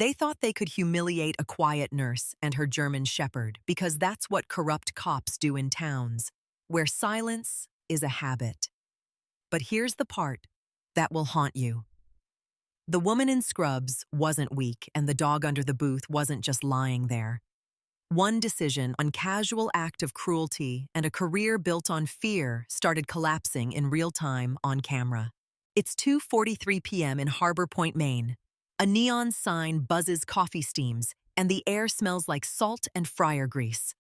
They thought they could humiliate a quiet nurse and her German shepherd because that's what corrupt cops do in towns, where silence is a habit. But here's the part that will haunt you. The woman in scrubs wasn't weak, and the dog under the booth wasn't just lying there. One decision, one casual act of cruelty, and a career built on fear started collapsing in real time on camera. It's 2:43 p.m. in Harbor Point, Maine. A neon sign buzzes coffee steams, and the air smells like salt and fryer grease.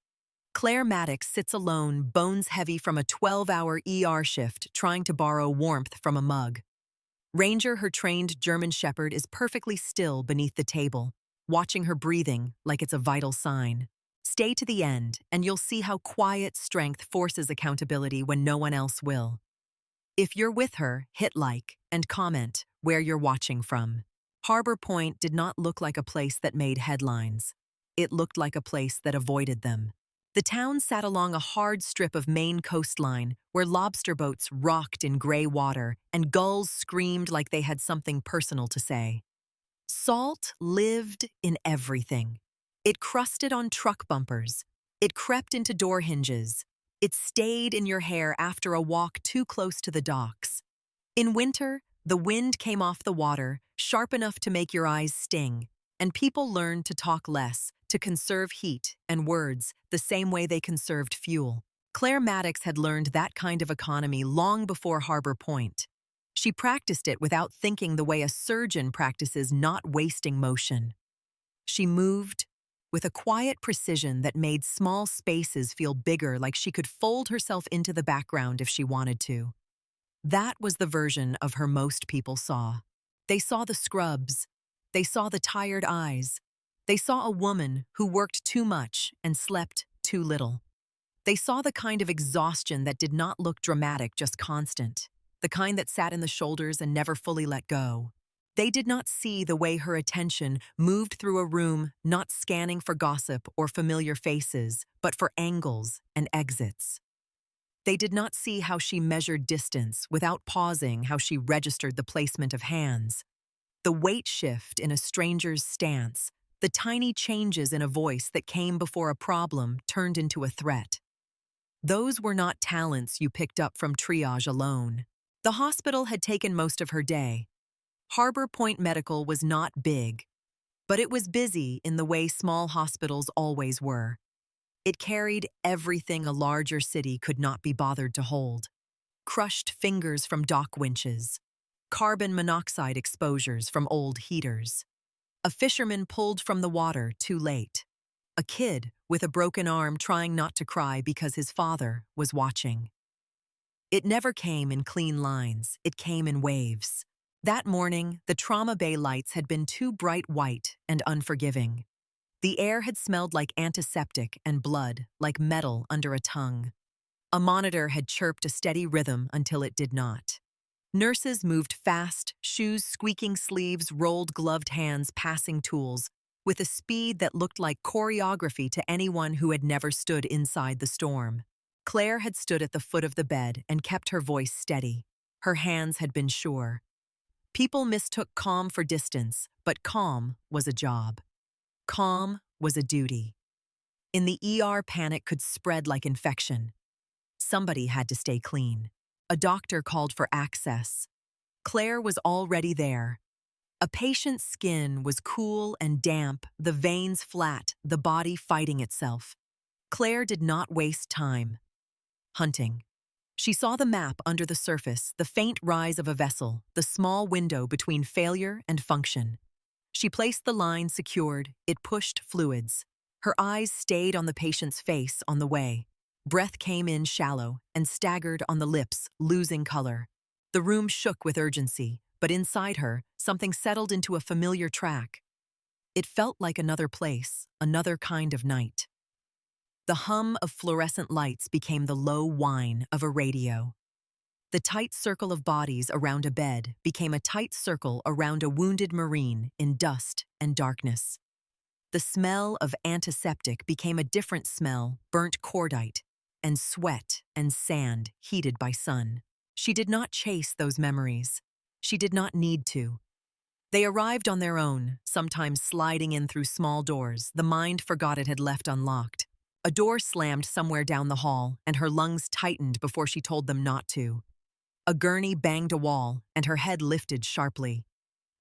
Claire Maddox sits alone, bones heavy from a 12-hour ER shift, trying to borrow warmth from a mug. Ranger, her trained German shepherd, is perfectly still beneath the table, watching her breathing like it's a vital sign. Stay to the end, and you'll see how quiet strength forces accountability when no one else will. If you're with her, hit like and comment where you're watching from. Harbor Point did not look like a place that made headlines. It looked like a place that avoided them. The town sat along a hard strip of Maine coastline where lobster boats rocked in gray water and gulls screamed like they had something personal to say. Salt lived in everything. It crusted on truck bumpers. It crept into door hinges. It stayed in your hair after a walk too close to the docks. In winter, the wind came off the water, sharp enough to make your eyes sting, and people learned to talk less, to conserve heat and words the same way they conserved fuel. Claire Maddox had learned that kind of economy long before Harbor Point. She practiced it without thinking the way a surgeon practices not wasting motion. She moved with a quiet precision that made small spaces feel bigger, like she could fold herself into the background if she wanted to. That was the version of her most people saw. They saw the scrubs. They saw the tired eyes. They saw a woman who worked too much and slept too little. They saw the kind of exhaustion that did not look dramatic, just constant. The kind that sat in the shoulders and never fully let go. They did not see the way her attention moved through a room, not scanning for gossip or familiar faces, but for angles and exits. They did not see how she measured distance without pausing, how she registered the placement of hands. The weight shift in a stranger's stance, the tiny changes in a voice that came before a problem turned into a threat. Those were not talents you picked up from triage alone. The hospital had taken most of her day. Harbor Point Medical was not big, but it was busy in the way small hospitals always were. It carried everything a larger city could not be bothered to hold. Crushed fingers from dock winches, carbon monoxide exposures from old heaters. A fisherman pulled from the water too late. A kid with a broken arm trying not to cry because his father was watching. It never came in clean lines, it came in waves. That morning, the trauma bay lights had been too bright white and unforgiving. The air had smelled like antiseptic and blood, like metal under a tongue. A monitor had chirped a steady rhythm until it did not. Nurses moved fast, shoes squeaking, sleeves rolled, gloved hands passing tools, with a speed that looked like choreography to anyone who had never stood inside the storm. Claire had stood at the foot of the bed and kept her voice steady. Her hands had been sure. People mistook calm for distance, but calm was a job. Calm was a duty. In the ER, panic could spread like infection. Somebody had to stay clean. A doctor called for access. Claire was already there. A patient's skin was cool and damp, the veins flat, the body fighting itself. Claire did not waste time. Hunting. She saw the map under the surface, the faint rise of a vessel, the small window between failure and function. She placed the line secured, it pushed fluids. Her eyes stayed on the patient's face on the way. Breath came in shallow and staggered on the lips, losing color. The room shook with urgency, but inside her, something settled into a familiar track. It felt like another place, another kind of night. The hum of fluorescent lights became the low whine of a radio. The tight circle of bodies around a bed became a tight circle around a wounded Marine in dust and darkness. The smell of antiseptic became a different smell, burnt cordite, and sweat and sand heated by sun. She did not chase those memories. She did not need to. They arrived on their own, sometimes sliding in through small doors the mind forgot it had left unlocked. A door slammed somewhere down the hall, and her lungs tightened before she told them not to. A gurney banged a wall, and her head lifted sharply.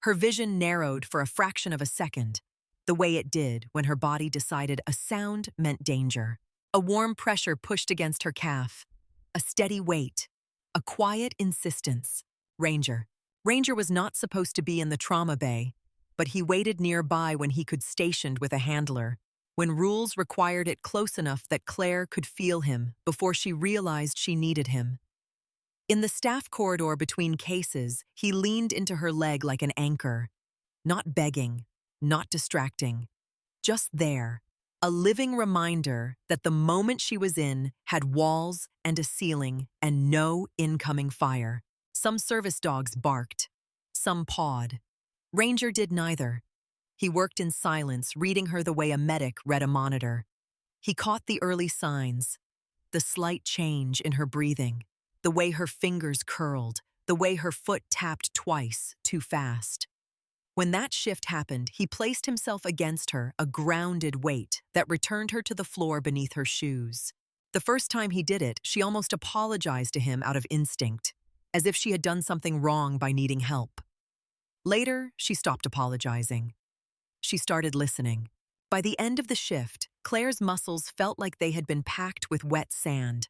Her vision narrowed for a fraction of a second, the way it did when her body decided a sound meant danger. A warm pressure pushed against her calf. A steady weight. A quiet insistence. Ranger. Ranger was not supposed to be in the trauma bay, but he waited nearby when he could stationed with a handler, when rules required it close enough that Claire could feel him before she realized she needed him. In the staff corridor between cases, he leaned into her leg like an anchor, not begging, not distracting, just there, a living reminder that the moment she was in had walls and a ceiling and no incoming fire. Some service dogs barked, some pawed. Ranger did neither. He worked in silence, reading her the way a medic read a monitor. He caught the early signs, the slight change in her breathing, the way her fingers curled, the way her foot tapped twice, too fast. When that shift happened, he placed himself against her, a grounded weight that returned her to the floor beneath her shoes. The first time he did it, she almost apologized to him out of instinct, as if she had done something wrong by needing help. Later, she stopped apologizing. She started listening. By the end of the shift, Claire's muscles felt like they had been packed with wet sand.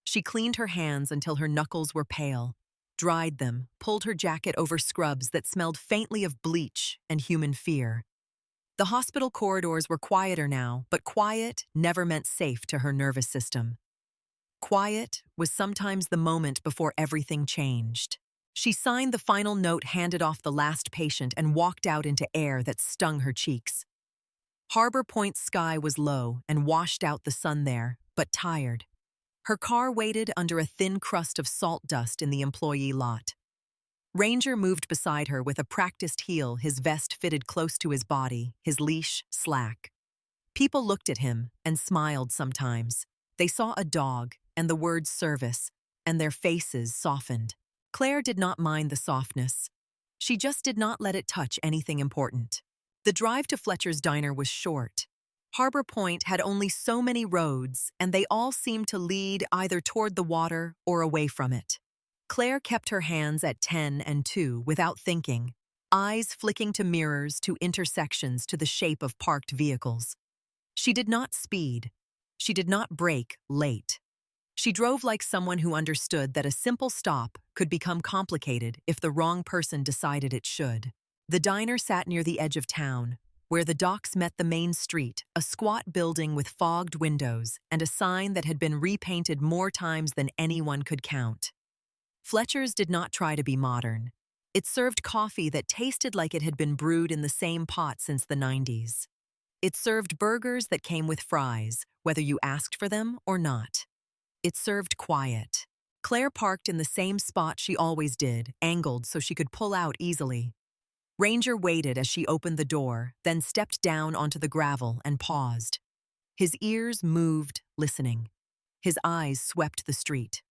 She cleaned her hands until her knuckles were pale, dried them, pulled her jacket over scrubs that smelled faintly of bleach and human fear. The hospital corridors were quieter now, but quiet never meant safe to her nervous system. Quiet was sometimes the moment before everything changed. She signed the final note handed off the last patient and walked out into air that stung her cheeks. Harbor Point's sky was low and washed out the sun there, but tired. Her car waited under a thin crust of salt dust in the employee lot. Ranger moved beside her with a practiced heel, his vest fitted close to his body, his leash slack. People looked at him and smiled sometimes. They saw a dog and the word service, and their faces softened. Claire did not mind the softness. She just did not let it touch anything important. The drive to Fletcher's diner was short. Harbor Point had only so many roads, and they all seemed to lead either toward the water or away from it. Claire kept her hands at 10 and 2 without thinking, eyes flicking to mirrors, to intersections, to the shape of parked vehicles. She did not speed. She did not brake late. She drove like someone who understood that a simple stop could become complicated if the wrong person decided it should. The diner sat near the edge of town, where the docks met the main street, a squat building with fogged windows and a sign that had been repainted more times than anyone could count. Fletcher's did not try to be modern. It served coffee that tasted like it had been brewed in the same pot since the 90s. It served burgers that came with fries, whether you asked for them or not. It served quiet. Claire parked in the same spot she always did, angled so she could pull out easily. Ranger waited as she opened the door, then stepped down onto the gravel and paused. His ears moved, listening. His eyes swept the street.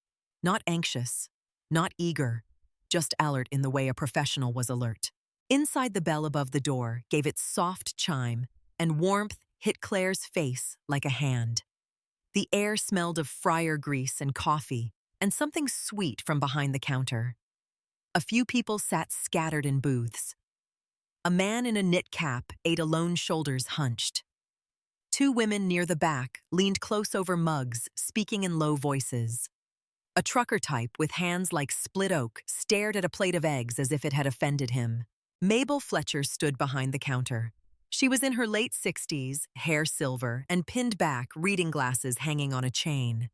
Not anxious, not eager, just alert in the way a professional was alert. Inside, the bell above the door gave its soft chime, and warmth hit Claire's face like a hand. The air smelled of fryer grease and coffee, and something sweet from behind the counter. A few people sat scattered in booths. A man in a knit cap ate alone, shoulders hunched. Two women near the back leaned close over mugs, speaking in low voices. A trucker type with hands like split oak stared at a plate of eggs as if it had offended him. Mabel Fletcher stood behind the counter. She was in her late 60s, hair silver, and pinned back, reading glasses hanging on a chain.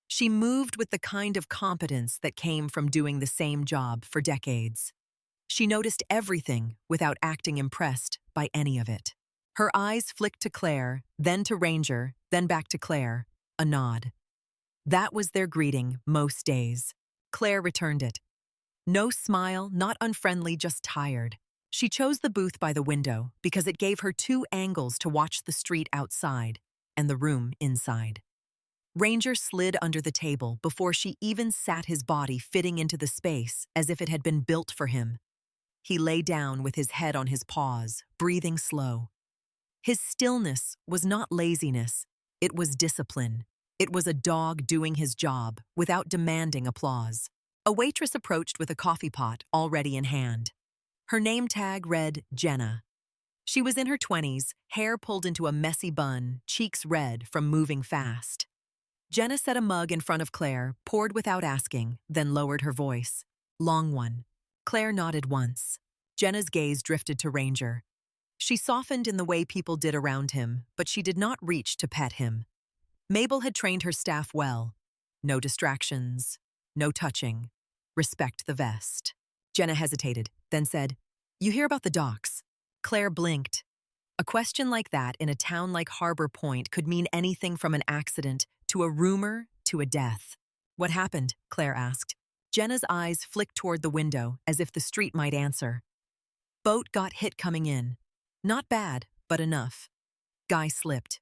She moved with the kind of competence that came from doing the same job for decades. She noticed everything without acting impressed by any of it. Her eyes flicked to Claire, then to Ranger, then back to Claire, a nod. That was their greeting most days. Claire returned it. No smile, not unfriendly, just tired. She chose the booth by the window because it gave her two angles to watch the street outside and the room inside. Ranger slid under the table before she even sat, his body fitting into the space as if it had been built for him. He lay down with his head on his paws, breathing slow. His stillness was not laziness, it was discipline. It was a dog doing his job without demanding applause. A waitress approached with a coffee pot already in hand. Her name tag read Jenna. She was in her 20s, hair pulled into a messy bun, cheeks red from moving fast. Jenna set a mug in front of Claire, poured without asking, then lowered her voice. Long one. Claire nodded once. Jenna's gaze drifted to Ranger. She softened in the way people did around him, but she did not reach to pet him. Mabel had trained her staff well. No distractions, no touching. Respect the vest. Jenna hesitated, then said, You hear about the docks? Claire blinked. A question like that in a town like Harbor Point could mean anything from an accident to a rumor to a death. What happened? Claire asked. Jenna's eyes flicked toward the window as if the street might answer. Boat got hit coming in. Not bad, but enough. Guy slipped.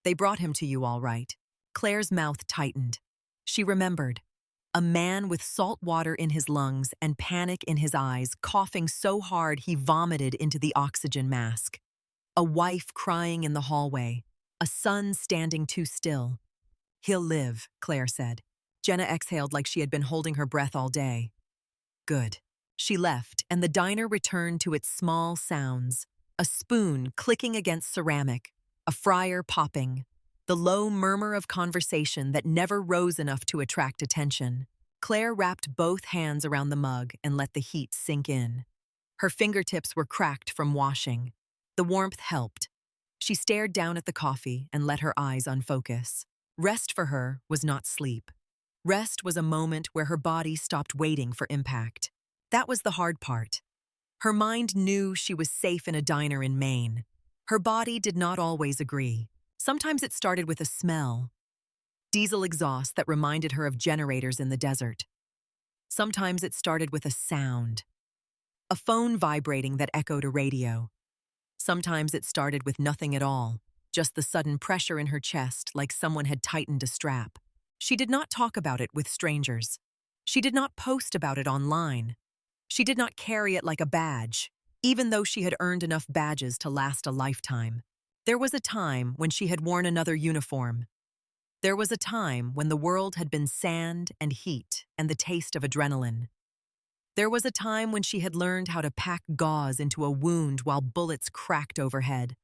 They brought him to you all right. Claire's mouth tightened. She remembered. A man with salt water in his lungs and panic in his eyes, coughing so hard he vomited into the oxygen mask. A wife crying in the hallway. A son standing too still. He'll live, Claire said. Jenna exhaled like she had been holding her breath all day. Good. She left, and the diner returned to its small sounds. A spoon clicking against ceramic, a fryer popping, the low murmur of conversation that never rose enough to attract attention. Claire wrapped both hands around the mug and let the heat sink in. Her fingertips were cracked from washing. The warmth helped. She stared down at the coffee and let her eyes unfocus. Rest for her was not sleep. Rest was a moment where her body stopped waiting for impact. That was the hard part. Her mind knew she was safe in a diner in Maine. Her body did not always agree. Sometimes it started with a smell. Diesel exhaust that reminded her of generators in the desert. Sometimes it started with a sound. A phone vibrating that echoed a radio. Sometimes it started with nothing at all, just the sudden pressure in her chest like someone had tightened a strap. She did not talk about it with strangers. She did not post about it online. She did not carry it like a badge, even though she had earned enough badges to last a lifetime. There was a time when she had worn another uniform. There was a time when the world had been sand and heat and the taste of adrenaline. There was a time when she had learned how to pack gauze into a wound while bullets cracked overhead.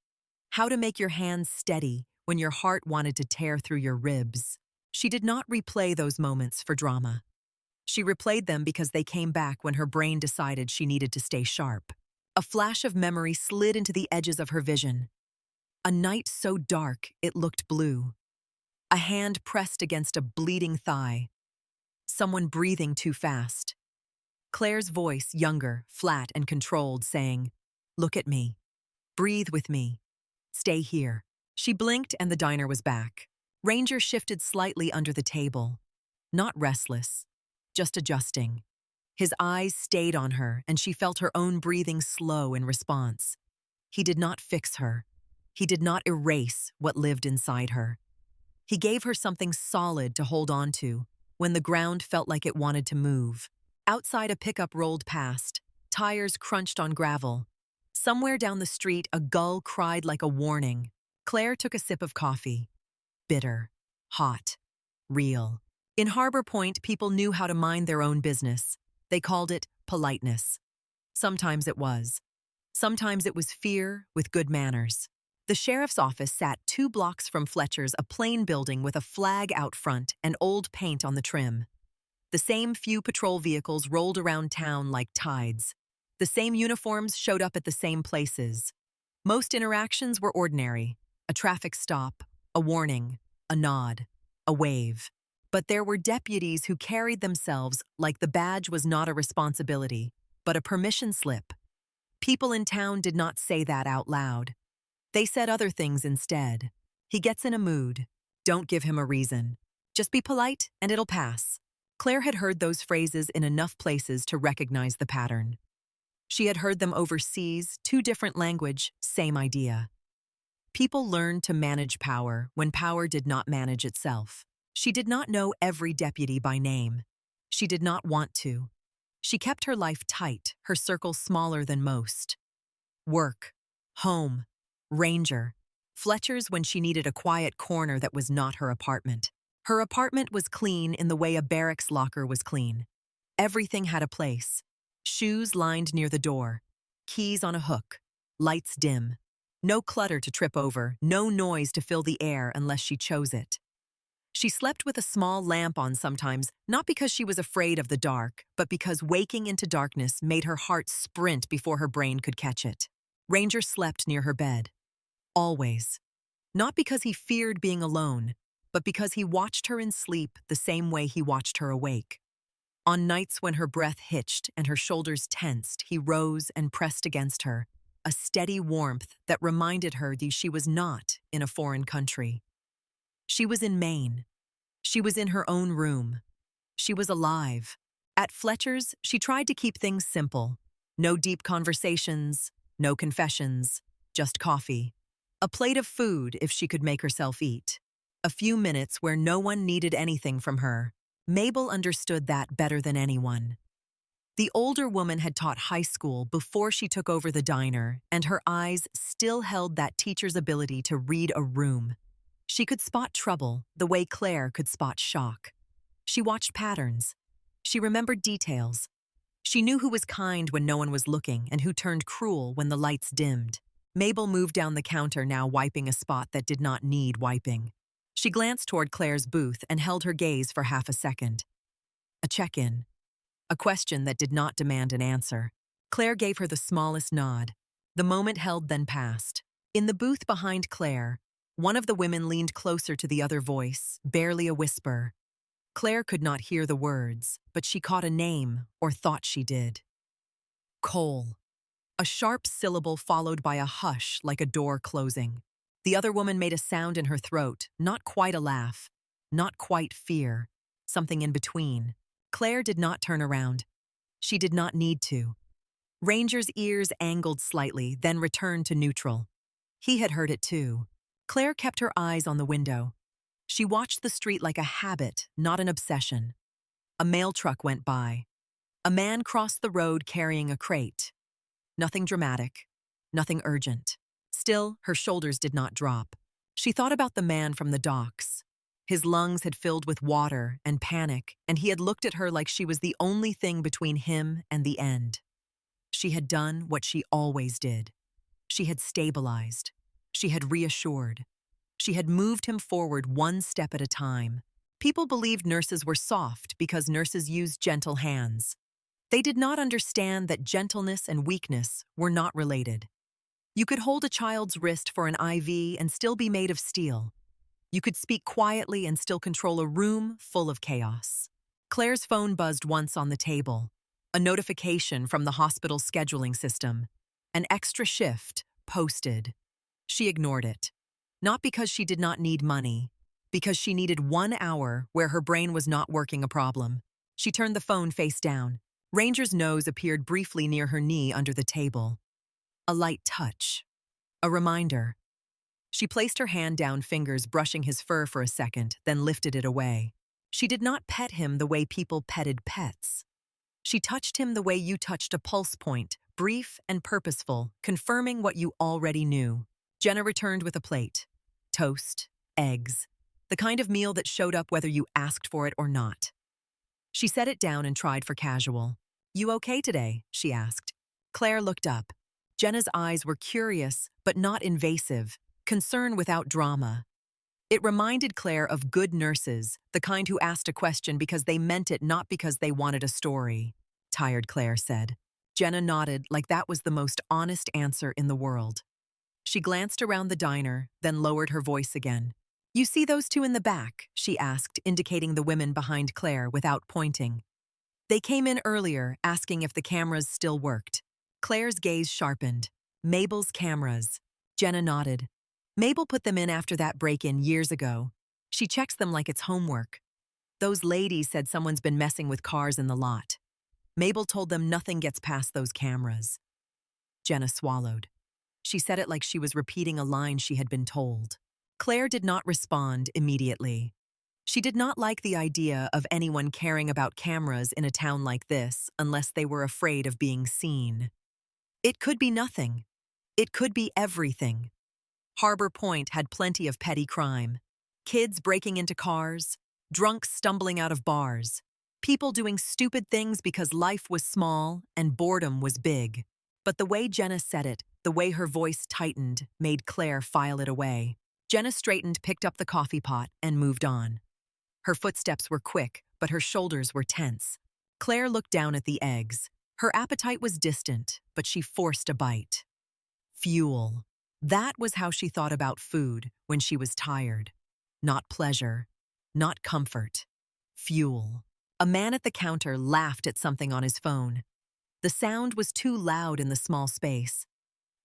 How to make your hands steady when your heart wanted to tear through your ribs. She did not replay those moments for drama. She replayed them because they came back when her brain decided she needed to stay sharp. A flash of memory slid into the edges of her vision. A night so dark it looked blue. A hand pressed against a bleeding thigh. Someone breathing too fast. Claire's voice, younger, flat and controlled, saying, Look at me. Breathe with me. Stay here. She blinked and the diner was back. Ranger shifted slightly under the table. Not restless, just adjusting. His eyes stayed on her and she felt her own breathing slow in response. He did not fix her. He did not erase what lived inside her. He gave her something solid to hold on to when the ground felt like it wanted to move. Outside, a pickup rolled past. Tires crunched on gravel. Somewhere down the street, a gull cried like a warning. Claire took a sip of coffee. Bitter, hot, real. In Harbor Point, people knew how to mind their own business. They called it politeness. Sometimes it was. Sometimes it was fear with good manners. The sheriff's office sat 2 blocks from Fletcher's, a plain building with a flag out front and old paint on the trim. The same few patrol vehicles rolled around town like tides. The same uniforms showed up at the same places. Most interactions were ordinary. A traffic stop, a warning, a nod, a wave. But there were deputies who carried themselves like the badge was not a responsibility, but a permission slip. People in town did not say that out loud. They said other things instead. He gets in a mood. Don't give him a reason. Just be polite and it'll pass. Claire had heard those phrases in enough places to recognize the pattern. She had heard them overseas, 2 different language, same idea. People learned to manage power when power did not manage itself. She did not know every deputy by name. She did not want to. She kept her life tight, her circle smaller than most. Work, home, Ranger, Fletcher's when she needed a quiet corner that was not her apartment. Her apartment was clean in the way a barracks locker was clean. Everything had a place. Shoes lined near the door, keys on a hook, lights dim. No clutter to trip over, no noise to fill the air unless she chose it. She slept with a small lamp on sometimes, not because she was afraid of the dark, but because waking into darkness made her heart sprint before her brain could catch it. Ranger slept near her bed. Always. Not because he feared being alone, but because he watched her in sleep the same way he watched her awake. On nights when her breath hitched and her shoulders tensed, he rose and pressed against her, a steady warmth that reminded her that she was not in a foreign country. She was in Maine. She was in her own room. She was alive. At Fletcher's, she tried to keep things simple. No deep conversations, no confessions, just coffee. A plate of food if she could make herself eat. A few minutes where no one needed anything from her. Mabel understood that better than anyone. The older woman had taught high school before she took over the diner, and her eyes still held that teacher's ability to read a room. She could spot trouble the way Claire could spot shock. She watched patterns. She remembered details. She knew who was kind when no one was looking and who turned cruel when the lights dimmed. Mabel moved down the counter, now wiping a spot that did not need wiping. She glanced toward Claire's booth and held her gaze for half a second. A check-in. A question that did not demand an answer. Claire gave her the smallest nod. The moment held, then passed. In the booth behind Claire, one of the women leaned closer to the other voice, barely a whisper. Claire could not hear the words, but she caught a name, or thought she did. Cole. A sharp syllable followed by a hush like a door closing. The other woman made a sound in her throat, not quite a laugh, not quite fear, something in between. Claire did not turn around. She did not need to. Ranger's ears angled slightly, then returned to neutral. He had heard it too. Claire kept her eyes on the window. She watched the street like a habit, not an obsession. A mail truck went by. A man crossed the road carrying a crate. Nothing dramatic, nothing urgent. Still, her shoulders did not drop. She thought about the man from the docks. His lungs had filled with water and panic, and he had looked at her like she was the only thing between him and the end. She had done what she always did. She had stabilized. She had reassured. She had moved him forward one step at a time. People believed nurses were soft because nurses used gentle hands. They did not understand that gentleness and weakness were not related. You could hold a child's wrist for an IV and still be made of steel. You could speak quietly and still control a room full of chaos. Claire's phone buzzed once on the table. A notification from the hospital scheduling system. An extra shift, posted. She ignored it. Not because she did not need money, because she needed 1 hour where her brain was not working a problem. She turned the phone face down. Ranger's nose appeared briefly near her knee under the table. A light touch. A reminder. She placed her hand down, fingers brushing his fur for a second, then lifted it away. She did not pet him the way people petted pets. She touched him the way you touched a pulse point, brief and purposeful, confirming what you already knew. Jenna returned with a plate. Toast, eggs, the kind of meal that showed up whether you asked for it or not. She set it down and tried for casual. "You okay today?" she asked. Claire looked up. Jenna's eyes were curious, but not invasive, concern without drama. It reminded Claire of good nurses, the kind who asked a question because they meant it, not because they wanted a story. "Tired," Claire said. Jenna nodded like that was the most honest answer in the world. She glanced around the diner, then lowered her voice again. "You see those two in the back?" she asked, indicating the women behind Claire without pointing. They came in earlier, asking if the cameras still worked. Claire's gaze sharpened. Mabel's cameras. Jenna nodded. Mabel put them in after that break-in years ago. She checks them like it's homework. Those ladies said someone's been messing with cars in the lot. Mabel told them nothing gets past those cameras. Jenna swallowed. She said it like she was repeating a line she had been told. Claire did not respond immediately. She did not like the idea of anyone caring about cameras in a town like this unless they were afraid of being seen. It could be nothing. It could be everything. Harbor Point had plenty of petty crime. Kids breaking into cars, drunks stumbling out of bars, people doing stupid things because life was small and boredom was big. But the way Jenna said it, the way her voice tightened, made Claire file it away. Jenna straightened, picked up the coffee pot, and moved on. Her footsteps were quick, but her shoulders were tense. Claire looked down at the eggs. Her appetite was distant, but she forced a bite. Fuel. That was how she thought about food when she was tired. Not pleasure, not comfort. Fuel. A man at the counter laughed at something on his phone. The sound was too loud in the small space.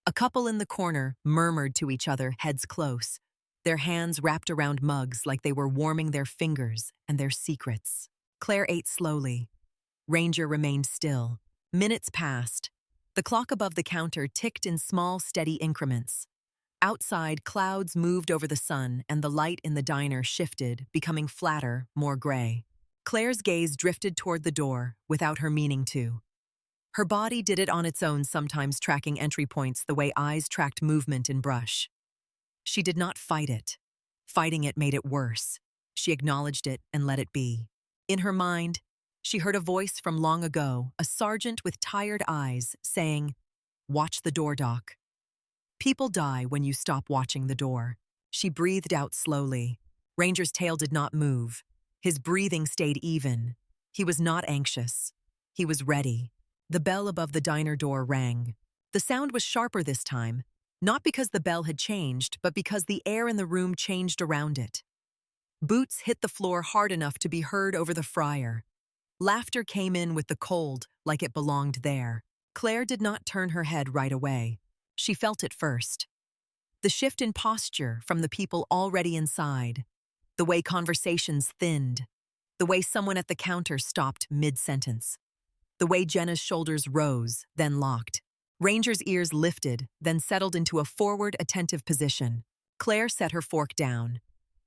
A couple in the corner murmured to each other, heads close, their hands wrapped around mugs like they were warming their fingers and their secrets. Claire ate slowly. Ranger remained still. Minutes passed. The clock above the counter ticked in small, steady increments. Outside, clouds moved over the sun, and the light in the diner shifted, becoming flatter, more gray. Claire's gaze drifted toward the door, without her meaning to. Her body did it on its own, sometimes tracking entry points the way eyes tracked movement in brush. She did not fight it. Fighting it made it worse. She acknowledged it and let it be. In her mind, she heard a voice from long ago, a sergeant with tired eyes, saying, "Watch the door, Doc." People die when you stop watching the door. She breathed out slowly. Ranger's tail did not move. His breathing stayed even. He was not anxious. He was ready. The bell above the diner door rang. The sound was sharper this time, not because the bell had changed, but because the air in the room changed around it. Boots hit the floor hard enough to be heard over the fryer. Laughter came in with the cold, like it belonged there. Claire did not turn her head right away. She felt it first. The shift in posture from the people already inside, the way conversations thinned, the way someone at the counter stopped mid-sentence, the way Jenna's shoulders rose, then locked. Ranger's ears lifted, then settled into a forward, attentive position. Claire set her fork down.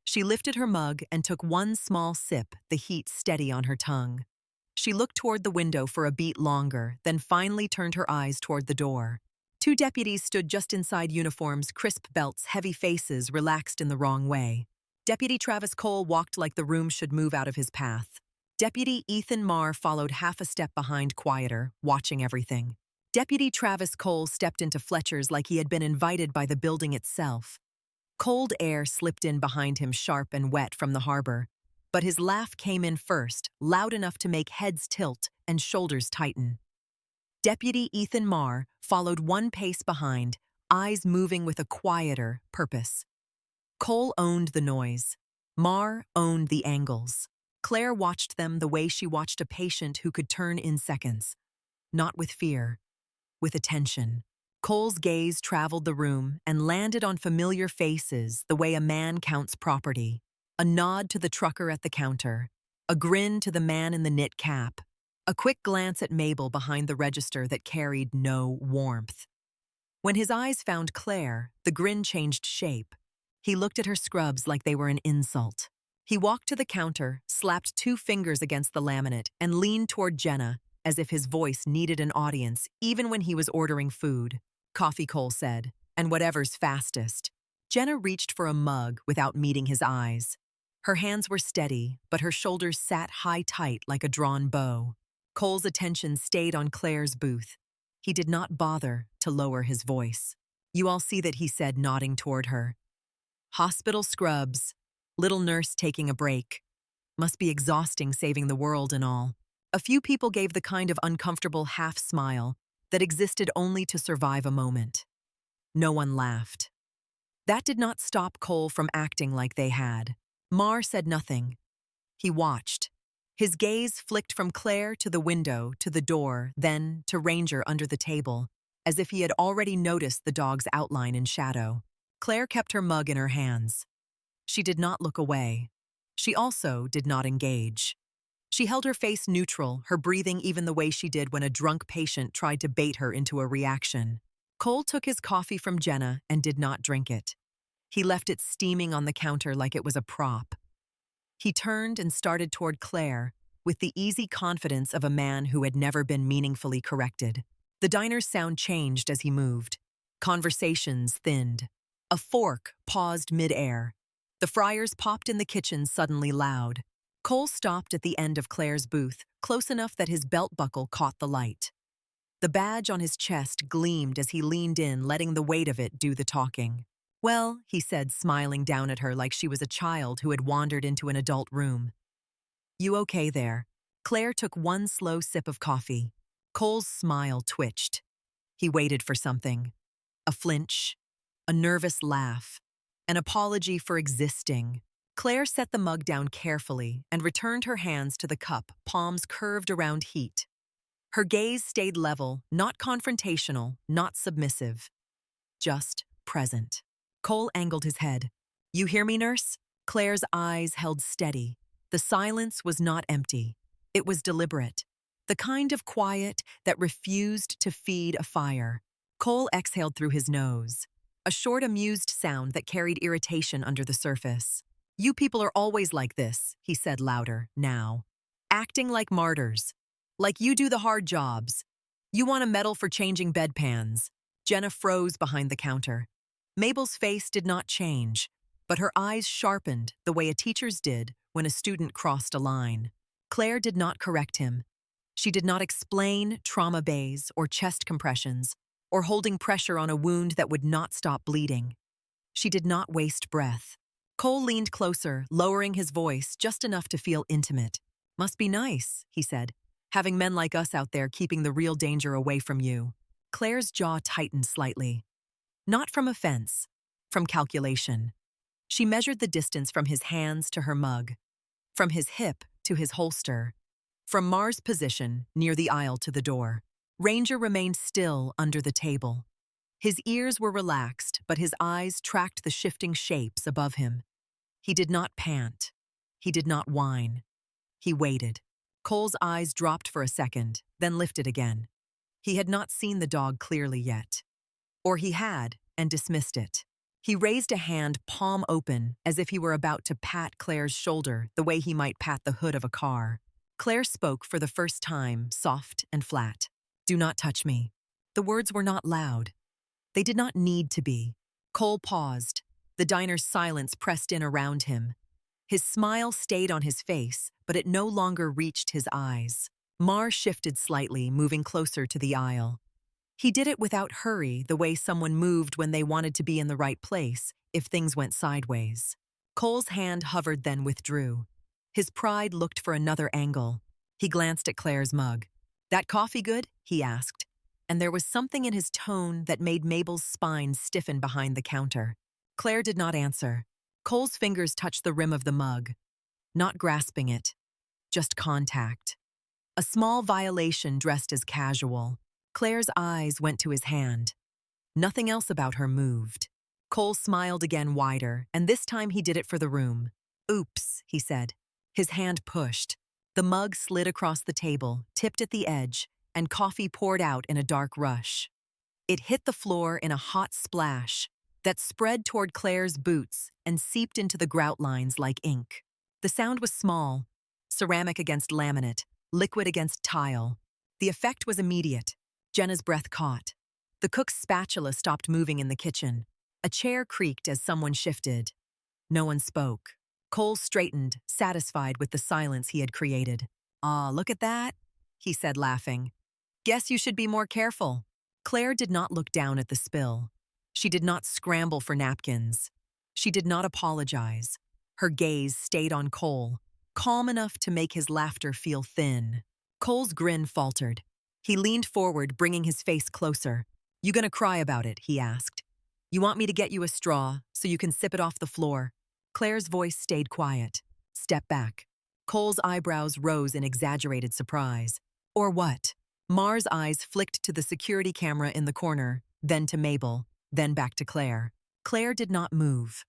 She lifted her mug and took one small sip, the heat steady on her tongue. She looked toward the window for a beat longer, then finally turned her eyes toward the door. Two deputies stood just inside uniforms, crisp belts, heavy faces, relaxed in the wrong way. Deputy Travis Cole walked like the room should move out of his path. Deputy Ethan Marr followed half a step behind, quieter, watching everything. Deputy Travis Cole stepped into Fletcher's like he had been invited by the building itself. Cold air slipped in behind him, sharp and wet from the harbor. But his laugh came in first, loud enough to make heads tilt and shoulders tighten. Deputy Ethan Marr followed one pace behind, eyes moving with a quieter purpose. Cole owned the noise. Marr owned the angles. Claire watched them the way she watched a patient who could turn in seconds. Not with fear, with attention. Cole's gaze traveled the room and landed on familiar faces the way a man counts property. A nod to the trucker at the counter, a grin to the man in the knit cap, a quick glance at Mabel behind the register that carried no warmth. When his eyes found Claire, the grin changed shape. He looked at her scrubs like they were an insult. He walked to the counter, slapped 2 fingers against the laminate, and leaned toward Jenna, as if his voice needed an audience, even when he was ordering food. "Coffee," Cole said, "and whatever's fastest." Jenna reached for a mug without meeting his eyes. Her hands were steady, but her shoulders sat high tight like a drawn bow. Cole's attention stayed on Claire's booth. He did not bother to lower his voice. "You all see that," he said, nodding toward her. "Hospital scrubs, little nurse taking a break. Must be exhausting saving the world and all." A few people gave the kind of uncomfortable half smile that existed only to survive a moment. No one laughed. That did not stop Cole from acting like they had. Marr said nothing. He watched. His gaze flicked from Claire to the window, to the door, then to Ranger under the table, as if he had already noticed the dog's outline in shadow. Claire kept her mug in her hands. She did not look away. She also did not engage. She held her face neutral, her breathing even the way she did when a drunk patient tried to bait her into a reaction. Cole took his coffee from Jenna and did not drink it. He left it steaming on the counter like it was a prop. He turned and started toward Claire with the easy confidence of a man who had never been meaningfully corrected. The diner's sound changed as he moved. Conversations thinned. A fork paused mid-air. The fryers popped in the kitchen suddenly loud. Cole stopped at the end of Claire's booth, close enough that his belt buckle caught the light. The badge on his chest gleamed as he leaned in, letting the weight of it do the talking. "Well," he said, smiling down at her like she was a child who had wandered into an adult room. "You okay there?" Claire took one slow sip of coffee. Cole's smile twitched. He waited for something. A flinch, a nervous laugh, an apology for existing. Claire set the mug down carefully and returned her hands to the cup, palms curved around heat. Her gaze stayed level, not confrontational, not submissive. Just present. Cole angled his head. "You hear me, nurse?" Claire's eyes held steady. The silence was not empty. It was deliberate. The kind of quiet that refused to feed a fire. Cole exhaled through his nose. A short, amused sound that carried irritation under the surface. "You people are always like this," he said louder, now. "Acting like martyrs. Like you do the hard jobs. You want a medal for changing bedpans." Jenna froze behind the counter. Mabel's face did not change, but her eyes sharpened the way a teacher's did when a student crossed a line. Claire did not correct him. She did not explain trauma bays or chest compressions or holding pressure on a wound that would not stop bleeding. She did not waste breath. Cole leaned closer, lowering his voice just enough to feel intimate. "Must be nice," he said, "having men like us out there keeping the real danger away from you." Claire's jaw tightened slightly. Not from offense, from calculation. She measured the distance from his hands to her mug, from his hip to his holster, from Mars' position near the aisle to the door. Ranger remained still under the table. His ears were relaxed, but his eyes tracked the shifting shapes above him. He did not pant. He did not whine. He waited. Cole's eyes dropped for a second, then lifted again. He had not seen the dog clearly yet. Or he had, and dismissed it. He raised a hand palm open as if he were about to pat Claire's shoulder the way he might pat the hood of a car. Claire spoke for the first time, soft and flat. "Do not touch me." The words were not loud. They did not need to be. Cole paused. The diner's silence pressed in around him. His smile stayed on his face, but it no longer reached his eyes. Mar shifted slightly, moving closer to the aisle. He did it without hurry, the way someone moved when they wanted to be in the right place, if things went sideways. Cole's hand hovered, then withdrew. His pride looked for another angle. He glanced at Claire's mug. "That coffee good?" he asked, and there was something in his tone that made Mabel's spine stiffen behind the counter. Claire did not answer. Cole's fingers touched the rim of the mug, not grasping it, just contact. A small violation dressed as casual. Claire's eyes went to his hand. Nothing else about her moved. Cole smiled again, wider, and this time he did it for the room. "Oops," he said. His hand pushed. The mug slid across the table, tipped at the edge, and coffee poured out in a dark rush. It hit the floor in a hot splash that spread toward Claire's boots and seeped into the grout lines like ink. The sound was small, ceramic against laminate, liquid against tile. The effect was immediate. Jenna's breath caught. The cook's spatula stopped moving in the kitchen. A chair creaked as someone shifted. No one spoke. Cole straightened, satisfied with the silence he had created. "Ah, look at that," he said, laughing. "Guess you should be more careful." Claire did not look down at the spill. She did not scramble for napkins. She did not apologize. Her gaze stayed on Cole, calm enough to make his laughter feel thin. Cole's grin faltered. He leaned forward, bringing his face closer. "You gonna cry about it?" he asked. "You want me to get you a straw so you can sip it off the floor?" Claire's voice stayed quiet. "Step back." Cole's eyebrows rose in exaggerated surprise. "Or what?" Mar's eyes flicked to the security camera in the corner, then to Mabel, then back to Claire. Claire did not move.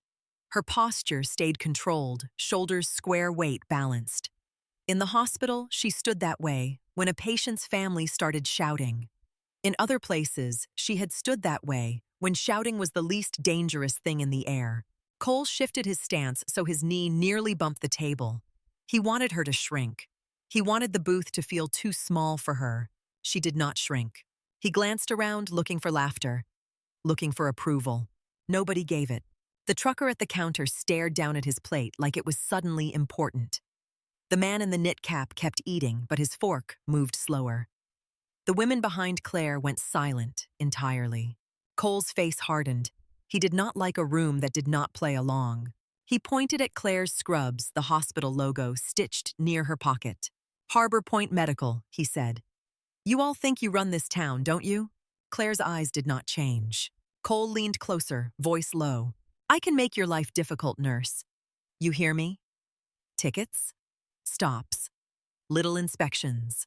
Her posture stayed controlled, shoulders square, weight balanced. In the hospital, she stood that way when a patient's family started shouting. In other places, she had stood that way when shouting was the least dangerous thing in the air. Cole shifted his stance so his knee nearly bumped the table. He wanted her to shrink. He wanted the booth to feel too small for her. She did not shrink. He glanced around, looking for laughter, looking for approval. Nobody gave it. The trucker at the counter stared down at his plate like it was suddenly important. The man in the knit cap kept eating, but his fork moved slower. The women behind Claire went silent entirely. Cole's face hardened. He did not like a room that did not play along. He pointed at Claire's scrubs, the hospital logo stitched near her pocket. "Harbor Point Medical," he said. "You all think you run this town, don't you?" Claire's eyes did not change. Cole leaned closer, voice low. "I can make your life difficult, nurse. You hear me? Tickets? Stops. Little inspections.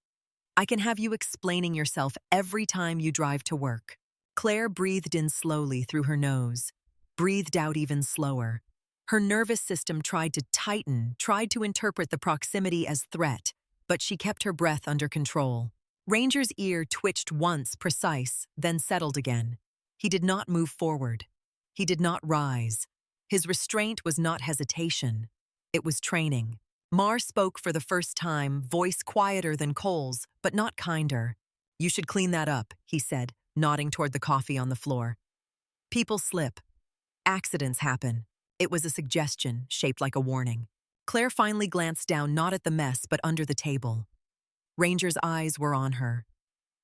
I can have you explaining yourself every time you drive to work." Claire breathed in slowly through her nose, breathed out even slower. Her nervous system tried to tighten, tried to interpret the proximity as threat, but she kept her breath under control. Ranger's ear twitched once, precise, then settled again. He did not move forward. He did not rise. His restraint was not hesitation. It was training. Mar spoke for the first time, voice quieter than Cole's, but not kinder. "You should clean that up," he said, nodding toward the coffee on the floor. "People slip. Accidents happen." It was a suggestion, shaped like a warning. Claire finally glanced down, not at the mess, but under the table. Ranger's eyes were on her.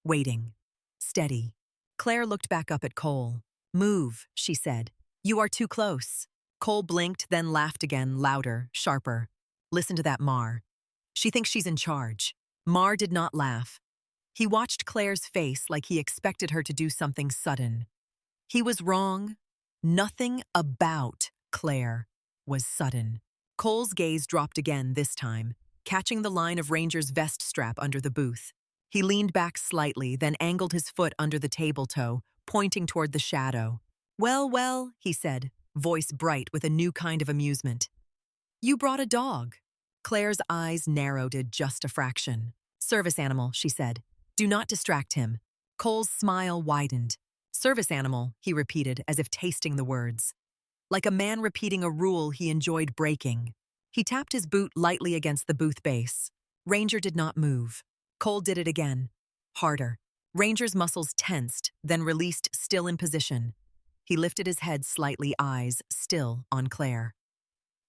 Waiting. Steady. Claire looked back up at Cole. "Move," she said. "You are too close." Cole blinked, then laughed again, louder, sharper. "Listen to that Mar. She thinks she's in charge." Mar did not laugh. He watched Claire's face like he expected her to do something sudden. He was wrong. Nothing about Claire was sudden. Cole's gaze dropped again this time, catching the line of Ranger's vest strap under the booth. He leaned back slightly, then angled his foot under the table toe, pointing toward the shadow. "Well, well," he said, voice bright with a new kind of amusement. "You brought a dog." Claire's eyes narrowed just a fraction. "Service animal," she said. "Do not distract him." Cole's smile widened. "Service animal," he repeated, as if tasting the words. Like a man repeating a rule he enjoyed breaking. He tapped his boot lightly against the booth base. Ranger did not move. Cole did it again. Harder. Ranger's muscles tensed, then released, still in position. He lifted his head slightly, eyes still on Claire.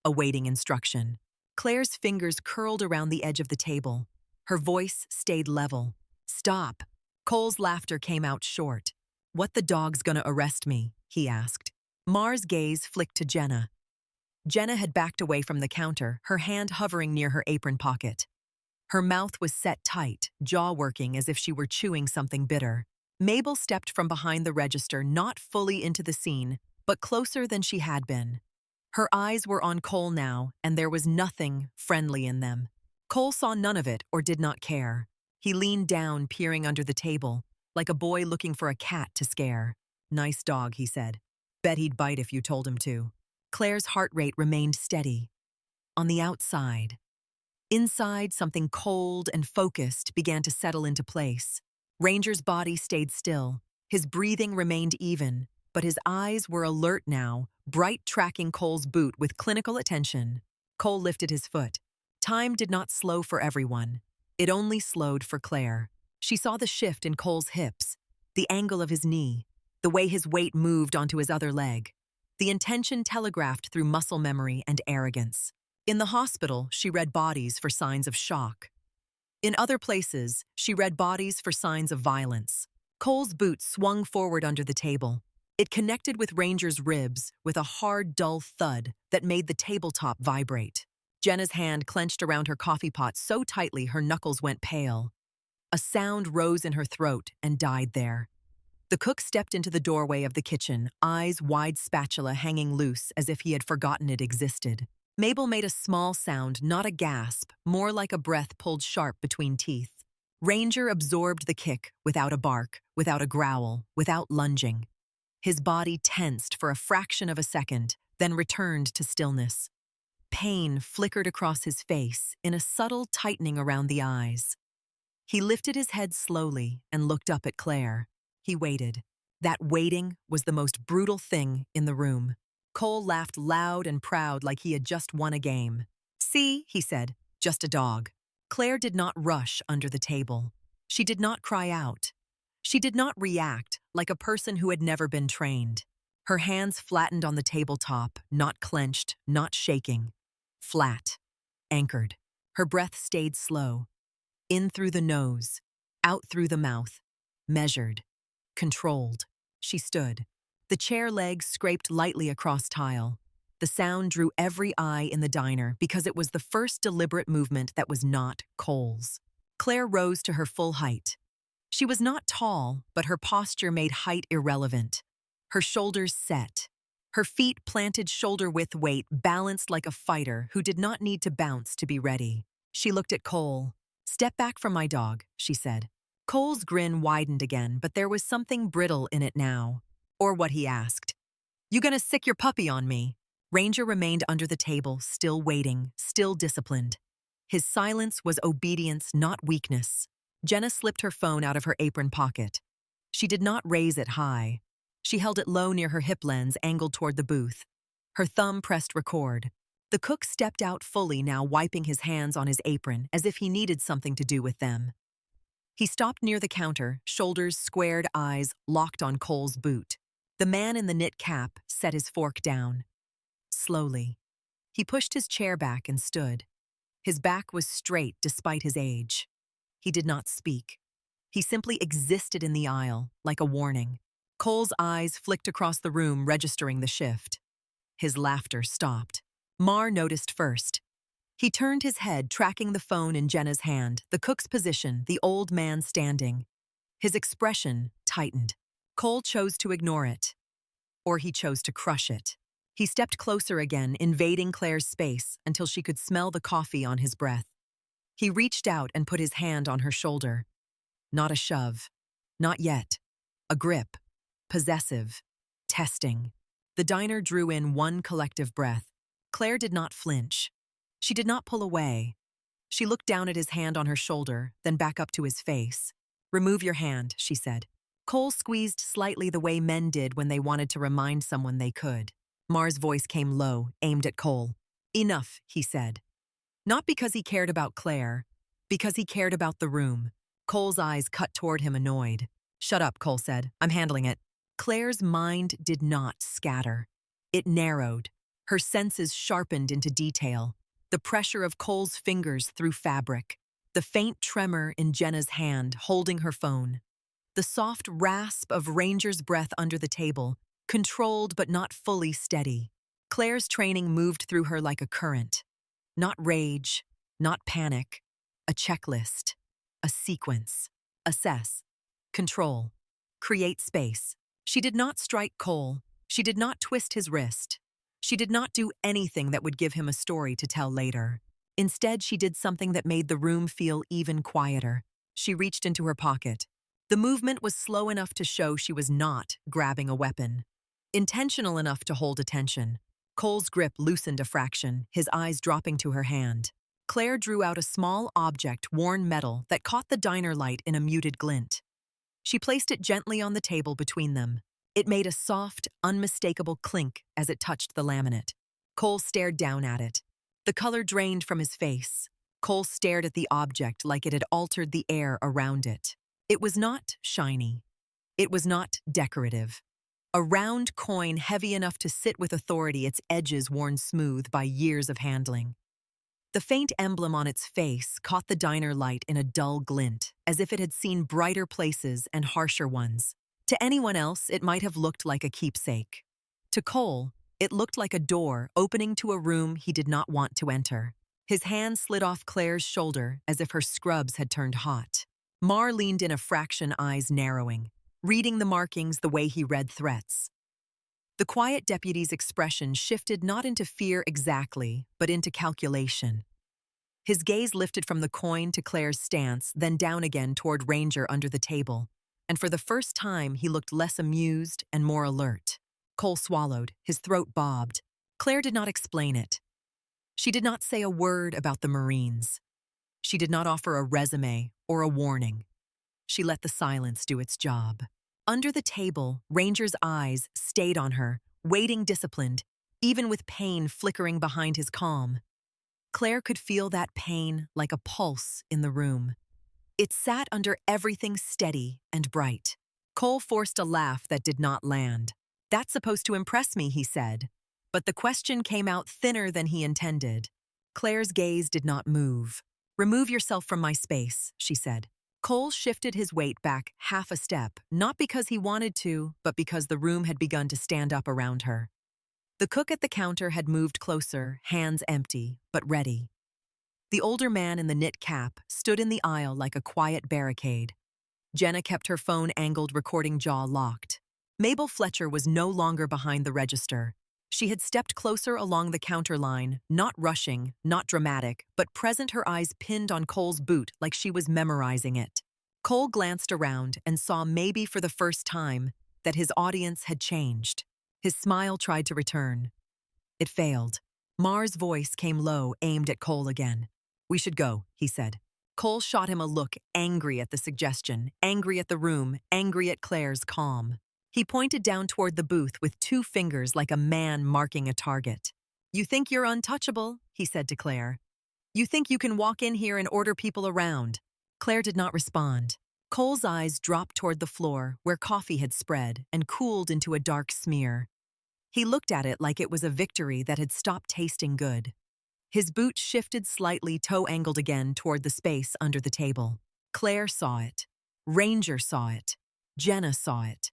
Awaiting instruction. Claire's fingers curled around the edge of the table. Her voice stayed level. "Stop." Cole's laughter came out short. "What the dog's gonna arrest me?" he asked. Mar's gaze flicked to Jenna. Jenna had backed away from the counter, her hand hovering near her apron pocket. Her mouth was set tight, jaw working as if she were chewing something bitter. Mabel stepped from behind the register, not fully into the scene, but closer than she had been. Her eyes were on Cole now, and there was nothing friendly in them. Cole saw none of it or did not care. He leaned down, peering under the table, like a boy looking for a cat to scare. "Nice dog," he said. "Bet he'd bite if you told him to." Claire's heart rate remained steady. On the outside. Inside, something cold and focused began to settle into place. Ranger's body stayed still. His breathing remained even, but his eyes were alert now, bright, tracking Cole's boot with clinical attention. Cole lifted his foot. Time did not slow for everyone. It only slowed for Claire. She saw the shift in Cole's hips, the angle of his knee, the way his weight moved onto his other leg. The intention telegraphed through muscle memory and arrogance. In the hospital, she read bodies for signs of shock. In other places, she read bodies for signs of violence. Cole's boot swung forward under the table. It connected with Ranger's ribs with a hard, dull thud that made the tabletop vibrate. Jenna's hand clenched around her coffee pot so tightly her knuckles went pale. A sound rose in her throat and died there. The cook stepped into the doorway of the kitchen, eyes wide, spatula hanging loose as if he had forgotten it existed. Mabel made a small sound, not a gasp, more like a breath pulled sharp between teeth. Ranger absorbed the kick without a bark, without a growl, without lunging. His body tensed for a fraction of a second, then returned to stillness. Pain flickered across his face in a subtle tightening around the eyes. He lifted his head slowly and looked up at Claire. He waited. That waiting was the most brutal thing in the room. Cole laughed loud and proud like he had just won a game. "See," he said, "just a dog." Claire did not rush under the table. She did not cry out. She did not react like a person who had never been trained. Her hands flattened on the tabletop, not clenched, not shaking. Flat. Anchored. Her breath stayed slow. In through the nose, out through the mouth. Measured. Controlled. She stood. The chair legs scraped lightly across tile. The sound drew every eye in the diner because it was the first deliberate movement that was not Cole's. Claire rose to her full height. She was not tall, but her posture made height irrelevant. Her shoulders set. Her feet planted shoulder-width weight, balanced like a fighter who did not need to bounce to be ready. She looked at Cole. "Step back from my dog," she said. Cole's grin widened again, but there was something brittle in it now. Or what he asked. "You gonna sick your puppy on me?" Ranger remained under the table, still waiting, still disciplined. His silence was obedience, not weakness. Jenna slipped her phone out of her apron pocket. She did not raise it high. She held it low near her hip lens, angled toward the booth. Her thumb pressed record. The cook stepped out fully now, wiping his hands on his apron, as if he needed something to do with them. He stopped near the counter, shoulders squared, eyes locked on Cole's boot. The man in the knit cap set his fork down. Slowly. He pushed his chair back and stood. His back was straight despite his age. He did not speak. He simply existed in the aisle, like a warning. Cole's eyes flicked across the room, registering the shift. His laughter stopped. Mar noticed first. He turned his head, tracking the phone in Jenna's hand, the cook's position, the old man standing. His expression tightened. Cole chose to ignore it. Or he chose to crush it. He stepped closer again, invading Claire's space until she could smell the coffee on his breath. He reached out and put his hand on her shoulder. Not a shove. Not yet. A grip. Possessive. Testing. The diner drew in one collective breath. Claire did not flinch. She did not pull away. She looked down at his hand on her shoulder, then back up to his face. "Remove your hand," she said. Cole squeezed slightly the way men did when they wanted to remind someone they could. Mar's voice came low, aimed at Cole. "Enough," he said. Not because he cared about Claire, because he cared about the room. Cole's eyes cut toward him, annoyed. "Shut up," Cole said. "I'm handling it." Claire's mind did not scatter. It narrowed. Her senses sharpened into detail. The pressure of Cole's fingers through fabric. The faint tremor in Jenna's hand holding her phone. The soft rasp of Ranger's breath under the table, controlled but not fully steady. Claire's training moved through her like a current. Not rage, not panic. A checklist. A sequence. Assess. Control. Create space. She did not strike Cole. She did not twist his wrist. She did not do anything that would give him a story to tell later. Instead, she did something that made the room feel even quieter. She reached into her pocket. The movement was slow enough to show she was not grabbing a weapon. Intentional enough to hold attention. Cole's grip loosened a fraction, his eyes dropping to her hand. Claire drew out a small object, worn metal, that caught the diner light in a muted glint. She placed it gently on the table between them. It made a soft, unmistakable clink as it touched the laminate. Cole stared down at it. The color drained from his face. Cole stared at the object like it had altered the air around it. It was not shiny. It was not decorative. A round coin heavy enough to sit with authority, its edges worn smooth by years of handling. The faint emblem on its face caught the diner light in a dull glint, as if it had seen brighter places and harsher ones. To anyone else, it might have looked like a keepsake. To Cole, it looked like a door opening to a room he did not want to enter. His hand slid off Claire's shoulder as if her scrubs had turned hot. Mar leaned in a fraction, eyes narrowing, reading the markings the way he read threats. The quiet deputy's expression shifted not into fear exactly, but into calculation. His gaze lifted from the coin to Claire's stance, then down again toward Ranger under the table, and for the first time he looked less amused and more alert. Cole swallowed, his throat bobbed. Claire did not explain it. She did not say a word about the Marines. She did not offer a resume or a warning. She let the silence do its job. Under the table, Ranger's eyes stayed on her, waiting disciplined, even with pain flickering behind his calm. Claire could feel that pain like a pulse in the room. It sat under everything steady and bright. Cole forced a laugh that did not land. "That's supposed to impress me," he said. But the question came out thinner than he intended. Claire's gaze did not move. "Remove yourself from my space," she said. Cole shifted his weight back half a step, not because he wanted to, but because the room had begun to stand up around her. The cook at the counter had moved closer, hands empty, but ready. The older man in the knit cap stood in the aisle like a quiet barricade. Jenna kept her phone angled, recording jaw locked. Mabel Fletcher was no longer behind the register. She had stepped closer along the counter line, not rushing, not dramatic, but present, her eyes pinned on Cole's boot like she was memorizing it. Cole glanced around and saw, maybe for the first time, that his audience had changed. His smile tried to return. It failed. Mar's voice came low, aimed at Cole again. "We should go," he said. Cole shot him a look, angry at the suggestion, angry at the room, angry at Claire's calm. He pointed down toward the booth with 2 fingers like a man marking a target. "You think you're untouchable," he said to Claire. "You think you can walk in here and order people around." Claire did not respond. Cole's eyes dropped toward the floor where coffee had spread and cooled into a dark smear. He looked at it like it was a victory that had stopped tasting good. His boot shifted slightly, toe angled again toward the space under the table. Claire saw it. Ranger saw it. Jenna saw it.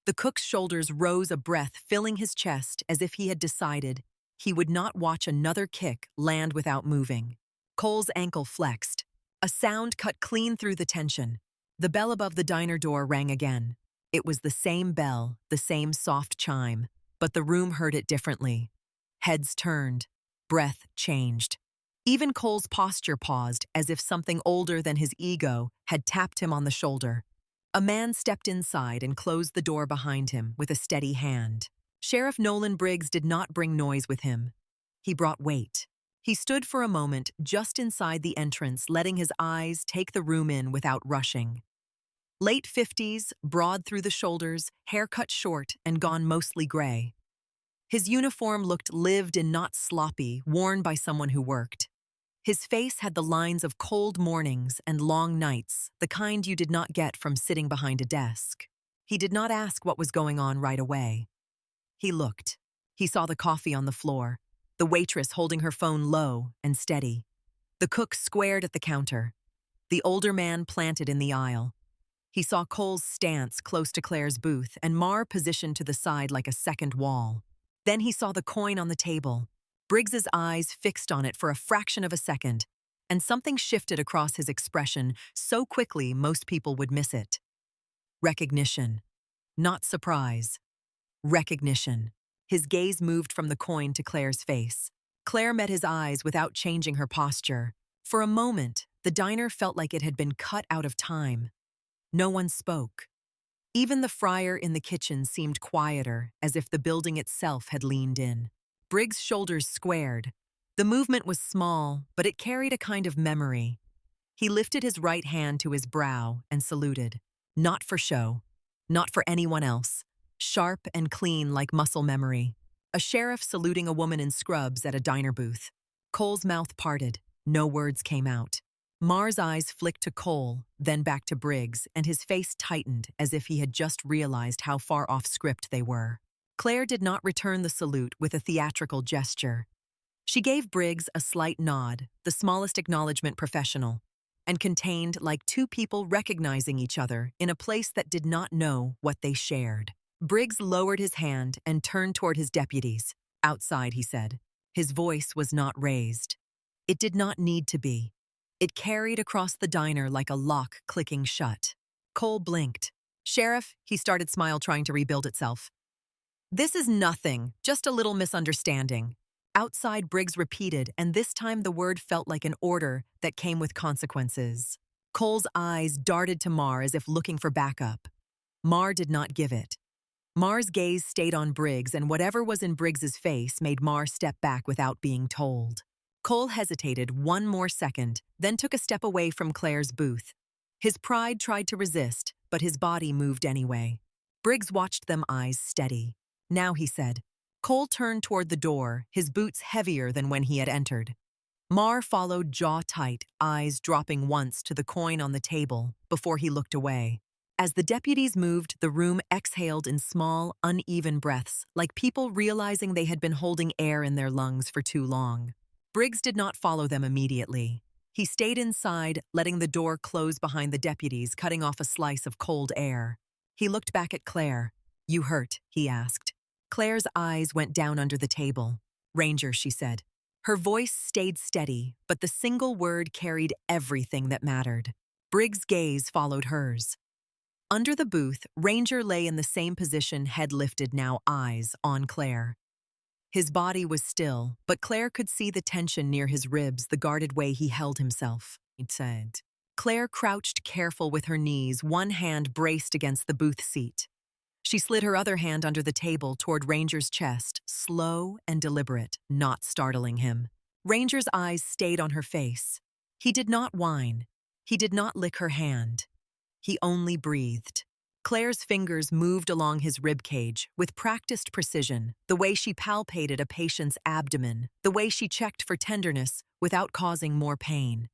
The cook's shoulders rose a breath, filling his chest as if he had decided he would not watch another kick land without moving. Cole's ankle flexed. A sound cut clean through the tension. The bell above the diner door rang again. It was the same bell, the same soft chime, but the room heard it differently. Heads turned. Breath changed. Even Cole's posture paused, as if something older than his ego had tapped him on the shoulder. A man stepped inside and closed the door behind him with a steady hand. Sheriff Nolan Briggs did not bring noise with him. He brought weight. He stood for a moment just inside the entrance, letting his eyes take the room in without rushing. Late 50s, broad through the shoulders, hair cut short and gone mostly gray. His uniform looked lived and not sloppy, worn by someone who worked. His face had the lines of cold mornings and long nights, the kind you did not get from sitting behind a desk. He did not ask what was going on right away. He looked. He saw the coffee on the floor, the waitress holding her phone low and steady. The cook squared at the counter. The older man planted in the aisle. He saw Cole's stance close to Claire's booth and Mar positioned to the side like a second wall. Then he saw the coin on the table. Briggs's eyes fixed on it for a fraction of a second, and something shifted across his expression so quickly most people would miss it. Recognition. Not surprise. Recognition. His gaze moved from the coin to Claire's face. Claire met his eyes without changing her posture. For a moment, the diner felt like it had been cut out of time. No one spoke. Even the fryer in the kitchen seemed quieter, as if the building itself had leaned in. Briggs' shoulders squared. The movement was small, but it carried a kind of memory. He lifted his right hand to his brow and saluted. Not for show. Not for anyone else. Sharp and clean like muscle memory. A sheriff saluting a woman in scrubs at a diner booth. Cole's mouth parted. No words came out. Mar's eyes flicked to Cole, then back to Briggs, and his face tightened as if he had just realized how far off script they were. Claire did not return the salute with a theatrical gesture. She gave Briggs a slight nod, the smallest acknowledgement professional, and contained like 2 people recognizing each other in a place that did not know what they shared. Briggs lowered his hand and turned toward his deputies. "Outside," he said. His voice was not raised. It did not need to be. It carried across the diner like a lock clicking shut. Cole blinked. "Sheriff," he started, smile trying to rebuild itself. "This is nothing, just a little misunderstanding." Outside, Briggs repeated, and this time the word felt like an order that came with consequences. Cole's eyes darted to Mar as if looking for backup. Mar did not give it. Mar's gaze stayed on Briggs, and whatever was in Briggs's face made Mar step back without being told. Cole hesitated one more second, then took a step away from Claire's booth. His pride tried to resist, but his body moved anyway. Briggs watched them, eyes steady. Now he said, Cole turned toward the door, his boots heavier than when he had entered. Marr followed jaw tight, eyes dropping once to the coin on the table before he looked away. As the deputies moved, the room exhaled in small, uneven breaths, like people realizing they had been holding air in their lungs for too long. Briggs did not follow them immediately. He stayed inside, letting the door close behind the deputies, cutting off a slice of cold air. He looked back at Claire. "You hurt?" he asked. Claire's eyes went down under the table. "Ranger," she said. Her voice stayed steady, but the single word carried everything that mattered. Briggs' gaze followed hers. Under the booth, Ranger lay in the same position, head lifted, now eyes on Claire. His body was still, but Claire could see the tension near his ribs, the guarded way he held himself, it said. Claire crouched careful with her knees, one hand braced against the booth seat. She slid her other hand under the table toward Ranger's chest, slow and deliberate, not startling him. Ranger's eyes stayed on her face. He did not whine. He did not lick her hand. He only breathed. Claire's fingers moved along his ribcage with practiced precision, the way she palpated a patient's abdomen, the way she checked for tenderness without causing more pain.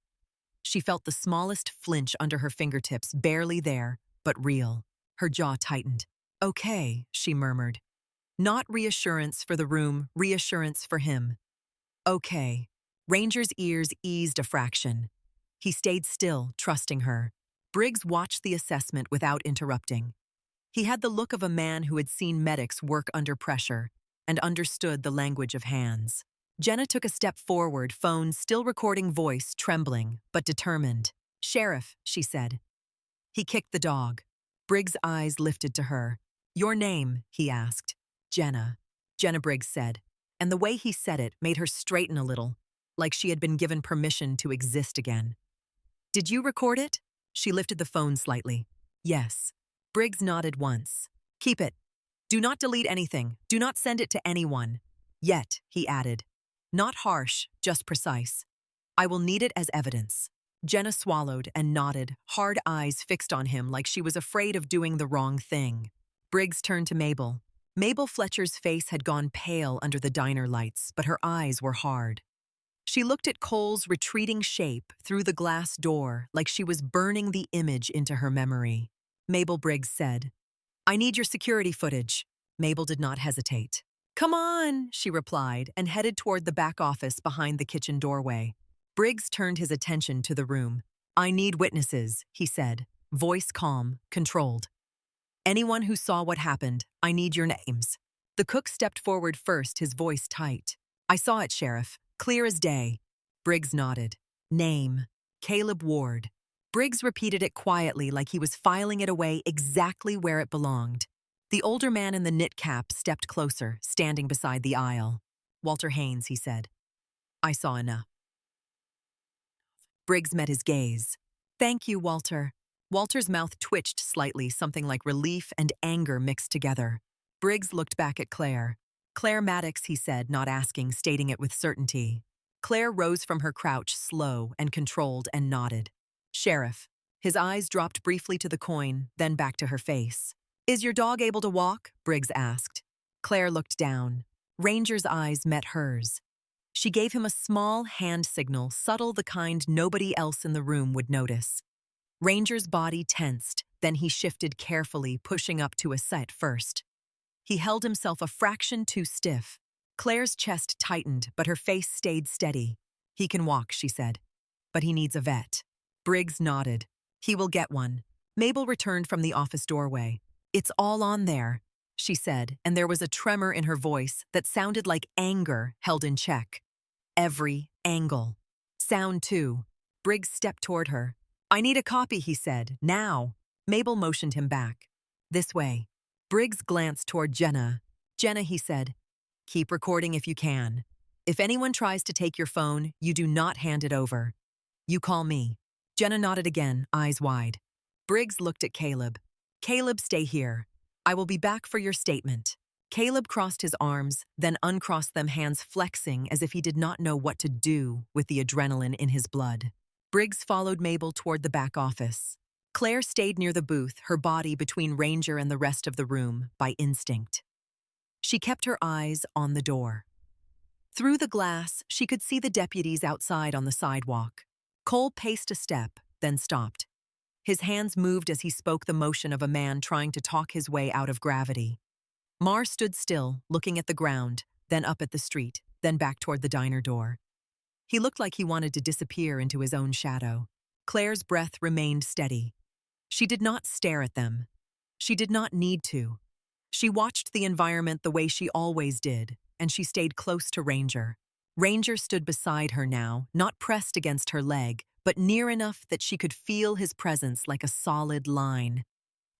She felt the smallest flinch under her fingertips, barely there, but real. Her jaw tightened. "Okay," she murmured. Not reassurance for the room, reassurance for him. "Okay." Ranger's ears eased a fraction. He stayed still, trusting her. Briggs watched the assessment without interrupting. He had the look of a man who had seen medics work under pressure and understood the language of hands. Jenna took a step forward, phone still recording, voice trembling but determined. "Sheriff," she said. He kicked the dog. Briggs' eyes lifted to her. "Your name?" he asked. "Jenna," Jenna Briggs said, and the way he said it made her straighten a little, like she had been given permission to exist again. "Did you record it?" She lifted the phone slightly. "Yes." Briggs nodded once. "Keep it. Do not delete anything. Do not send it to anyone. Yet," he added. Not harsh, just precise. "I will need it as evidence." Jenna swallowed and nodded, hard eyes fixed on him like she was afraid of doing the wrong thing. Briggs turned to Mabel. Mabel Fletcher's face had gone pale under the diner lights, but her eyes were hard. She looked at Cole's retreating shape through the glass door like she was burning the image into her memory. Mabel Briggs said, "I need your security footage." Mabel did not hesitate. "Come on," she replied, and headed toward the back office behind the kitchen doorway. Briggs turned his attention to the room. "I need witnesses," he said, voice calm, controlled. "Anyone who saw what happened, I need your names." The cook stepped forward first, his voice tight. "I saw it, Sheriff. Clear as day." Briggs nodded. "Name: Caleb Ward." Briggs repeated it quietly like he was filing it away exactly where it belonged. The older man in the knit cap stepped closer, standing beside the aisle. "Walter Haynes," he said. "I saw enough." Briggs met his gaze. "Thank you, Walter." Walter's mouth twitched slightly, something like relief and anger mixed together. Briggs looked back at Claire. "Claire Maddox," he said, not asking, stating it with certainty. Claire rose from her crouch, slow and controlled, and nodded. "Sheriff." His eyes dropped briefly to the coin, then back to her face. "Is your dog able to walk?" Briggs asked. Claire looked down. Ranger's eyes met hers. She gave him a small hand signal, subtle, the kind nobody else in the room would notice. Ranger's body tensed, then he shifted carefully, pushing up to a sit first. He held himself a fraction too stiff. Claire's chest tightened, but her face stayed steady. "He can walk," she said. "But he needs a vet." Briggs nodded. "He will get one." Mabel returned from the office doorway. "It's all on there," she said, and there was a tremor in her voice that sounded like anger held in check. "Every angle. Sound too." Briggs stepped toward her. "I need a copy," he said. "Now." Mabel motioned him back. "This way." Briggs glanced toward Jenna. "Jenna," he said, "keep recording if you can. If anyone tries to take your phone, you do not hand it over. You call me." Jenna nodded again, eyes wide. Briggs looked at Caleb. "Caleb, stay here. I will be back for your statement." Caleb crossed his arms, then uncrossed them, hands flexing as if he did not know what to do with the adrenaline in his blood. Briggs followed Mabel toward the back office. Claire stayed near the booth, her body between Ranger and the rest of the room, by instinct. She kept her eyes on the door. Through the glass, she could see the deputies outside on the sidewalk. Cole paced a step, then stopped. His hands moved as he spoke the motion of a man trying to talk his way out of gravity. Mar stood still, looking at the ground, then up at the street, then back toward the diner door. He looked like he wanted to disappear into his own shadow. Claire's breath remained steady. She did not stare at them. She did not need to. She watched the environment the way she always did, and she stayed close to Ranger. Ranger stood beside her now, not pressed against her leg, but near enough that she could feel his presence like a solid line.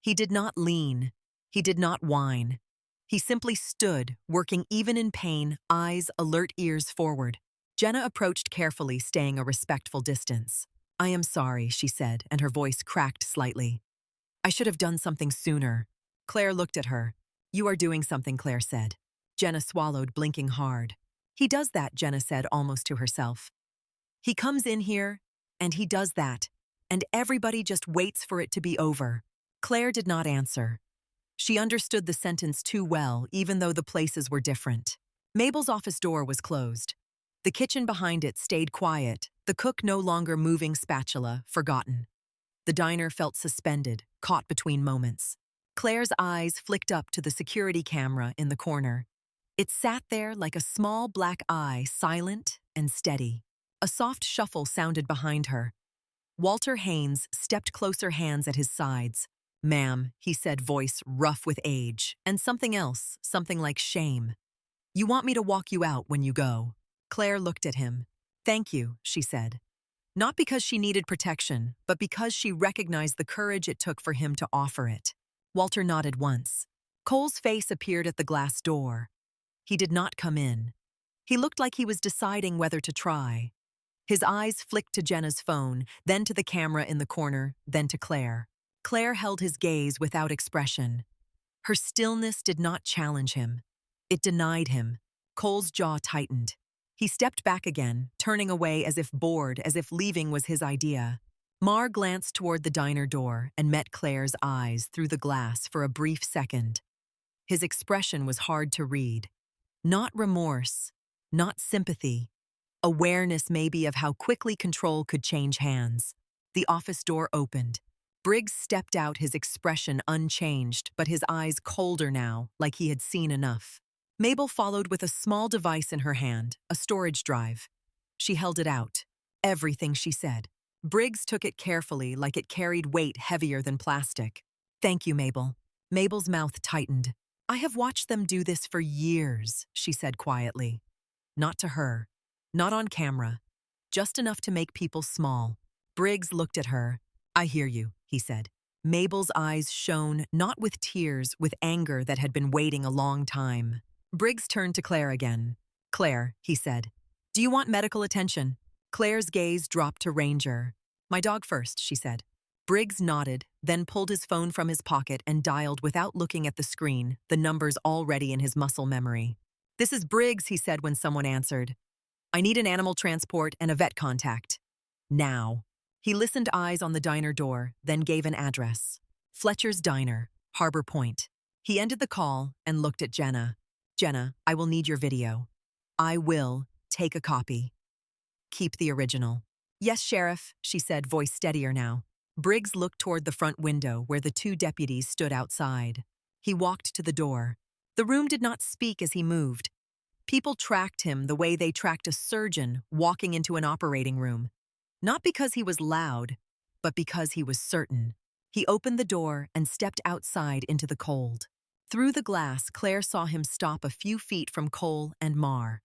He did not lean. He did not whine. He simply stood, working even in pain, eyes alert, ears forward. Jenna approached carefully, staying a respectful distance. "I am sorry," she said, and her voice cracked slightly. "I should have done something sooner." Claire looked at her. "You are doing something," Claire said. Jenna swallowed, blinking hard. "He does that," Jenna said almost to herself. "He comes in here, and he does that, and everybody just waits for it to be over." Claire did not answer. She understood the sentence too well, even though the places were different. Mabel's office door was closed. The kitchen behind it stayed quiet, the cook no longer moving spatula, forgotten. The diner felt suspended, caught between moments. Claire's eyes flicked up to the security camera in the corner. It sat there like a small black eye, silent and steady. A soft shuffle sounded behind her. Walter Haynes stepped closer, hands at his sides. "Ma'am," he said, voice rough with age, and something else, something like shame. "You want me to walk you out when you go?" Claire looked at him. "Thank you," she said. Not because she needed protection, but because she recognized the courage it took for him to offer it. Walter nodded once. Cole's face appeared at the glass door. He did not come in. He looked like he was deciding whether to try. His eyes flicked to Jenna's phone, then to the camera in the corner, then to Claire. Claire held his gaze without expression. Her stillness did not challenge him. It denied him. Cole's jaw tightened. He stepped back again, turning away as if bored, as if leaving was his idea. Mar glanced toward the diner door and met Claire's eyes through the glass for a brief second. His expression was hard to read. Not remorse, not sympathy. Awareness maybe of how quickly control could change hands. The office door opened. Briggs stepped out, his expression unchanged, but his eyes colder now, like he had seen enough. Mabel followed with a small device in her hand, a storage drive. She held it out. Everything, she said. Briggs took it carefully, like it carried weight heavier than plastic. "Thank you, Mabel." Mabel's mouth tightened. "I have watched them do this for years," she said quietly. Not to her. Not on camera. Just enough to make people small. Briggs looked at her. "I hear you," he said. Mabel's eyes shone, not with tears, with anger that had been waiting a long time. Briggs turned to Claire again. "Claire," he said, "do you want medical attention?" Claire's gaze dropped to Ranger. "My dog first," she said. Briggs nodded, then pulled his phone from his pocket and dialed without looking at the screen, the numbers already in his muscle memory. "This is Briggs," he said when someone answered. "I need an animal transport and a vet contact. Now." He listened, eyes on the diner door, then gave an address. Fletcher's Diner, Harbor Point. He ended the call and looked at Jenna. "Jenna, I will need your video." "I will. Take a copy. Keep the original." "Yes, Sheriff," she said, voice steadier now. Briggs looked toward the front window where the two deputies stood outside. He walked to the door. The room did not speak as he moved. People tracked him the way they tracked a surgeon walking into an operating room. Not because he was loud, but because he was certain. He opened the door and stepped outside into the cold. Through the glass, Claire saw him stop a few feet from Cole and Mar.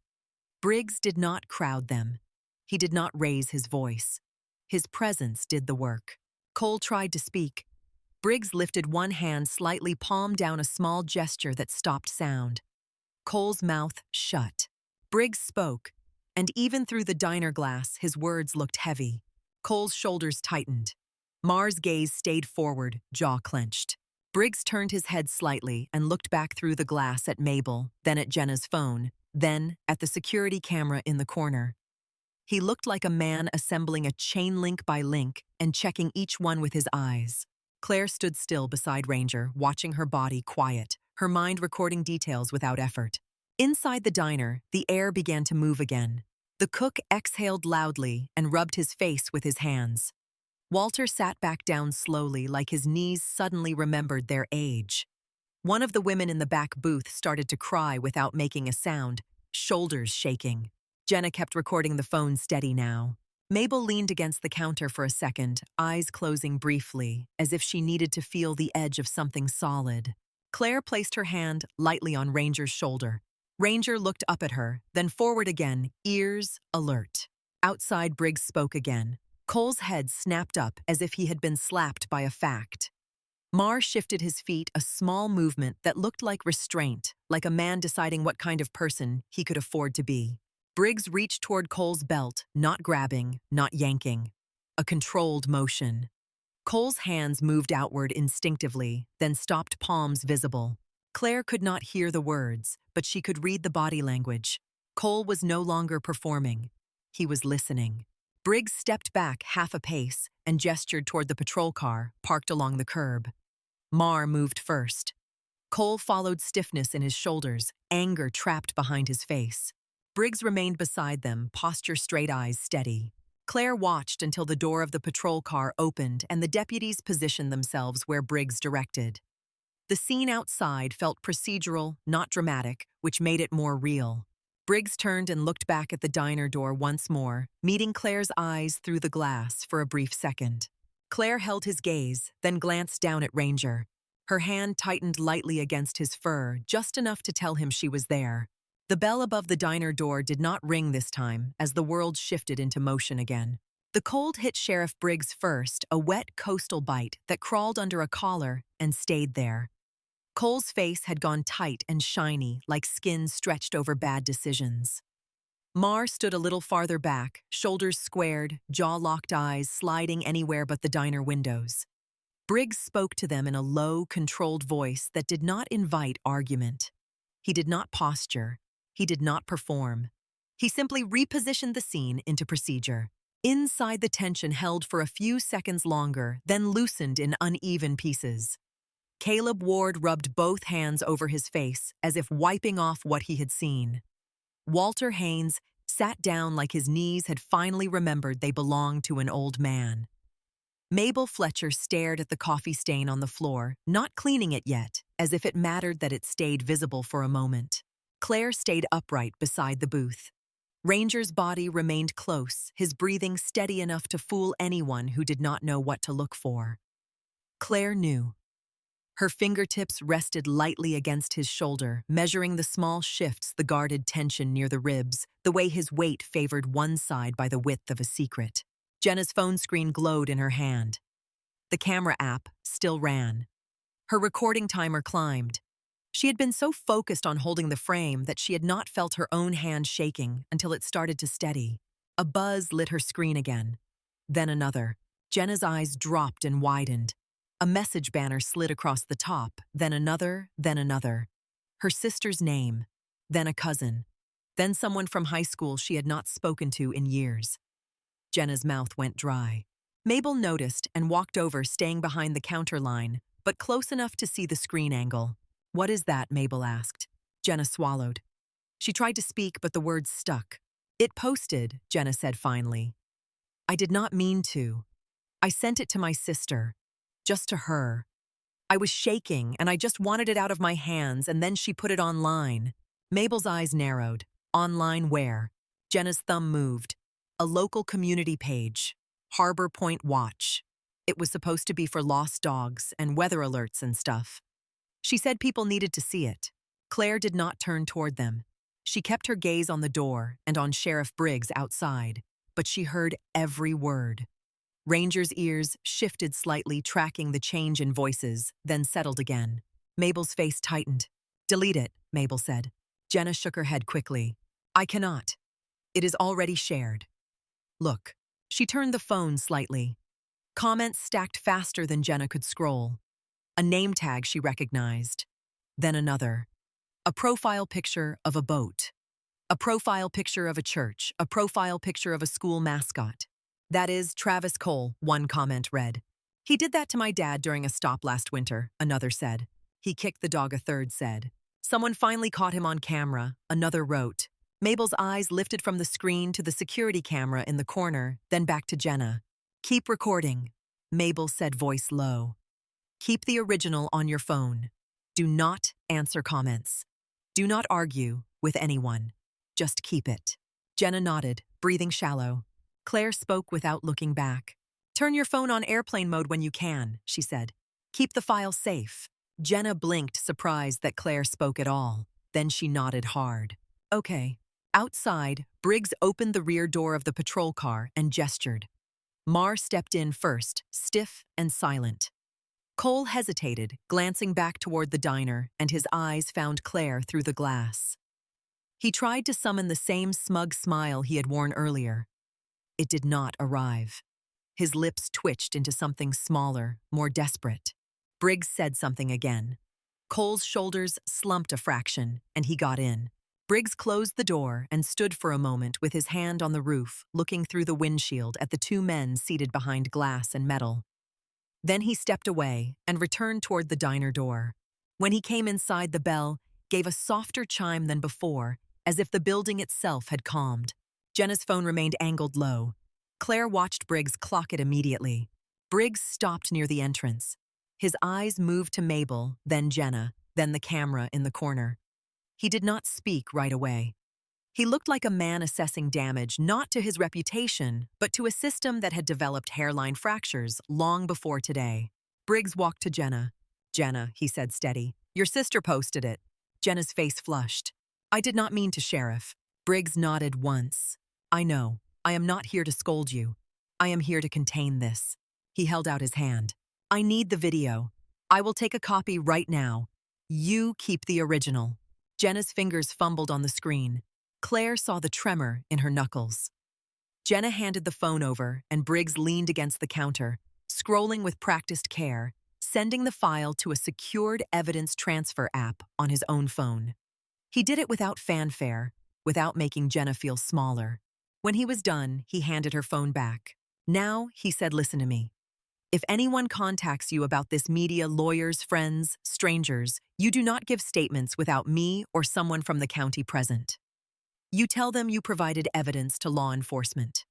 Briggs did not crowd them. He did not raise his voice. His presence did the work. Cole tried to speak. Briggs lifted one hand, slightly palmed down, a small gesture that stopped sound. Cole's mouth shut. Briggs spoke, and even through the diner glass, his words looked heavy. Cole's shoulders tightened. Mar's gaze stayed forward, jaw clenched. Briggs turned his head slightly and looked back through the glass at Mabel, then at Jenna's phone, then at the security camera in the corner. He looked like a man assembling a chain link by link and checking each one with his eyes. Claire stood still beside Ranger, watching her body quiet, her mind recording details without effort. Inside the diner, the air began to move again. The cook exhaled loudly and rubbed his face with his hands. Walter sat back down slowly, like his knees suddenly remembered their age. One of the women in the back booth started to cry without making a sound, shoulders shaking. Jenna kept recording the phone steady now. Mabel leaned against the counter for a second, eyes closing briefly, as if she needed to feel the edge of something solid. Claire placed her hand lightly on Ranger's shoulder. Ranger looked up at her, then forward again, ears alert. Outside, Briggs spoke again. Cole's head snapped up as if he had been slapped by a fact. Marr shifted his feet, a small movement that looked like restraint, like a man deciding what kind of person he could afford to be. Briggs reached toward Cole's belt, not grabbing, not yanking. A controlled motion. Cole's hands moved outward instinctively, then stopped, palms visible. Claire could not hear the words, but she could read the body language. Cole was no longer performing. He was listening. Briggs stepped back half a pace and gestured toward the patrol car parked along the curb. Marr moved first. Cole followed, stiffness in his shoulders, anger trapped behind his face. Briggs remained beside them, posture straight, eyes steady. Claire watched until the door of the patrol car opened and the deputies positioned themselves where Briggs directed. The scene outside felt procedural, not dramatic, which made it more real. Briggs turned and looked back at the diner door once more, meeting Claire's eyes through the glass for a brief second. Claire held his gaze, then glanced down at Ranger. Her hand tightened lightly against his fur, just enough to tell him she was there. The bell above the diner door did not ring this time, as the world shifted into motion again. The cold hit Sheriff Briggs first, a wet coastal bite that crawled under a collar and stayed there. Cole's face had gone tight and shiny, like skin stretched over bad decisions. Marr stood a little farther back, shoulders squared, jaw-locked eyes sliding anywhere but the diner windows. Briggs spoke to them in a low, controlled voice that did not invite argument. He did not posture. He did not perform. He simply repositioned the scene into procedure. Inside, the tension held for a few seconds longer, then loosened in uneven pieces. Caleb Ward rubbed both hands over his face, as if wiping off what he had seen. Walter Haynes sat down like his knees had finally remembered they belonged to an old man. Mabel Fletcher stared at the coffee stain on the floor, not cleaning it yet, as if it mattered that it stayed visible for a moment. Claire stayed upright beside the booth. Ranger's body remained close, his breathing steady enough to fool anyone who did not know what to look for. Claire knew. Her fingertips rested lightly against his shoulder, measuring the small shifts, the guarded tension near the ribs, the way his weight favored one side by the width of a secret. Jenna's phone screen glowed in her hand. The camera app still ran. Her recording timer climbed. She had been so focused on holding the frame that she had not felt her own hand shaking until it started to steady. A buzz lit her screen again. Then another. Jenna's eyes dropped and widened. A message banner slid across the top, then another, then another. Her sister's name, then a cousin, then someone from high school she had not spoken to in years. Jenna's mouth went dry. Mabel noticed and walked over, staying behind the counter line, but close enough to see the screen angle. "What is that?" Mabel asked. Jenna swallowed. She tried to speak, but the words stuck. "It posted," Jenna said finally. "I did not mean to. I sent it to my sister. Just to her. I was shaking, and I just wanted it out of my hands, and then she put it online." Mabel's eyes narrowed. "Online where?" Jenna's thumb moved. "A local community page. Harbor Point Watch. It was supposed to be for lost dogs and weather alerts and stuff. She said people needed to see it." Claire did not turn toward them. She kept her gaze on the door and on Sheriff Briggs outside, but she heard every word. Ranger's ears shifted slightly, tracking the change in voices, then settled again. Mabel's face tightened. "Delete it," Mabel said. Jenna shook her head quickly. "I cannot. It is already shared. Look." She turned the phone slightly. Comments stacked faster than Jenna could scroll. A name tag she recognized. Then another. A profile picture of a boat. A profile picture of a church. A profile picture of a school mascot. "That is Travis Cole," one comment read. "He did that to my dad during a stop last winter," another said. He kicked the dog, a third said. Someone finally caught him on camera, another wrote. Mabel's eyes lifted from the screen to the security camera in the corner, then back to Jenna. Keep recording, Mabel said, voice low. Keep the original on your phone. Do not answer comments. Do not argue with anyone. Just keep it. Jenna nodded, breathing shallow. Claire spoke without looking back. Turn your phone on airplane mode when you can, she said. Keep the file safe. Jenna blinked, surprised that Claire spoke at all. Then she nodded hard. Okay. Outside, Briggs opened the rear door of the patrol car and gestured. Mar stepped in first, stiff and silent. Cole hesitated, glancing back toward the diner, and his eyes found Claire through the glass. He tried to summon the same smug smile he had worn earlier. It did not arrive. His lips twitched into something smaller, more desperate. Briggs said something again. Cole's shoulders slumped a fraction, and he got in. Briggs closed the door and stood for a moment with his hand on the roof, looking through the windshield at the two men seated behind glass and metal. Then he stepped away and returned toward the diner door. When he came inside, the bell gave a softer chime than before, as if the building itself had calmed. Jenna's phone remained angled low. Claire watched Briggs clock it immediately. Briggs stopped near the entrance. His eyes moved to Mabel, then Jenna, then the camera in the corner. He did not speak right away. He looked like a man assessing damage not to his reputation, but to a system that had developed hairline fractures long before today. Briggs walked to Jenna. Jenna, he said steady, your sister posted it. Jenna's face flushed. I did not mean to, Sheriff. Briggs nodded once. I know. I am not here to scold you. I am here to contain this. He held out his hand. I need the video. I will take a copy right now. You keep the original. Jenna's fingers fumbled on the screen. Claire saw the tremor in her knuckles. Jenna handed the phone over, and Briggs leaned against the counter, scrolling with practiced care, sending the file to a secured evidence transfer app on his own phone. He did it without fanfare, without making Jenna feel smaller. When he was done, he handed her phone back. Now, he said, listen to me. If anyone contacts you about this media, lawyers, friends, strangers, you do not give statements without me or someone from the county present. You tell them you provided evidence to law enforcement.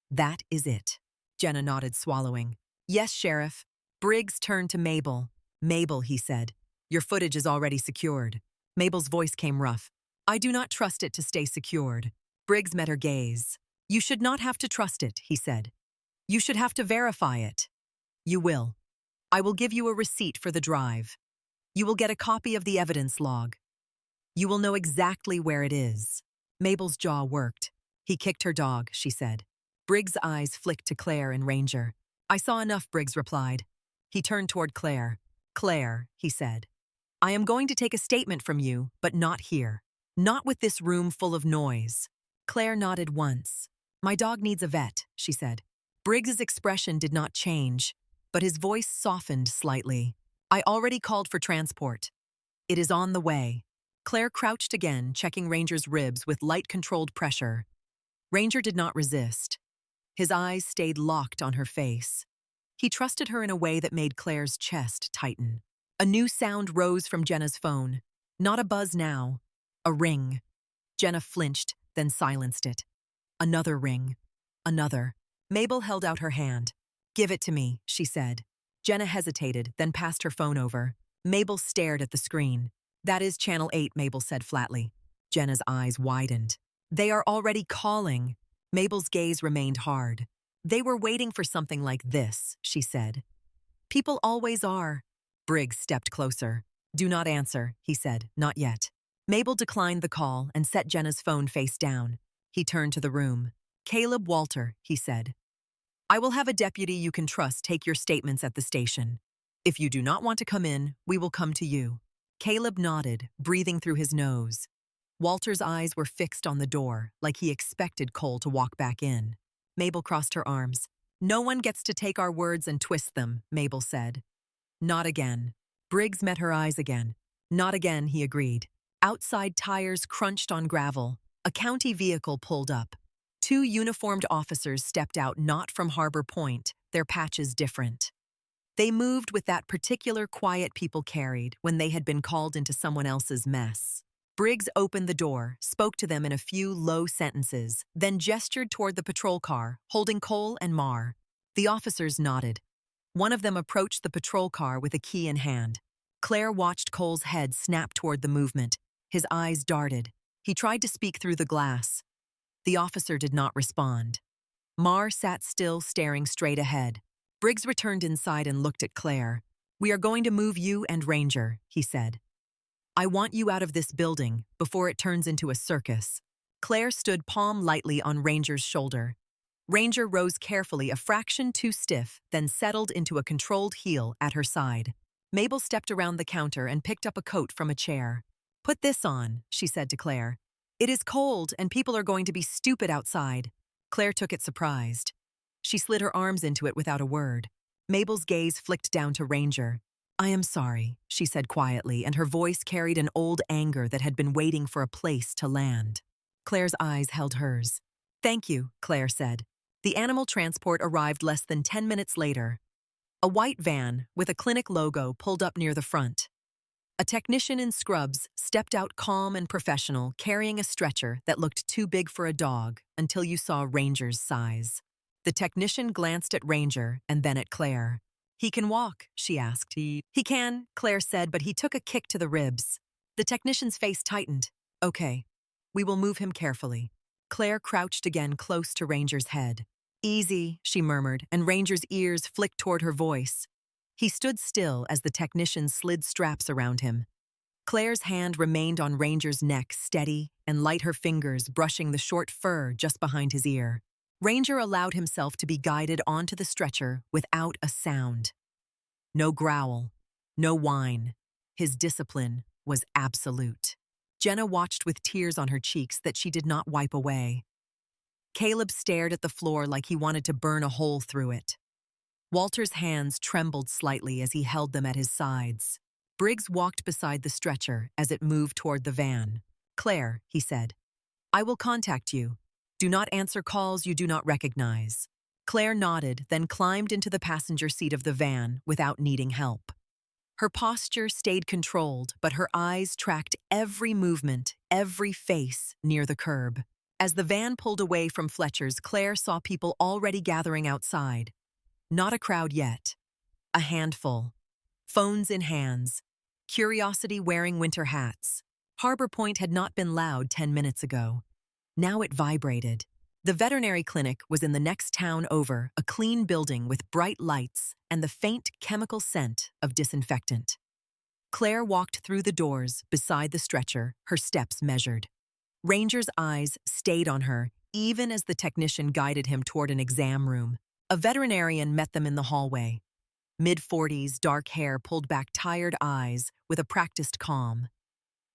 That is it. Jenna nodded, swallowing. Yes, Sheriff. Briggs turned to Mabel. Mabel, he said, your footage is already secured. Mabel's voice came rough. I do not trust it to stay secured. Briggs met her gaze. You should not have to trust it, he said. You should have to verify it. You will. I will give you a receipt for the drive. You will get a copy of the evidence log. You will know exactly where it is. Mabel's jaw worked. He kicked her dog, she said. Briggs' eyes flicked to Claire and Ranger. I saw enough, Briggs replied. He turned toward Claire. Claire, he said. I am going to take a statement from you, but not here. Not with this room full of noise. Claire nodded once. My dog needs a vet, she said. Briggs' expression did not change, but his voice softened slightly. I already called for transport. It is on the way. Claire crouched again, checking Ranger's ribs with light-controlled pressure. Ranger did not resist. His eyes stayed locked on her face. He trusted her in a way that made Claire's chest tighten. A new sound rose from Jenna's phone. Not a buzz now. A ring. Jenna flinched, then silenced it. Another ring. Another. Mabel held out her hand. Give it to me, she said. Jenna hesitated, then passed her phone over. Mabel stared at the screen. That is Channel 8, Mabel said flatly. Jenna's eyes widened. They are already calling. Mabel's gaze remained hard. They were waiting for something like this, she said. People always are. Briggs stepped closer. Do not answer, he said, not yet. Mabel declined the call and set Jenna's phone face down. He turned to the room. Caleb Walter, he said. I will have a deputy you can trust take your statements at the station. If you do not want to come in, we will come to you. Caleb nodded, breathing through his nose. Walter's eyes were fixed on the door, like he expected Cole to walk back in. Mabel crossed her arms. No one gets to take our words and twist them, Mabel said. Not again. Briggs met her eyes again. Not again, he agreed. Outside tires crunched on gravel. A county vehicle pulled up. Two uniformed officers stepped out, not from Harbor Point, their patches different. They moved with that particular quiet people carried when they had been called into someone else's mess. Briggs opened the door, spoke to them in a few low sentences, then gestured toward the patrol car, holding Cole and Marr. The officers nodded. One of them approached the patrol car with a key in hand. Claire watched Cole's head snap toward the movement. His eyes darted. He tried to speak through the glass. The officer did not respond. Marr sat still, staring straight ahead. Briggs returned inside and looked at Claire. "We are going to move you and Ranger," he said. "I want you out of this building before it turns into a circus." Claire stood palm lightly on Ranger's shoulder. Ranger rose carefully, a fraction too stiff, then settled into a controlled heel at her side. Mabel stepped around the counter and picked up a coat from a chair. "Put this on," she said to Claire. "It is cold and people are going to be stupid outside." Claire took it surprised. She slid her arms into it without a word. Mabel's gaze flicked down to Ranger. "I am sorry," she said quietly, and her voice carried an old anger that had been waiting for a place to land. Claire's eyes held hers. "Thank you," Claire said. The animal transport arrived less than 10 minutes later. A white van with a clinic logo pulled up near the front. A technician in scrubs stepped out calm and professional, carrying a stretcher that looked too big for a dog until you saw Ranger's size. The technician glanced at Ranger and then at Claire. "He can walk," she asked. He can," Claire said, but he took a kick to the ribs. The technician's face tightened. "Okay, we will move him carefully." Claire crouched again close to Ranger's head. "Easy," she murmured, and Ranger's ears flicked toward her voice. He stood still as the technician slid straps around him. Claire's hand remained on Ranger's neck, steady and light, her fingers brushing the short fur just behind his ear. Ranger allowed himself to be guided onto the stretcher without a sound. No growl, no whine. His discipline was absolute. Jenna watched with tears on her cheeks that she did not wipe away. Caleb stared at the floor like he wanted to burn a hole through it. Walter's hands trembled slightly as he held them at his sides. Briggs walked beside the stretcher as it moved toward the van. "Claire," he said, "I will contact you. Do not answer calls you do not recognize." Claire nodded, then climbed into the passenger seat of the van without needing help. Her posture stayed controlled, but her eyes tracked every movement, every face near the curb. As the van pulled away from Fletcher's, Claire saw people already gathering outside. Not a crowd yet. A handful. Phones in hands. Curiosity wearing winter hats. Harbor Point had not been loud 10 minutes ago. Now it vibrated. The veterinary clinic was in the next town over, a clean building with bright lights and the faint chemical scent of disinfectant. Claire walked through the doors beside the stretcher, her steps measured. Ranger's eyes stayed on her, even as the technician guided him toward an exam room. A veterinarian met them in the hallway. Mid-40s, dark hair pulled back tired eyes with a practiced calm.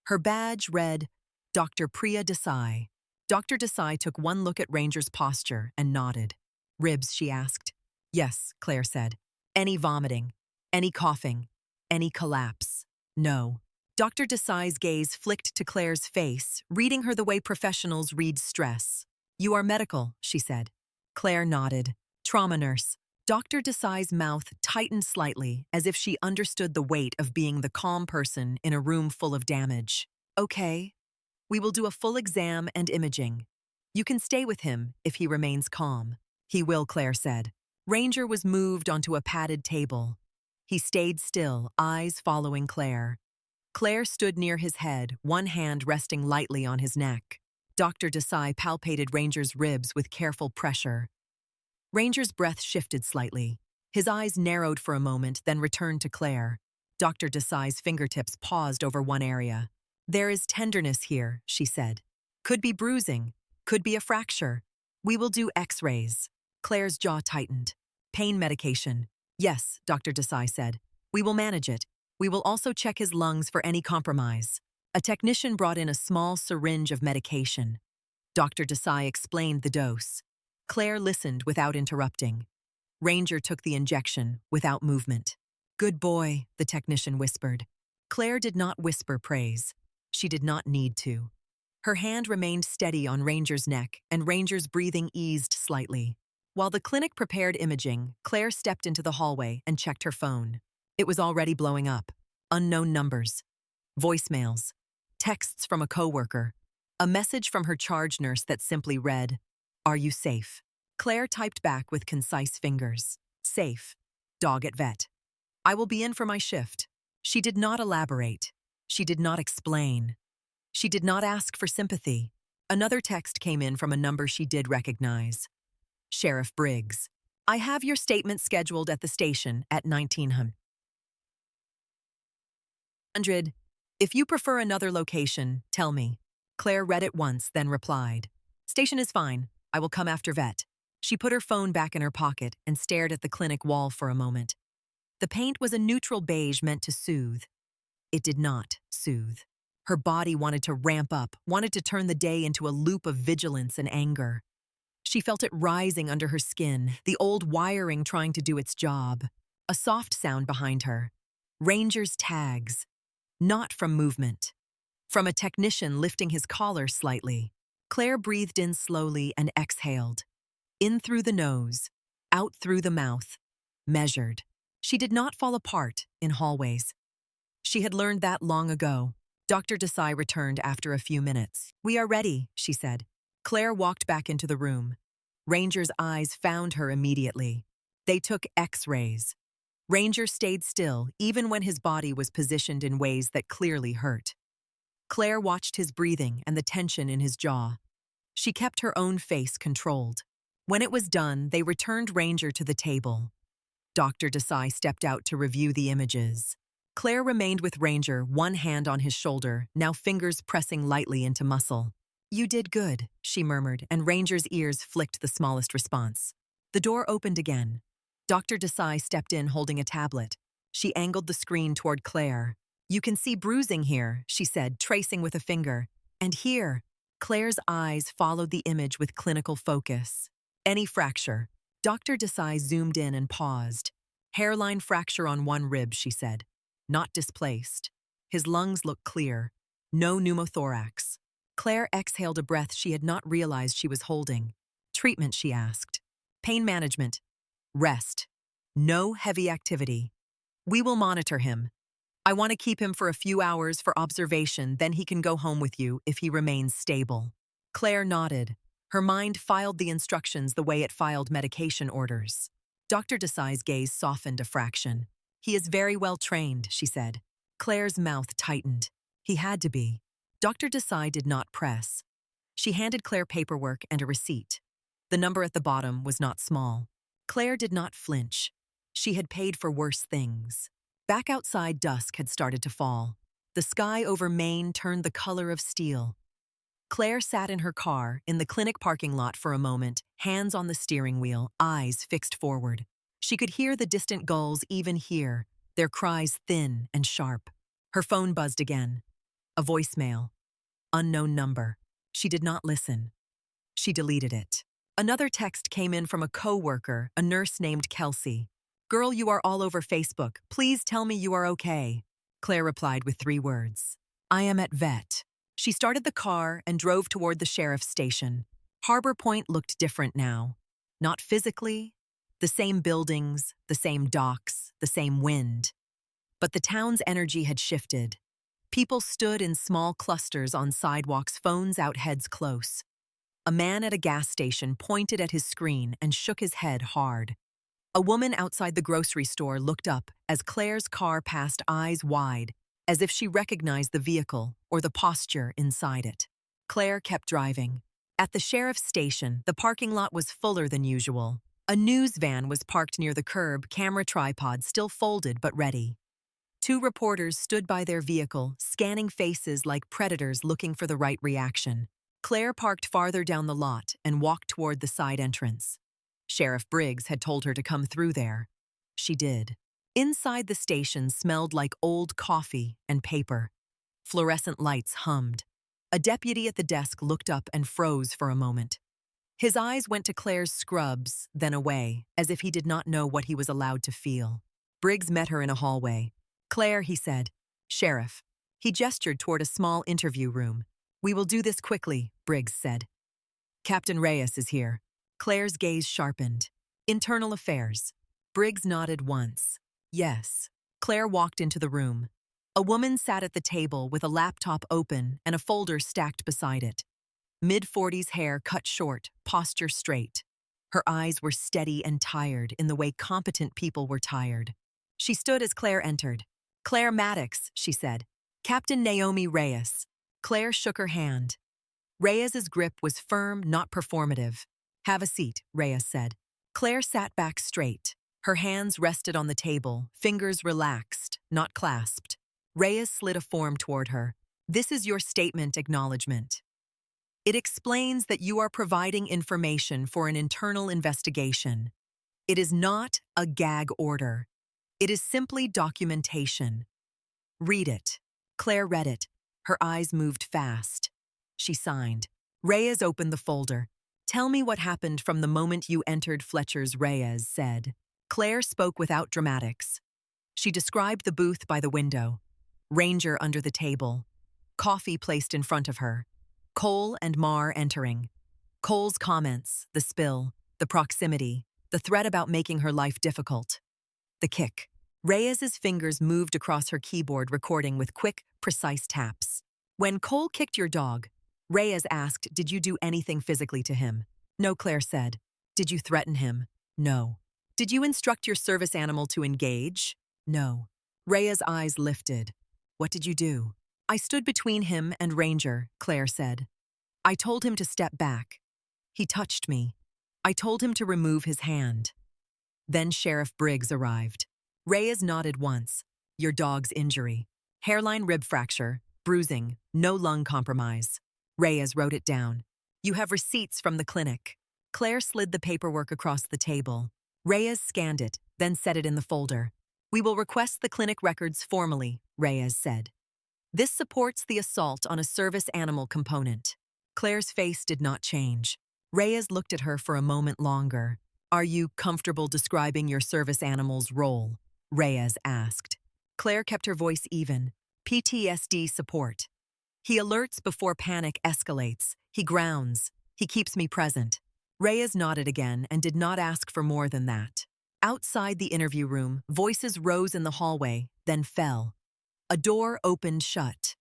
Her badge read, Dr. Priya Desai. Dr. Desai took one look at Ranger's posture and nodded. "Ribs?" she asked. "Yes," Claire said. "Any vomiting? Any coughing? Any collapse?" "No." Dr. Desai's gaze flicked to Claire's face, reading her the way professionals read stress. "You are medical," she said. Claire nodded. "Trauma nurse." Dr. Desai's mouth tightened slightly, as if she understood the weight of being the calm person in a room full of damage. "Okay. We will do a full exam and imaging. You can stay with him if he remains calm." "He will," Claire said. Ranger was moved onto a padded table. He stayed still, eyes following Claire. Claire stood near his head, one hand resting lightly on his neck. Dr. Desai palpated Ranger's ribs with careful pressure. Ranger's breath shifted slightly. His eyes narrowed for a moment, then returned to Claire. Dr. Desai's fingertips paused over one area. "There is tenderness here," she said. "Could be bruising. Could be a fracture. We will do X-rays." Claire's jaw tightened. "Pain medication." "Yes," Dr. Desai said. "We will manage it. We will also check his lungs for any compromise." A technician brought in a small syringe of medication. Dr. Desai explained the dose. Claire listened without interrupting. Ranger took the injection without movement. "Good boy," the technician whispered. Claire did not whisper praise. She did not need to. Her hand remained steady on Ranger's neck, and Ranger's breathing eased slightly. While the clinic prepared imaging, Claire stepped into the hallway and checked her phone. It was already blowing up. Unknown numbers, voicemails, texts from a coworker, a message from her charge nurse that simply read, "Are you safe?" Claire typed back with concise fingers, "Safe. Dog at vet. I will be in for my shift." She did not elaborate. She did not explain. She did not ask for sympathy. Another text came in from a number she did recognize. Sheriff Briggs. "I have your statement scheduled at the station at 1900. If you prefer another location, tell me." Claire read it once, then replied, "Station is fine. I will come after vet." She put her phone back in her pocket and stared at the clinic wall for a moment. The paint was a neutral beige meant to soothe. It did not soothe. Her body wanted to ramp up, wanted to turn the day into a loop of vigilance and anger. She felt it rising under her skin, the old wiring trying to do its job. A soft sound behind her. Ranger's tags. Not from movement. From a technician lifting his collar slightly. Claire breathed in slowly and exhaled. In through the nose, out through the mouth. Measured. She did not fall apart in hallways. She had learned that long ago. Dr. Desai returned after a few minutes. "We are ready," she said. Claire walked back into the room. Ranger's eyes found her immediately. They took X-rays. Ranger stayed still, even when his body was positioned in ways that clearly hurt. Claire watched his breathing and the tension in his jaw. She kept her own face controlled. When it was done, they returned Ranger to the table. Dr. Desai stepped out to review the images. Claire remained with Ranger, one hand on his shoulder, now fingers pressing lightly into muscle. "You did good," she murmured, and Ranger's ears flicked the smallest response. The door opened again. Dr. Desai stepped in holding a tablet. She angled the screen toward Claire. "You can see bruising here," she said, tracing with a finger. "And here." Claire's eyes followed the image with clinical focus. "Any fracture." Dr. Desai zoomed in and paused. "Hairline fracture on one rib," she said. "Not displaced. His lungs look clear. No pneumothorax." Claire exhaled a breath she had not realized she was holding. "Treatment," she asked. "Pain management. Rest. No heavy activity. We will monitor him. I want to keep him for a few hours for observation, then he can go home with you if he remains stable." Claire nodded. Her mind filed the instructions the way it filed medication orders. Dr. Desai's gaze softened a fraction. "He is very well trained," she said. Claire's mouth tightened. He had to be. Dr. Desai did not press. She handed Claire paperwork and a receipt. The number at the bottom was not small. Claire did not flinch. She had paid for worse things. Back outside, dusk had started to fall. The sky over Maine turned the color of steel. Claire sat in her car in the clinic parking lot for a moment, hands on the steering wheel, eyes fixed forward. She could hear the distant gulls even here, their cries thin and sharp. Her phone buzzed again. A voicemail. Unknown number. She did not listen. She deleted it. Another text came in from a coworker, a nurse named Kelsey. "Girl, you are all over Facebook. Please tell me you are okay." Claire replied with 3 words. "I am at vet." She started the car and drove toward the sheriff's station. Harbor Point looked different now. Not physically. The same buildings, the same docks, the same wind. But the town's energy had shifted. People stood in small clusters on sidewalks, phones out, heads close. A man at a gas station pointed at his screen and shook his head hard. A woman outside the grocery store looked up as Claire's car passed, eyes wide, as if she recognized the vehicle or the posture inside it. Claire kept driving. At the sheriff's station, the parking lot was fuller than usual. A news van was parked near the curb, camera tripod still folded but ready. 2 reporters stood by their vehicle, scanning faces like predators looking for the right reaction. Claire parked farther down the lot and walked toward the side entrance. Sheriff Briggs had told her to come through there. She did. Inside, the station smelled like old coffee and paper. Fluorescent lights hummed. A deputy at the desk looked up and froze for a moment. His eyes went to Claire's scrubs, then away, as if he did not know what he was allowed to feel. Briggs met her in a hallway. "Claire," he said. "Sheriff." He gestured toward a small interview room. "We will do this quickly," Briggs said. "Captain Reyes is here." Claire's gaze sharpened. Internal affairs. Briggs nodded once. Yes. Claire walked into the room. A woman sat at the table with a laptop open and a folder stacked beside it. Mid-40s hair cut short, posture straight. Her eyes were steady and tired in the way competent people were tired. She stood as Claire entered. "Claire Maddox," she said. "Captain Naomi Reyes." Claire shook her hand. Reyes's grip was firm, not performative. "Have a seat," Reyes said. Claire sat back straight. Her hands rested on the table, fingers relaxed, not clasped. Reyes slid a form toward her. "This is your statement acknowledgement. It explains that you are providing information for an internal investigation. It is not a gag order. It is simply documentation. Read it." Claire read it. Her eyes moved fast. She signed. Reyes opened the folder. "Tell me what happened from the moment you entered Fletcher's," Reyes said. Claire spoke without dramatics. She described the booth by the window. Ranger under the table. Coffee placed in front of her. Cole and Marr entering. Cole's comments, the spill, the proximity, the threat about making her life difficult. The kick. Reyes's fingers moved across her keyboard, recording with quick, precise taps. "When Cole kicked your dog," Reyes asked, "did you do anything physically to him?" "No," Claire said. "Did you threaten him?" "No." "Did you instruct your service animal to engage?" "No." Reyes' eyes lifted. "What did you do?" "I stood between him and Ranger," Claire said. "I told him to step back. He touched me. I told him to remove his hand." Then Sheriff Briggs arrived. Reyes nodded once. "Your dog's injury. Hairline rib fracture, bruising, no lung compromise." Reyes wrote it down. "You have receipts from the clinic." Claire slid the paperwork across the table. Reyes scanned it, then set it in the folder. "We will request the clinic records formally," Reyes said. "This supports the assault on a service animal component." Claire's face did not change. Reyes looked at her for a moment longer. "Are you comfortable describing your service animal's role?" Reyes asked. Claire kept her voice even. "PTSD support. He alerts before panic escalates. He grounds. He keeps me present." Reyes nodded again and did not ask for more than that. Outside the interview room, voices rose in the hallway, then fell. A door opened shut.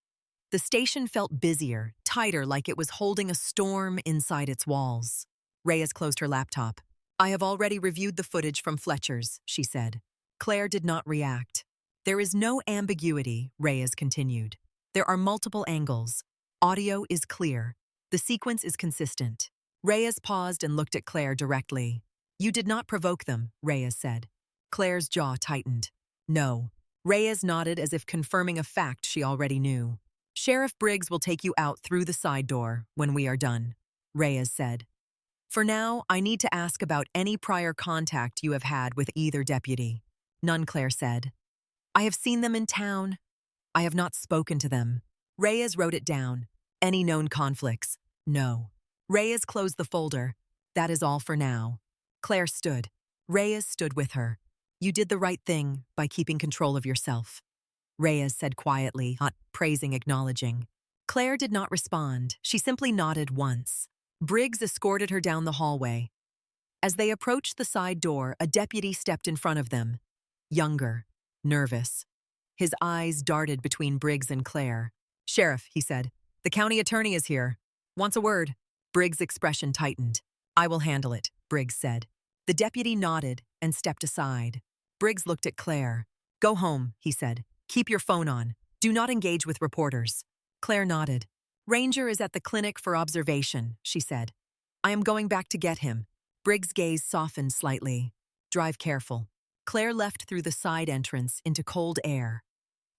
The station felt busier, tighter, like it was holding a storm inside its walls. Reyes closed her laptop. "I have already reviewed the footage from Fletcher's," she said. Claire did not react. "There is no ambiguity," Reyes continued. "There are multiple angles. Audio is clear. The sequence is consistent." Reyes paused and looked at Claire directly. "You did not provoke them," Reyes said. Claire's jaw tightened. "No." Reyes nodded as if confirming a fact she already knew. "Sheriff Briggs will take you out through the side door when we are done," Reyes said. "For now, I need to ask about any prior contact you have had with either deputy." "None," Claire said. "I have seen them in town. I have not spoken to them." Reyes wrote it down. "Any known conflicts?" "No." Reyes closed the folder. "That is all for now." Claire stood. Reyes stood with her. "You did the right thing by keeping control of yourself," Reyes said quietly, not praising, acknowledging. Claire did not respond. She simply nodded once. Briggs escorted her down the hallway. As they approached the side door, a deputy stepped in front of them. Younger, nervous. His eyes darted between Briggs and Claire. "Sheriff," he said, "the county attorney is here. Wants a word." Briggs' expression tightened. "I will handle it," Briggs said. The deputy nodded and stepped aside. Briggs looked at Claire. "Go home," he said. "Keep your phone on. Do not engage with reporters." Claire nodded. "Ranger is at the clinic for observation," she said. "I am going back to get him." Briggs' gaze softened slightly. "Drive careful." Claire left through the side entrance into cold air.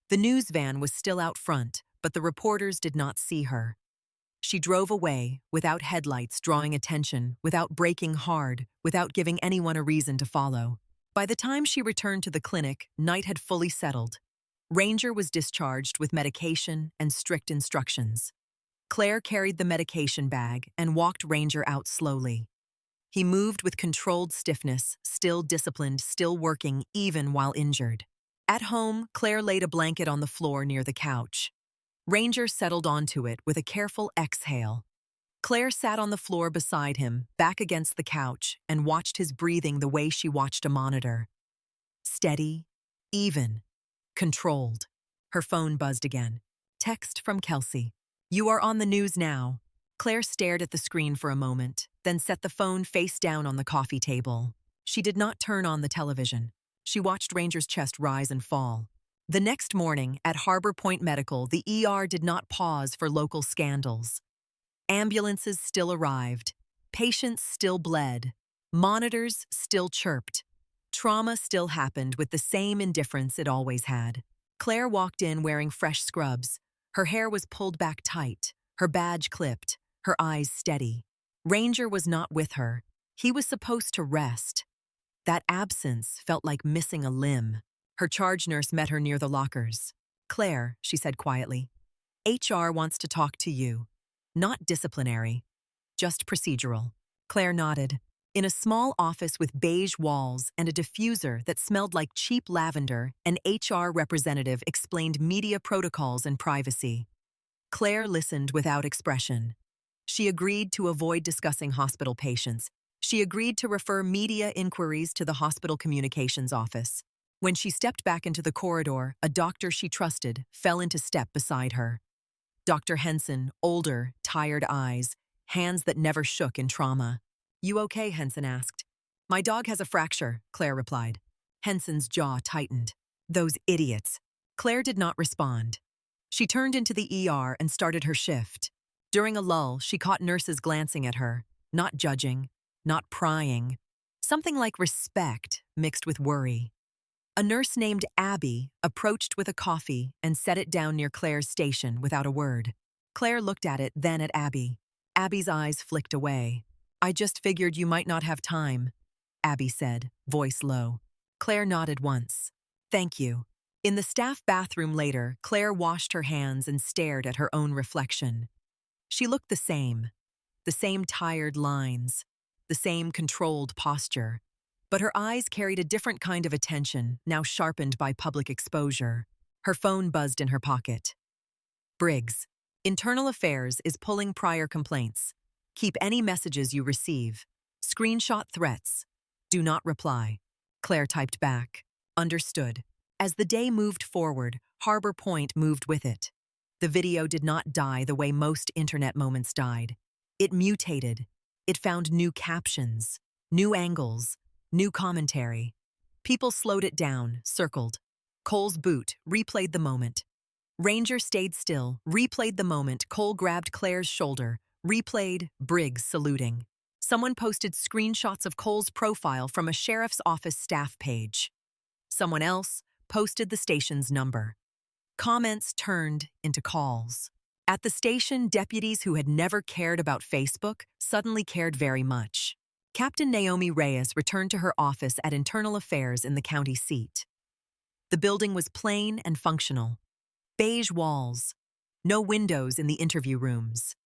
The news van was still out front, but the reporters did not see her. She drove away, without headlights drawing attention, without braking hard, without giving anyone a reason to follow. By the time she returned to the clinic, night had fully settled. Ranger was discharged with medication and strict instructions. Claire carried the medication bag and walked Ranger out slowly. He moved with controlled stiffness, still disciplined, still working, even while injured. At home, Claire laid a blanket on the floor near the couch. Ranger settled onto it with a careful exhale. Claire sat on the floor beside him, back against the couch, and watched his breathing the way she watched a monitor. Steady, even, controlled. Her phone buzzed again. Text from Kelsey. "You are on the news now." Claire stared at the screen for a moment, then set the phone face down on the coffee table. She did not turn on the television. She watched Ranger's chest rise and fall. The next morning, at Harbor Point Medical, the ER did not pause for local scandals. Ambulances still arrived. Patients still bled. Monitors still chirped. Trauma still happened with the same indifference it always had. Claire walked in wearing fresh scrubs. Her hair was pulled back tight, her badge clipped, her eyes steady. Ranger was not with her. He was supposed to rest. That absence felt like missing a limb. Her charge nurse met her near the lockers. "Claire," she said quietly, "HR wants to talk to you. Not disciplinary, just procedural." Claire nodded. In a small office with beige walls and a diffuser that smelled like cheap lavender, an HR representative explained media protocols and privacy. Claire listened without expression. She agreed to avoid discussing hospital patients. She agreed to refer media inquiries to the hospital communications office. When she stepped back into the corridor, a doctor she trusted fell into step beside her. Dr. Henson, older, tired eyes, hands that never shook in trauma. "You okay?" Henson asked. "My dog has a fracture," Claire replied. Henson's jaw tightened. "Those idiots." Claire did not respond. She turned into the ER and started her shift. During a lull, she caught nurses glancing at her, not judging, not prying. Something like respect mixed with worry. A nurse named Abby approached with a coffee and set it down near Claire's station without a word. Claire looked at it, then at Abby. Abby's eyes flicked away. "I just figured you might not have time," Abby said, voice low. Claire nodded once. "Thank you." In the staff bathroom later, Claire washed her hands and stared at her own reflection. She looked the same tired lines, the same controlled posture. But her eyes carried a different kind of attention, now sharpened by public exposure. Her phone buzzed in her pocket. "Briggs, Internal Affairs is pulling prior complaints. Keep any messages you receive. Screenshot threats. Do not reply." Claire typed back. "Understood." As the day moved forward, Harbor Point moved with it. The video did not die the way most internet moments died. It mutated. It found new captions, new angles, new commentary. People slowed it down, circled. Cole's boot replayed the moment. Ranger stayed still, replayed the moment. Cole grabbed Claire's shoulder, replayed Briggs saluting. Someone posted screenshots of Cole's profile from a sheriff's office staff page. Someone else posted the station's number. Comments turned into calls. At the station, deputies who had never cared about Facebook suddenly cared very much. Captain Naomi Reyes returned to her office at Internal Affairs in the county seat. The building was plain and functional. Beige walls, no windows in the interview rooms.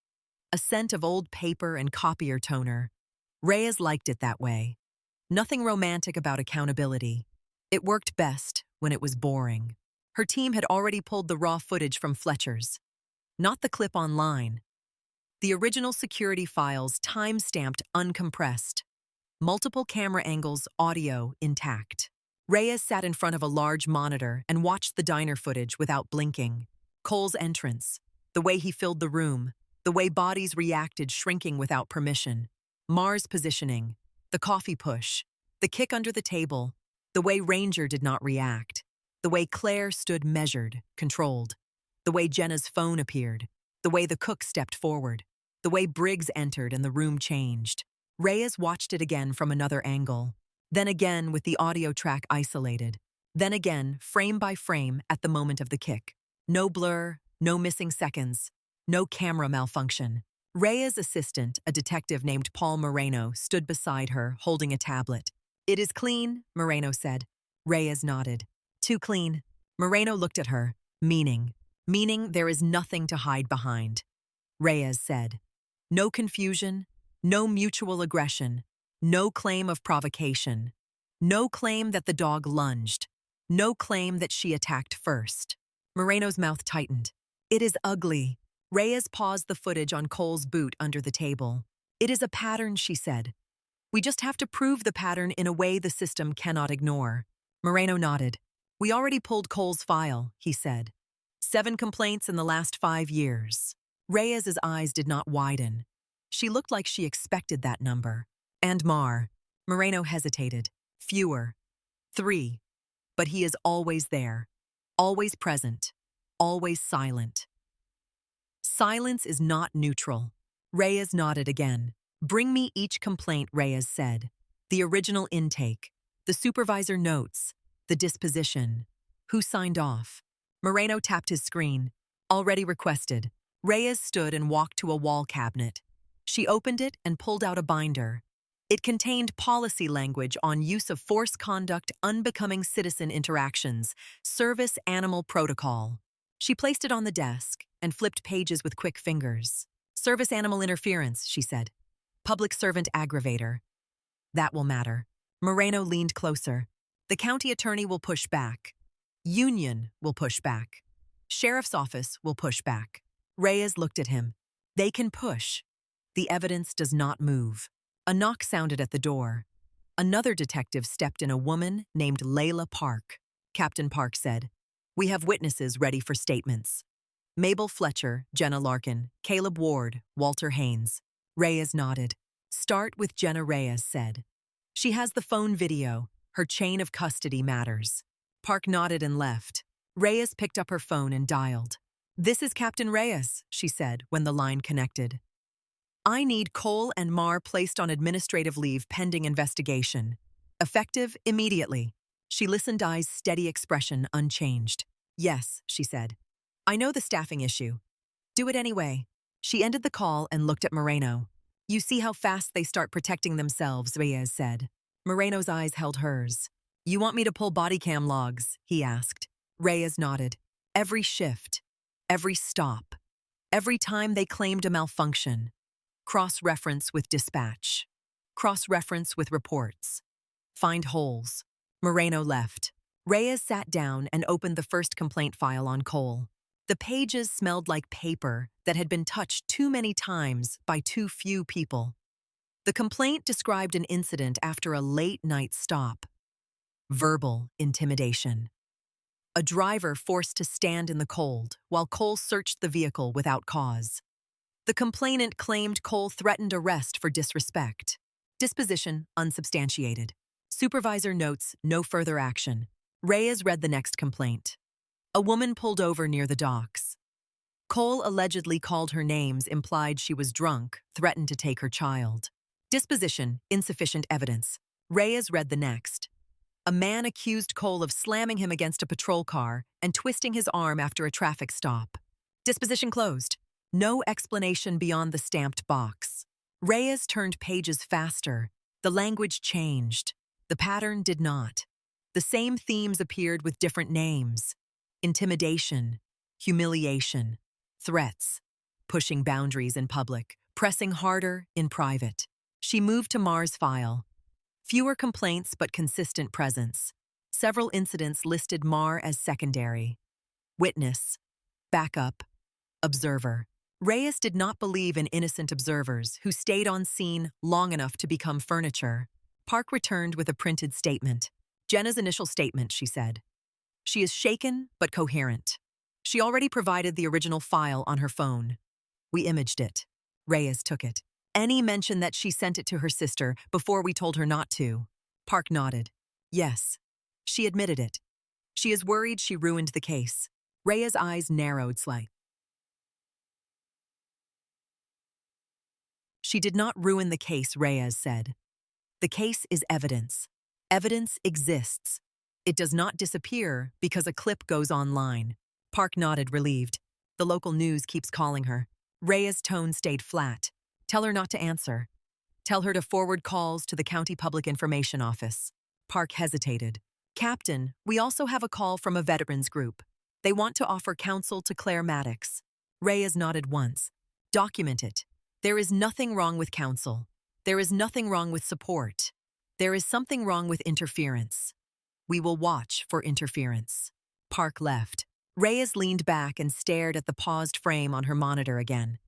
A scent of old paper and copier toner. Reyes liked it that way. Nothing romantic about accountability. It worked best when it was boring. Her team had already pulled the raw footage from Fletcher's. Not the clip online. The original security files, time-stamped, uncompressed. Multiple camera angles, audio intact. Reyes sat in front of a large monitor and watched the diner footage without blinking. Cole's entrance, the way he filled the room, the way bodies reacted shrinking without permission. Mars' positioning, the coffee push, the kick under the table, the way Ranger did not react, the way Claire stood measured, controlled, the way Jenna's phone appeared, the way the cook stepped forward, the way Briggs entered and the room changed. Reyes watched it again from another angle, then again with the audio track isolated, then again, frame by frame, at the moment of the kick. No blur, no missing seconds, no camera malfunction. Reyes' assistant, a detective named Paul Moreno, stood beside her, holding a tablet. "It is clean," Moreno said. Reyes nodded. "Too clean." Moreno looked at her, meaning there is nothing to hide behind. Reyes said, "No confusion, no mutual aggression, no claim of provocation, no claim that the dog lunged, no claim that she attacked first." Moreno's mouth tightened. "It is ugly." Reyes paused the footage on Cole's boot under the table. It is a pattern, she said. We just have to prove the pattern in a way the system cannot ignore. Moreno nodded. We already pulled Cole's file, he said. 7 complaints in the last 5 years. Reyes's eyes did not widen. She looked like she expected that number. And Moreno hesitated. Fewer. 3. But he is always there. Always present. Always silent. Silence is not neutral. Reyes nodded again. Bring me each complaint, Reyes said. The original intake. The supervisor notes. The disposition. Who signed off? Moreno tapped his screen. Already requested. Reyes stood and walked to a wall cabinet. She opened it and pulled out a binder. It contained policy language on use of force conduct, unbecoming citizen interactions, service animal protocol. She placed it on the desk and flipped pages with quick fingers. Service animal interference, she said. Public servant aggravator. That will matter. Moreno leaned closer. The county attorney will push back. Union will push back. Sheriff's office will push back. Reyes looked at him. They can push. The evidence does not move. A knock sounded at the door. Another detective stepped in, a woman named Layla Park. Captain Park said, "We have witnesses ready for statements. Mabel Fletcher, Jenna Larkin, Caleb Ward, Walter Haynes." Reyes nodded. "Start with Jenna," Reyes said. "She has the phone video. Her chain of custody matters." Park nodded and left. Reyes picked up her phone and dialed. "This is Captain Reyes," she said when the line connected. "I need Cole and Marr placed on administrative leave pending investigation. Effective immediately." She listened, eyes steady, expression unchanged. "Yes," she said. "I know the staffing issue. Do it anyway." She ended the call and looked at Moreno. "You see how fast they start protecting themselves," Reyes said. Moreno's eyes held hers. "You want me to pull body cam logs?" he asked. Reyes nodded. "Every shift. Every stop. Every time they claimed a malfunction. Cross-reference with dispatch. Cross-reference with reports. Find holes." Moreno left. Reyes sat down and opened the first complaint file on Cole. The pages smelled like paper that had been touched too many times by too few people. The complaint described an incident after a late-night stop. Verbal intimidation. A driver forced to stand in the cold while Cole searched the vehicle without cause. The complainant claimed Cole threatened arrest for disrespect. Disposition unsubstantiated. Supervisor notes no further action. Reyes read the next complaint. A woman pulled over near the docks. Cole allegedly called her names, implied she was drunk, threatened to take her child. Disposition insufficient evidence. Reyes read the next. A man accused Cole of slamming him against a patrol car and twisting his arm after a traffic stop. Disposition closed. No explanation beyond the stamped box. Reyes turned pages faster. The language changed. The pattern did not. The same themes appeared with different names. Intimidation, humiliation, threats, pushing boundaries in public, pressing harder in private. She moved to Marr's file. Fewer complaints but consistent presence. Several incidents listed Marr as secondary. Witness, backup, observer. Reyes did not believe in innocent observers who stayed on scene long enough to become furniture. Park returned with a printed statement. Jenna's initial statement, she said. She is shaken but coherent. She already provided the original file on her phone. We imaged it. Reyes took it. Any mention that she sent it to her sister before we told her not to? Park nodded. Yes. She admitted it. She is worried she ruined the case. Reyes' eyes narrowed slightly. She did not ruin the case, Reyes said. The case is evidence. Evidence exists. It does not disappear because a clip goes online. Park nodded, relieved. The local news keeps calling her. Reyes' tone stayed flat. Tell her not to answer. Tell her to forward calls to the County Public Information Office. Park hesitated. Captain, we also have a call from a veterans group. They want to offer counsel to Claire Maddox. Reyes nodded once. Document it. There is nothing wrong with counsel. There is nothing wrong with support. There is something wrong with interference. We will watch for interference. Park left. Reyes leaned back and stared at the paused frame on her monitor again.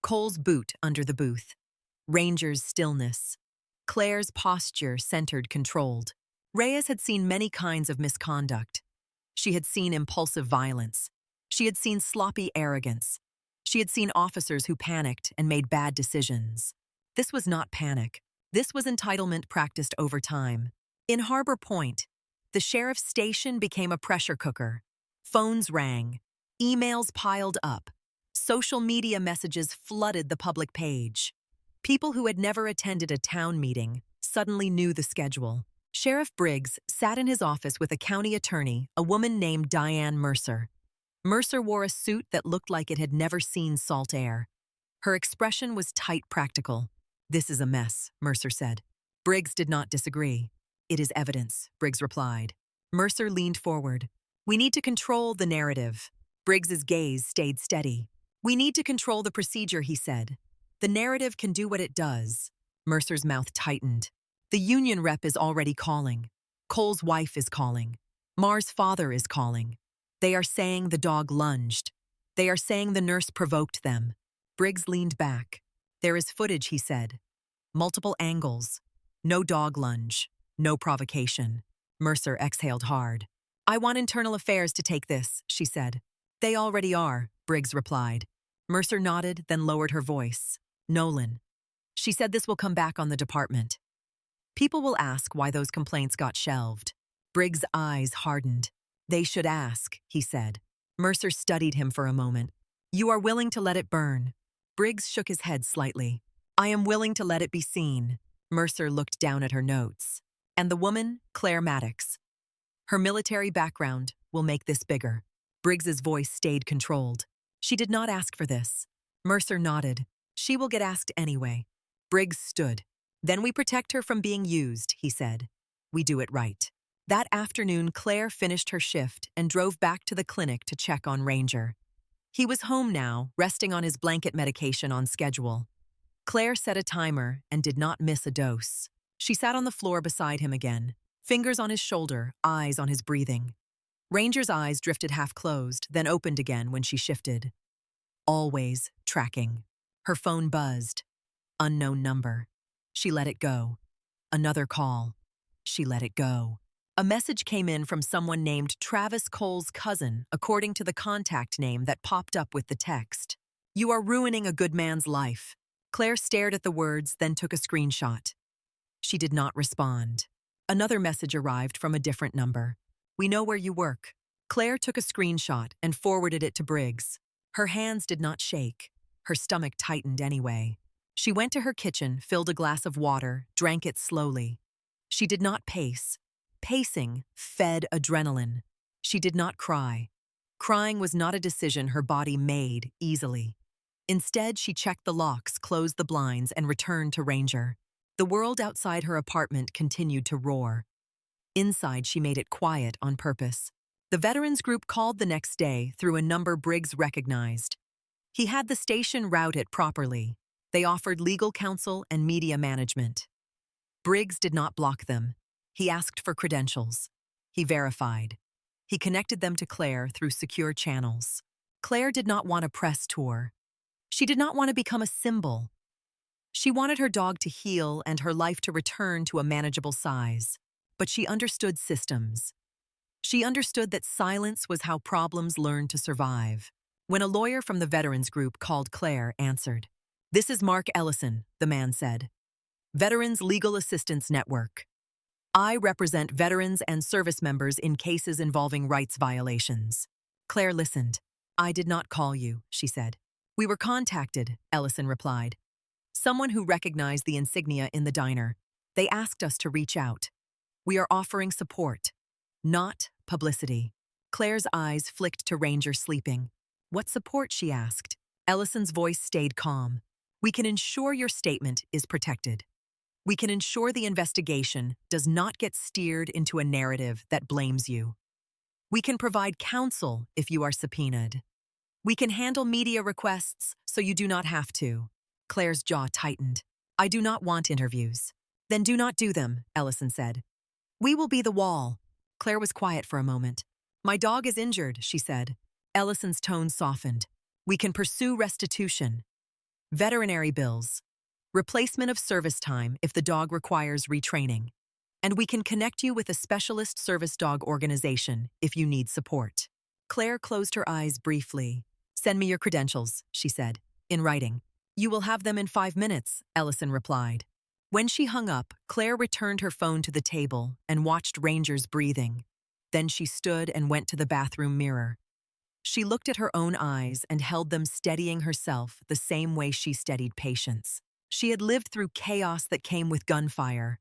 Cole's boot under the booth. Ranger's stillness. Claire's posture centered, controlled. Reyes had seen many kinds of misconduct. She had seen impulsive violence. She had seen sloppy arrogance. She had seen officers who panicked and made bad decisions. This was not panic. This was entitlement practiced over time. In Harbor Point, the sheriff's station became a pressure cooker. Phones rang. Emails piled up. Social media messages flooded the public page. People who had never attended a town meeting suddenly knew the schedule. Sheriff Briggs sat in his office with a county attorney, a woman named Diane Mercer. Mercer wore a suit that looked like it had never seen salt air. Her expression was tight, practical. "This is a mess," Mercer said. Briggs did not disagree. "It is evidence," Briggs replied. Mercer leaned forward. "We need to control the narrative." Briggs's gaze stayed steady. "We need to control the procedure," he said. "The narrative can do what it does." Mercer's mouth tightened. "The union rep is already calling. Cole's wife is calling. Mar's father is calling. They are saying the dog lunged. They are saying the nurse provoked them." Briggs leaned back. "There is footage," he said. "Multiple angles. No dog lunge. No provocation." Mercer exhaled hard. "I want internal affairs to take this," she said. "They already are," Briggs replied. Mercer nodded, then lowered her voice. "Nolan." She said, "This will come back on the department. People will ask why those complaints got shelved." Briggs' eyes hardened. "They should ask," he said. Mercer studied him for a moment. "You are willing to let it burn." Briggs shook his head slightly. "I am willing to let it be seen." Mercer looked down at her notes. "And the woman, Claire Maddox. Her military background will make this bigger." Briggs's voice stayed controlled. "She did not ask for this." Mercer nodded. "She will get asked anyway." Briggs stood. "Then we protect her from being used," he said. "We do it right." That afternoon, Claire finished her shift and drove back to the clinic to check on Ranger. He was home now, resting on his blanket medication on schedule. Claire set a timer and did not miss a dose. She sat on the floor beside him again, fingers on his shoulder, eyes on his breathing. Ranger's eyes drifted half closed, then opened again when she shifted. Always tracking. Her phone buzzed. Unknown number. She let it go. Another call. She let it go. A message came in from someone named Travis Cole's cousin, according to the contact name that popped up with the text. "You are ruining a good man's life." Claire stared at the words, then took a screenshot. She did not respond. Another message arrived from a different number. "We know where you work." Claire took a screenshot and forwarded it to Briggs. Her hands did not shake. Her stomach tightened anyway. She went to her kitchen, filled a glass of water, drank it slowly. She did not pace. Pacing fed adrenaline. She did not cry. Crying was not a decision her body made easily. Instead, she checked the locks, closed the blinds, and returned to Ranger. The world outside her apartment continued to roar. Inside, she made it quiet on purpose. The veterans group called the next day through a number Briggs recognized. He had the station routed properly. They offered legal counsel and media management. Briggs did not block them. He asked for credentials. He verified. He connected them to Claire through secure channels. Claire did not want a press tour. She did not want to become a symbol. She wanted her dog to heal and her life to return to a manageable size. But she understood systems. She understood that silence was how problems learned to survive. When a lawyer from the veterans group called, Claire answered. "This is Mark Ellison," the man said. "Veterans Legal Assistance Network. I represent veterans and service members in cases involving rights violations." Claire listened. "I did not call you," she said. "We were contacted," Ellison replied. "Someone who recognized the insignia in the diner. They asked us to reach out. We are offering support, not publicity." Claire's eyes flicked to Ranger sleeping. "What support?" she asked. Ellison's voice stayed calm. "We can ensure your statement is protected. We can ensure the investigation does not get steered into a narrative that blames you. We can provide counsel if you are subpoenaed. We can handle media requests so you do not have to." Claire's jaw tightened. "I do not want interviews." "Then do not do them," Ellison said. "We will be the wall." Claire was quiet for a moment. "My dog is injured," she said. Ellison's tone softened. We can pursue restitution, veterinary bills, replacement of service time if the dog requires retraining, and we can connect you with a specialist service dog organization if you need support. Claire closed her eyes briefly. Send me your credentials, she said, in writing. You will have them in 5 minutes, Ellison replied. When she hung up, Claire returned her phone to the table and watched Ranger's breathing. Then she stood and went to the bathroom mirror. She looked at her own eyes and held them, steadying herself the same way she steadied Patience. She had lived through chaos that came with gunfire.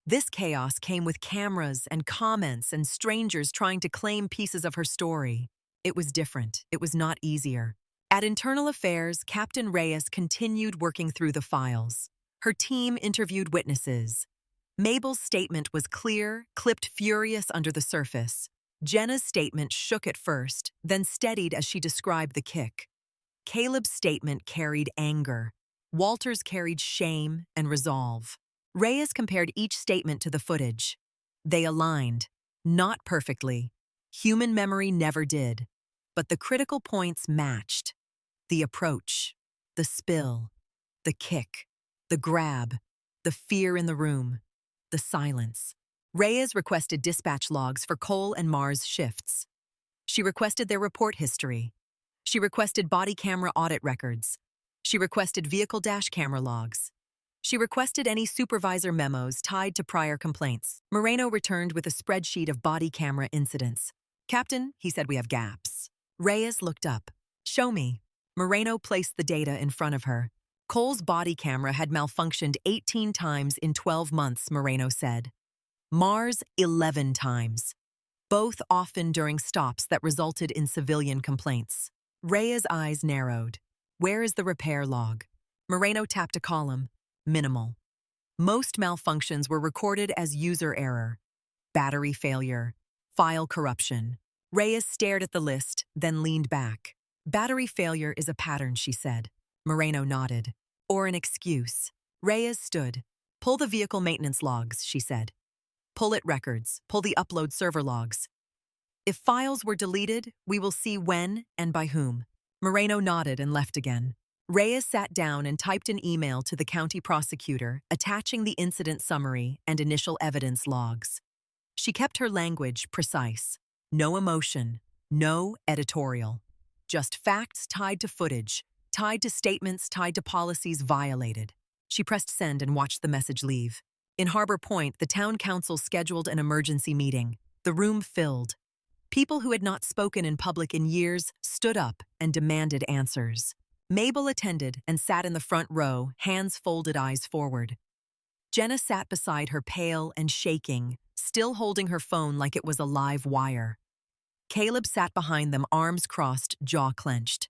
This chaos came with cameras and comments and strangers trying to claim pieces of her story. It was different. It was not easier. At Internal Affairs, Captain Reyes continued working through the files. Her team interviewed witnesses. Mabel's statement was clear, clipped furious under the surface. Jenna's statement shook at first, then steadied as she described the kick. Caleb's statement carried anger. Walter's carried shame and resolve. Reyes compared each statement to the footage. They aligned. Not perfectly. Human memory never did. But the critical points matched. The approach, the spill, the kick, the grab, the fear in the room, the silence. Reyes requested dispatch logs for Cole and Mars' shifts. She requested their report history. She requested body camera audit records. She requested vehicle dash camera logs. She requested any supervisor memos tied to prior complaints. Moreno returned with a spreadsheet of body camera incidents. Captain, he said, we have gaps. Reyes looked up. Show me. Moreno placed the data in front of her. Cole's body camera had malfunctioned 18 times in 12 months, Moreno said. Mars 11 times. Both often during stops that resulted in civilian complaints. Reyes' eyes narrowed. Where is the repair log? Moreno tapped a column. Minimal. Most malfunctions were recorded as user error, battery failure, file corruption. Reyes stared at the list, then leaned back. Battery failure is a pattern, she said. Moreno nodded. Or an excuse. Reyes stood. Pull the vehicle maintenance logs, she said. Pull it records. Pull the upload server logs. If files were deleted, we will see when and by whom. Moreno nodded and left again. Reyes sat down and typed an email to the county prosecutor, attaching the incident summary and initial evidence logs. She kept her language precise. No emotion, no editorial. Just facts tied to footage, tied to statements, tied to policies violated. She pressed send and watched the message leave. In Harbor Point, the town council scheduled an emergency meeting. The room filled. People who had not spoken in public in years stood up and demanded answers. Mabel attended and sat in the front row, hands folded, eyes forward. Jenna sat beside her, pale and shaking, still holding her phone like it was a live wire. Caleb sat behind them, arms crossed, jaw clenched.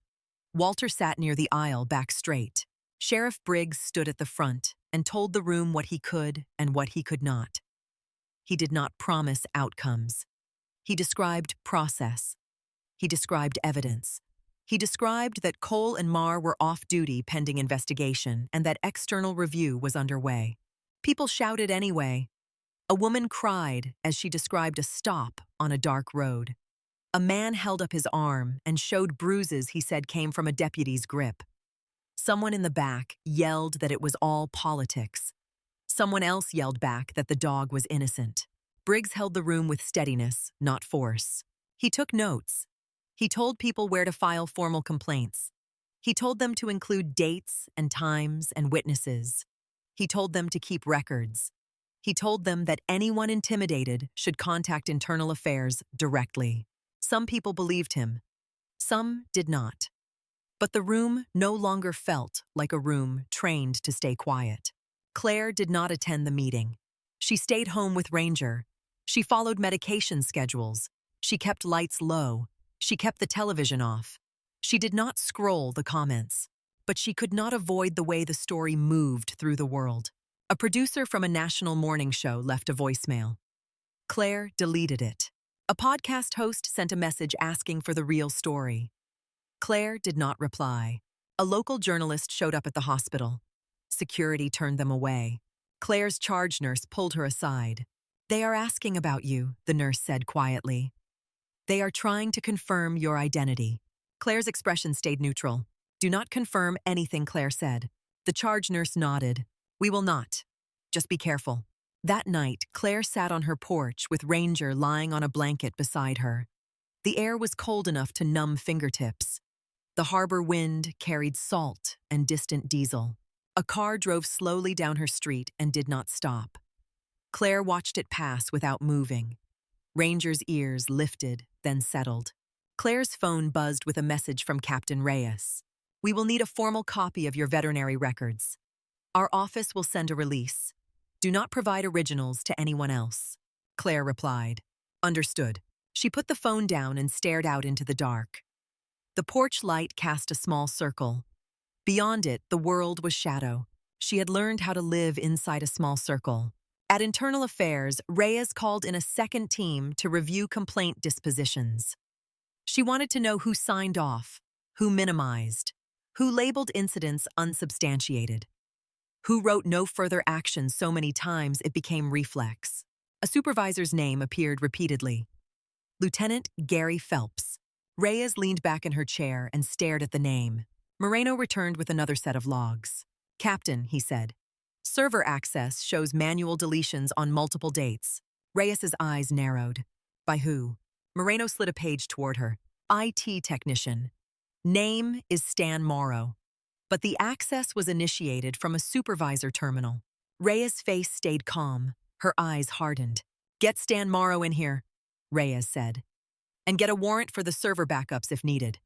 Walter sat near the aisle, back straight. Sheriff Briggs stood at the front and told the room what he could and what he could not. He did not promise outcomes. He described process. He described evidence. He described that Cole and Mar were off duty pending investigation and that external review was underway. People shouted anyway. A woman cried as she described a stop on a dark road. A man held up his arm and showed bruises he said came from a deputy's grip. Someone in the back yelled that it was all politics. Someone else yelled back that the dog was innocent. Briggs held the room with steadiness, not force. He took notes. He told people where to file formal complaints. He told them to include dates and times and witnesses. He told them to keep records. He told them that anyone intimidated should contact Internal Affairs directly. Some people believed him. Some did not. But the room no longer felt like a room trained to stay quiet. Claire did not attend the meeting. She stayed home with Ranger. She followed medication schedules. She kept lights low. She kept the television off. She did not scroll the comments. But she could not avoid the way the story moved through the world. A producer from a national morning show left a voicemail. Claire deleted it. A podcast host sent a message asking for the real story. Claire did not reply. A local journalist showed up at the hospital. Security turned them away. Claire's charge nurse pulled her aside. "They are asking about you," the nurse said quietly. They are trying to confirm your identity. Claire's expression stayed neutral. Do not confirm anything, Claire said. The charge nurse nodded. We will not. Just be careful. That night, Claire sat on her porch with Ranger lying on a blanket beside her. The air was cold enough to numb fingertips. The harbor wind carried salt and distant diesel. A car drove slowly down her street and did not stop. Claire watched it pass without moving. Ranger's ears lifted, then settled. Claire's phone buzzed with a message from Captain Reyes. We will need a formal copy of your veterinary records. Our office will send a release. Do not provide originals to anyone else. Claire replied. Understood. She put the phone down and stared out into the dark. The porch light cast a small circle. Beyond it, the world was shadow. She had learned how to live inside a small circle. At Internal Affairs, Reyes called in a second team to review complaint dispositions. She wanted to know who signed off, who minimized, who labeled incidents unsubstantiated, who wrote no further action so many times it became reflex. A supervisor's name appeared repeatedly. Lieutenant Gary Phelps. Reyes leaned back in her chair and stared at the name. Moreno returned with another set of logs. Captain, he said. Server access shows manual deletions on multiple dates. Reyes's eyes narrowed. By who? Moreno slid a page toward her. IT technician. Name is Stan Morrow. But the access was initiated from a supervisor terminal. Reyes' face stayed calm. Her eyes hardened. Get Stan Morrow in here, Reyes said. And get a warrant for the server backups if needed.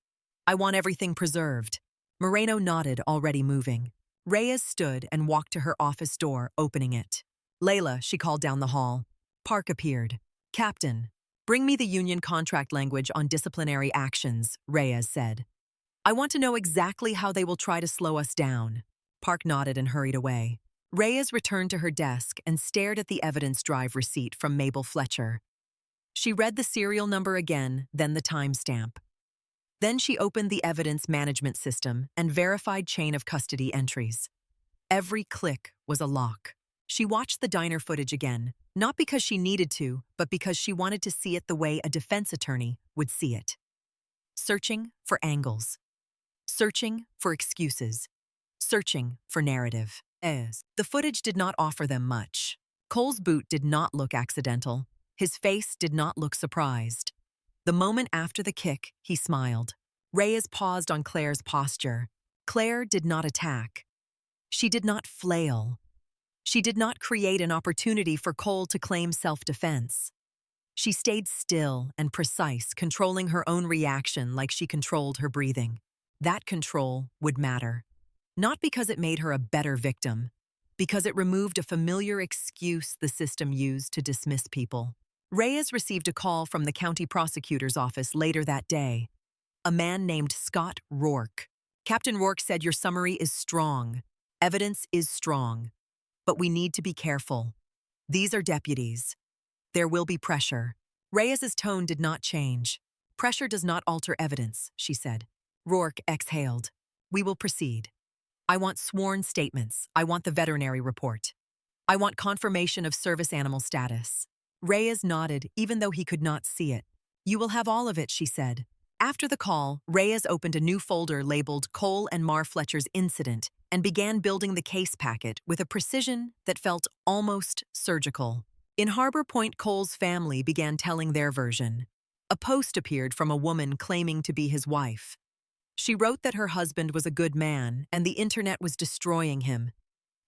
I want everything preserved. Moreno nodded, already moving. Reyes stood and walked to her office door, opening it. Layla, she called down the hall. Park appeared. Captain, bring me the union contract language on disciplinary actions, Reyes said. I want to know exactly how they will try to slow us down. Park nodded and hurried away. Reyes returned to her desk and stared at the evidence drive receipt from Mabel Fletcher. She read the serial number again, then the timestamp. Then she opened the evidence management system and verified chain of custody entries. Every click was a lock. She watched the diner footage again, not because she needed to, but because she wanted to see it the way a defense attorney would see it. Searching for angles. Searching for excuses. Searching for narrative. The footage did not offer them much. Cole's boot did not look accidental. His face did not look surprised. The moment after the kick, he smiled. Reyes paused on Claire's posture. Claire did not attack. She did not flail. She did not create an opportunity for Cole to claim self-defense. She stayed still and precise, controlling her own reaction like she controlled her breathing. That control would matter. Not because it made her a better victim, because it removed a familiar excuse the system used to dismiss people. Reyes received a call from the county prosecutor's office later that day. A man named Scott Rourke. Captain Rourke said your summary is strong. Evidence is strong. But we need to be careful. These are deputies. There will be pressure. Reyes's tone did not change. Pressure does not alter evidence, she said. Rourke exhaled. We will proceed. I want sworn statements. I want the veterinary report. I want confirmation of service animal status. Reyes nodded, even though he could not see it. You will have all of it, she said. After the call, Reyes opened a new folder labeled Cole and Mar Fletcher's incident and began building the case packet with a precision that felt almost surgical. In Harbor Point, Cole's family began telling their version. A post appeared from a woman claiming to be his wife. She wrote that her husband was a good man and the internet was destroying him.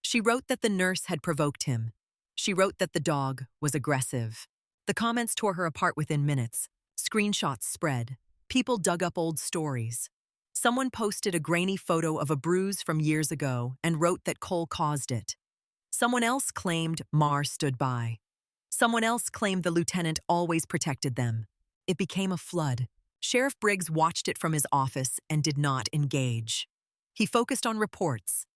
She wrote that the nurse had provoked him. She wrote that the dog was aggressive. The comments tore her apart within minutes. Screenshots spread. People dug up old stories. Someone posted a grainy photo of a bruise from years ago and wrote that Cole caused it. Someone else claimed Mar stood by. Someone else claimed the lieutenant always protected them. It became a flood. Sheriff Briggs watched it from his office and did not engage. He focused on reports,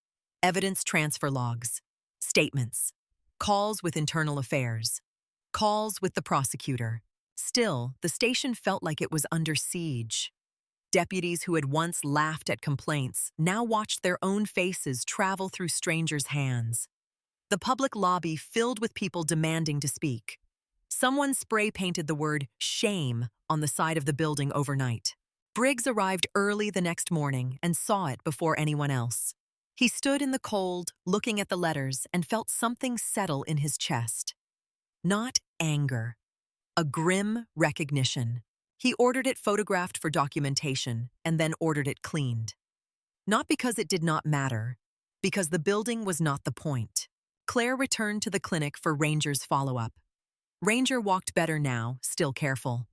evidence transfer logs, statements, calls with Internal Affairs, calls with the prosecutor. Still, the station felt like it was under siege. Deputies who had once laughed at complaints now watched their own faces travel through strangers' hands. The public lobby filled with people demanding to speak. Someone spray-painted the word shame on the side of the building overnight. Briggs arrived early the next morning and saw it before anyone else. He stood in the cold, looking at the letters, and felt something settle in his chest. Not anger, a grim recognition. He ordered it photographed for documentation and then ordered it cleaned. Not because it did not matter, because the building was not the point. Claire returned to the clinic for Ranger's follow-up. Ranger walked better now, still careful.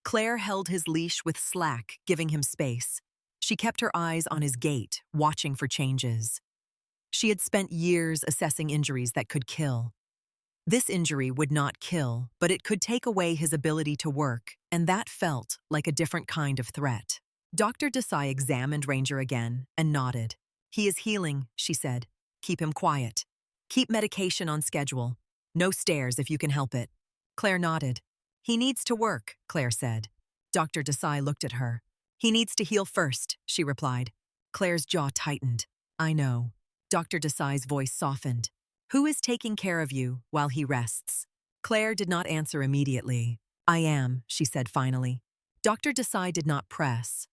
Claire held his leash with slack, giving him space. She kept her eyes on his gait, watching for changes. She had spent years assessing injuries that could kill. This injury would not kill, but it could take away his ability to work, and that felt like a different kind of threat. Dr. Desai examined Ranger again and nodded. "He is healing," she said. "Keep him quiet. Keep medication on schedule. No stairs if you can help it." Claire nodded. "He needs to work," Claire said. Dr. Desai looked at her. "He needs to heal first," she replied. Claire's jaw tightened. "I know." Dr. Desai's voice softened. "Who is taking care of you while he rests?" Claire did not answer immediately. "I am," she said finally. Dr. Desai did not press.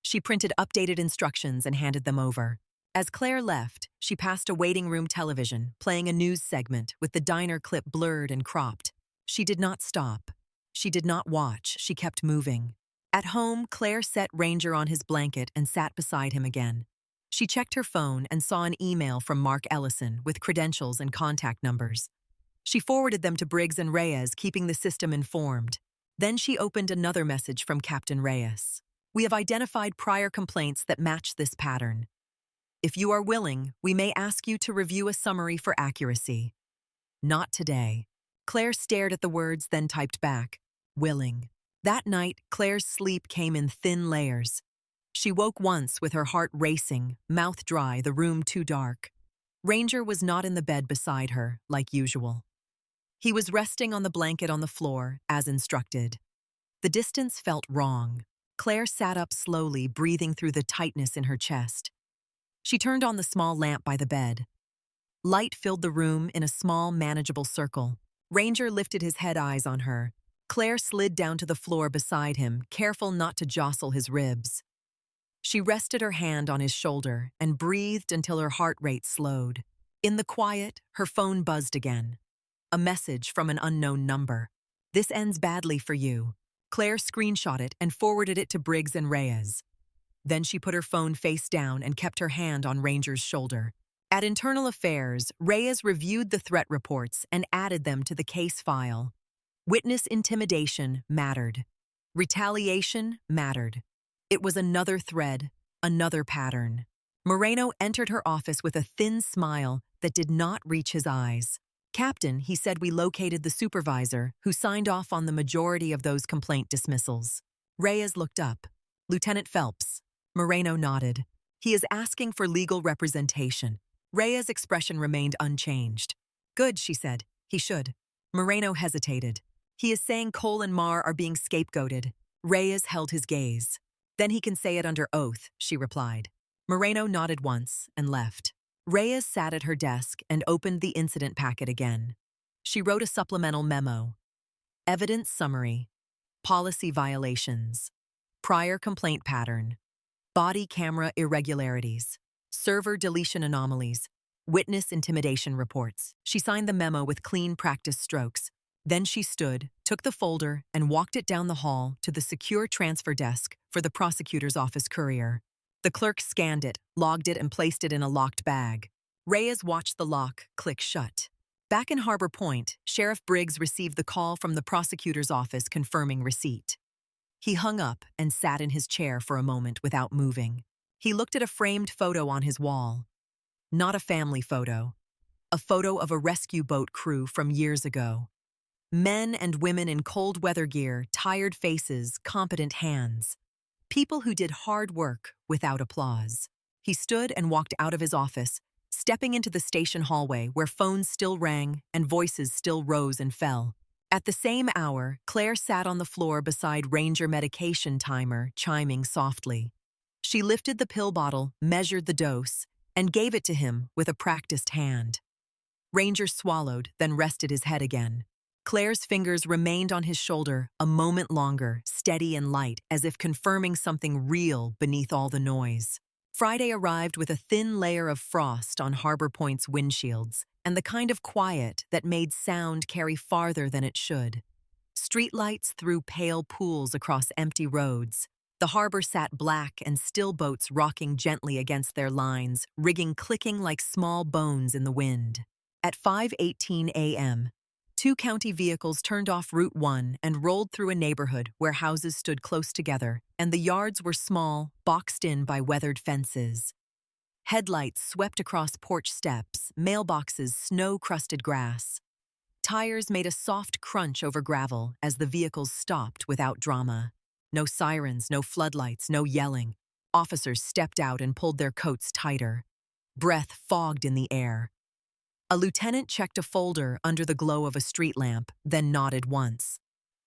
She printed updated instructions and handed them over. As Claire left, she passed a waiting room television, playing a news segment with the diner clip blurred and cropped. She did not stop. She did not watch. She kept moving. At home, Claire set Ranger on his blanket and sat beside him again. She checked her phone and saw an email from Mark Ellison with credentials and contact numbers. She forwarded them to Briggs and Reyes, keeping the system informed. Then she opened another message from Captain Reyes. "We have identified prior complaints that match this pattern. If you are willing, we may ask you to review a summary for accuracy." "Not today." Claire stared at the words, then typed back, "Willing." That night, Claire's sleep came in thin layers. She woke once with her heart racing, mouth dry, the room too dark. Ranger was not in the bed beside her, like usual. He was resting on the blanket on the floor, as instructed. The distance felt wrong. Claire sat up slowly, breathing through the tightness in her chest. She turned on the small lamp by the bed. Light filled the room in a small, manageable circle. Ranger lifted his head eyes on her. Claire slid down to the floor beside him, careful not to jostle his ribs. She rested her hand on his shoulder and breathed until her heart rate slowed. In the quiet, her phone buzzed again. A message from an unknown number. "This ends badly for you." Claire screenshot it and forwarded it to Briggs and Reyes. Then she put her phone face down and kept her hand on Ranger's shoulder. At Internal Affairs, Reyes reviewed the threat reports and added them to the case file. Witness intimidation mattered. Retaliation mattered. It was another thread, another pattern. Moreno entered her office with a thin smile that did not reach his eyes. "Captain," he said, "we located the supervisor who signed off on the majority of those complaint dismissals." Reyes looked up. "Lieutenant Phelps." Moreno nodded. "He is asking for legal representation." Reyes' expression remained unchanged. "Good," she said. "He should." Moreno hesitated. "He is saying Cole and Marr are being scapegoated." Reyes held his gaze. "Then he can say it under oath," she replied. Moreno nodded once and left. Reyes sat at her desk and opened the incident packet again. She wrote a supplemental memo. Evidence summary. Policy violations. Prior complaint pattern. Body camera irregularities. Server deletion anomalies. Witness intimidation reports. She signed the memo with clean practice strokes. Then she stood, took the folder, and walked it down the hall to the secure transfer desk for the prosecutor's office courier. The clerk scanned it, logged it, and placed it in a locked bag. Reyes watched the lock click shut. Back in Harbor Point, Sheriff Briggs received the call from the prosecutor's office confirming receipt. He hung up and sat in his chair for a moment without moving. He looked at a framed photo on his wall. Not a family photo. A photo of a rescue boat crew from years ago. Men and women in cold weather gear, tired faces, competent hands. People who did hard work without applause. He stood and walked out of his office, stepping into the station hallway where phones still rang and voices still rose and fell. At the same hour, Claire sat on the floor beside Ranger medication timer, chiming softly. She lifted the pill bottle, measured the dose, and gave it to him with a practiced hand. Ranger swallowed, then rested his head again. Claire's fingers remained on his shoulder a moment longer, steady and light, as if confirming something real beneath all the noise. Friday arrived with a thin layer of frost on Harbor Point's windshields, and the kind of quiet that made sound carry farther than it should. Streetlights threw pale pools across empty roads. The harbor sat black and still, boats rocking gently against their lines, rigging clicking like small bones in the wind. At 5:18 a.m., two county vehicles turned off Route 1 and rolled through a neighborhood where houses stood close together, and the yards were small, boxed in by weathered fences. Headlights swept across porch steps, mailboxes snow-crusted grass. Tires made a soft crunch over gravel as the vehicles stopped without drama. No sirens, no floodlights, no yelling. Officers stepped out and pulled their coats tighter. Breath fogged in the air. A lieutenant checked a folder under the glow of a street lamp, then nodded once.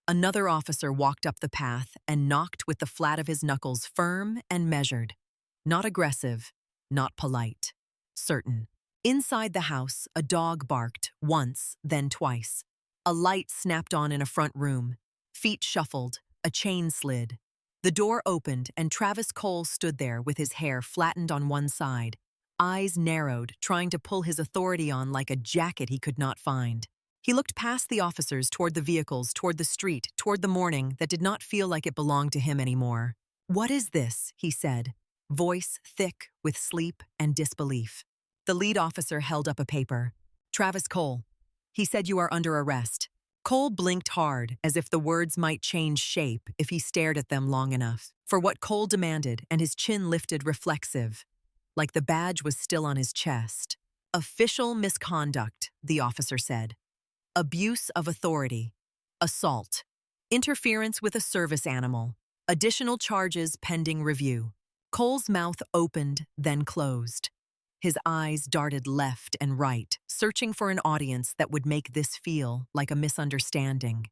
Another officer walked up the path and knocked with the flat of his knuckles firm and measured. Not aggressive, not polite. Certain. Inside the house, a dog barked, once, then twice. A light snapped on in a front room. Feet shuffled, a chain slid. The door opened and Travis Cole stood there with his hair flattened on one side, eyes narrowed, trying to pull his authority on like a jacket he could not find. He looked past the officers toward the vehicles, toward the street, toward the morning that did not feel like it belonged to him anymore. "What is this?" he said, voice thick with sleep and disbelief. The lead officer held up a paper. "Travis Cole." He said, "You are under arrest." Cole blinked hard, as if the words might change shape if he stared at them long enough. For what Cole demanded, and his chin lifted reflexive, like the badge was still on his chest. "Official misconduct," the officer said. "Abuse of authority. Assault. Interference with a service animal. Additional charges pending review." Cole's mouth opened, then closed. His eyes darted left and right, searching for an audience that would make this feel like a misunderstanding.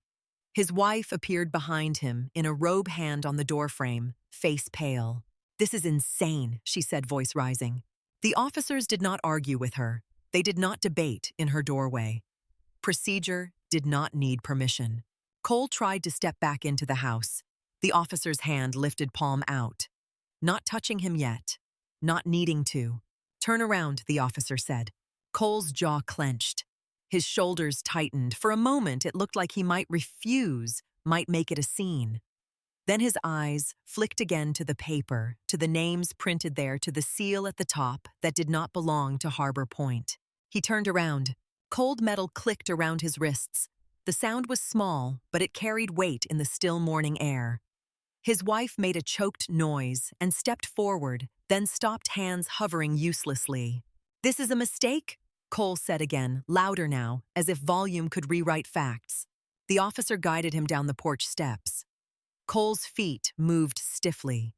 His wife appeared behind him, in a robe hand on the doorframe, face pale. "This is insane," she said, voice rising. The officers did not argue with her. They did not debate in her doorway. Procedure did not need permission. Cole tried to step back into the house. The officer's hand lifted, palm out. Not touching him yet. Not needing to. "Turn around," the officer said. Cole's jaw clenched. His shoulders tightened. For a moment, it looked like he might refuse, might make it a scene. Then his eyes flicked again to the paper, to the names printed there, to the seal at the top that did not belong to Harbor Point. He turned around. Cold metal clicked around his wrists. The sound was small, but it carried weight in the still morning air. His wife made a choked noise and stepped forward, then stopped, hands hovering uselessly. "This is a mistake," Cole said again, louder now, as if volume could rewrite facts. The officer guided him down the porch steps. Cole's feet moved stiffly.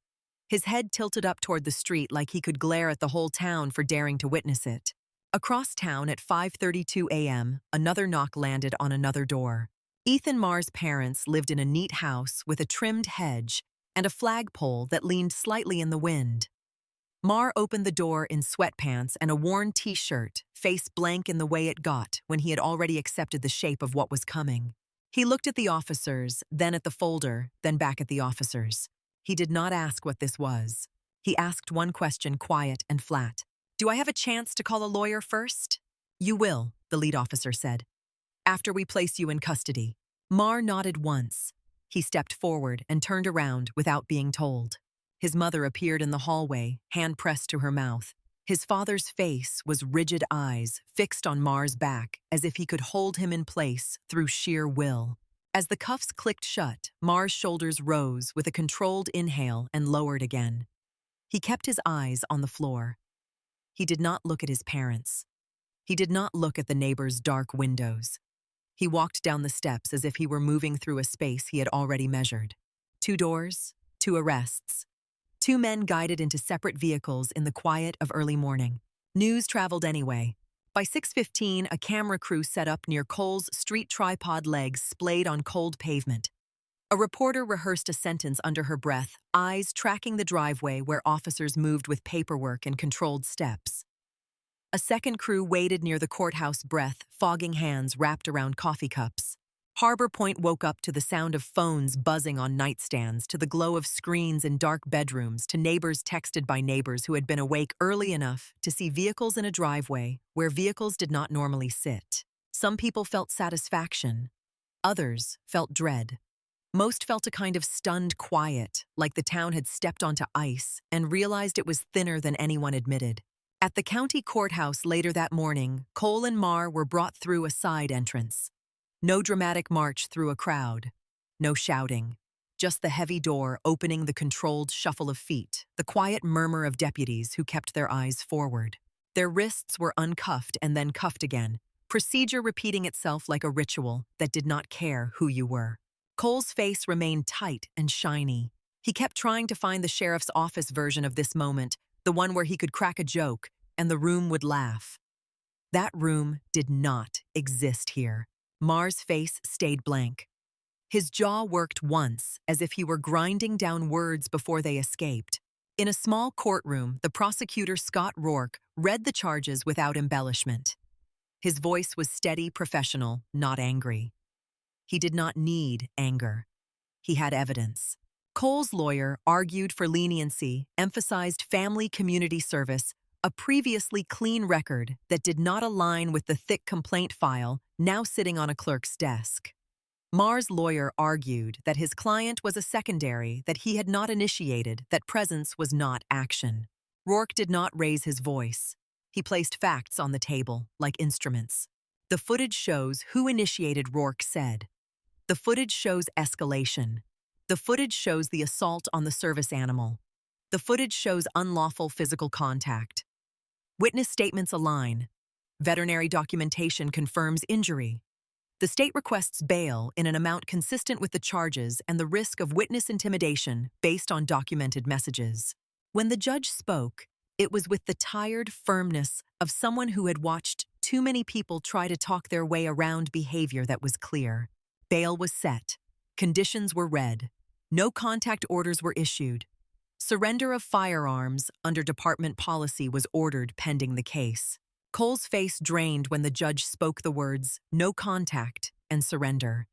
His head tilted up toward the street like he could glare at the whole town for daring to witness it. Across town at 5:32 a.m., another knock landed on another door. Ethan Marr's parents lived in a neat house with a trimmed hedge and a flagpole that leaned slightly in the wind. Marr opened the door in sweatpants and a worn t-shirt, face blank in the way it got when he had already accepted the shape of what was coming. He looked at the officers, then at the folder, then back at the officers. He did not ask what this was. He asked one question, quiet and flat. "Do I have a chance to call a lawyer first?" "You will," the lead officer said. "After we place you in custody." Marr nodded once. He stepped forward and turned around without being told. His mother appeared in the hallway, hand pressed to her mouth. His father's face was rigid eyes fixed on Marr's back as if he could hold him in place through sheer will. As the cuffs clicked shut, Marr's shoulders rose with a controlled inhale and lowered again. He kept his eyes on the floor. He did not look at his parents. He did not look at the neighbors' dark windows. He walked down the steps as if he were moving through a space he had already measured. 2 doors, 2 arrests. 2 men guided into separate vehicles in the quiet of early morning. News traveled anyway. By 6:15, a camera crew set up near Cole's street tripod legs splayed on cold pavement. A reporter rehearsed a sentence under her breath, eyes tracking the driveway where officers moved with paperwork and controlled steps. A second crew waited near the courthouse, breath, fogging hands wrapped around coffee cups. Harbor Point woke up to the sound of phones buzzing on nightstands, to the glow of screens in dark bedrooms, to neighbors texted by neighbors who had been awake early enough to see vehicles in a driveway where vehicles did not normally sit. Some people felt satisfaction. Others felt dread. Most felt a kind of stunned quiet, like the town had stepped onto ice and realized it was thinner than anyone admitted. At the county courthouse later that morning, Cole and Marr were brought through a side entrance. No dramatic march through a crowd. No shouting. Just the heavy door opening, the controlled shuffle of feet, the quiet murmur of deputies who kept their eyes forward. Their wrists were uncuffed and then cuffed again, procedure repeating itself like a ritual that did not care who you were. Cole's face remained tight and shiny. He kept trying to find the sheriff's office version of this moment, the one where he could crack a joke and the room would laugh. That room did not exist here. Marr's face stayed blank. His jaw worked once, as if he were grinding down words before they escaped. In a small courtroom, the prosecutor, Scott Rourke, read the charges without embellishment. His voice was steady, professional, not angry. He did not need anger. He had evidence. Cole's lawyer argued for leniency, emphasized family community service, a previously clean record that did not align with the thick complaint file now sitting on a clerk's desk. Marr's lawyer argued that his client was a secondary, that he had not initiated, that presence was not action. Rourke did not raise his voice. He placed facts on the table, like instruments. The footage shows who initiated, Rourke said. The footage shows escalation. The footage shows the assault on the service animal. The footage shows unlawful physical contact. Witness statements align. Veterinary documentation confirms injury. The state requests bail in an amount consistent with the charges and the risk of witness intimidation based on documented messages. When the judge spoke, it was with the tired firmness of someone who had watched too many people try to talk their way around behavior that was clear. Bail was set. Conditions were read. No contact orders were issued. Surrender of firearms under department policy was ordered pending the case. Cole's face drained when the judge spoke the words, "no contact," and "surrender."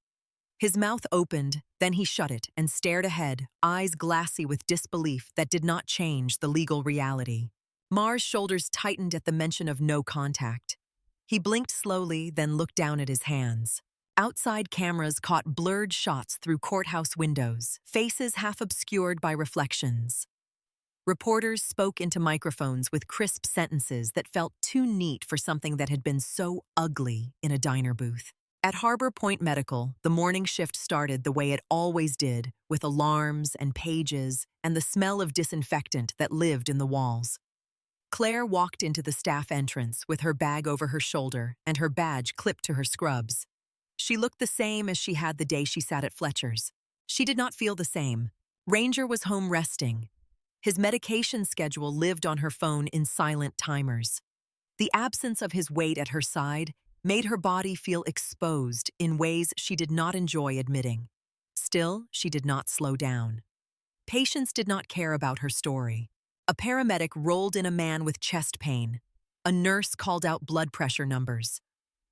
His mouth opened, then he shut it and stared ahead, eyes glassy with disbelief that did not change the legal reality. Marr's shoulders tightened at the mention of no contact. He blinked slowly, then looked down at his hands. Outside cameras caught blurred shots through courthouse windows, faces half obscured by reflections. Reporters spoke into microphones with crisp sentences that felt too neat for something that had been so ugly in a diner booth. At Harbor Point Medical, the morning shift started the way it always did, with alarms and pages and the smell of disinfectant that lived in the walls. Claire walked into the staff entrance with her bag over her shoulder and her badge clipped to her scrubs. She looked the same as she had the day she sat at Fletcher's. She did not feel the same. Ranger was home resting. His medication schedule lived on her phone in silent timers. The absence of his weight at her side made her body feel exposed in ways she did not enjoy admitting. Still, she did not slow down. Patients did not care about her story. A paramedic rolled in a man with chest pain. A nurse called out blood pressure numbers.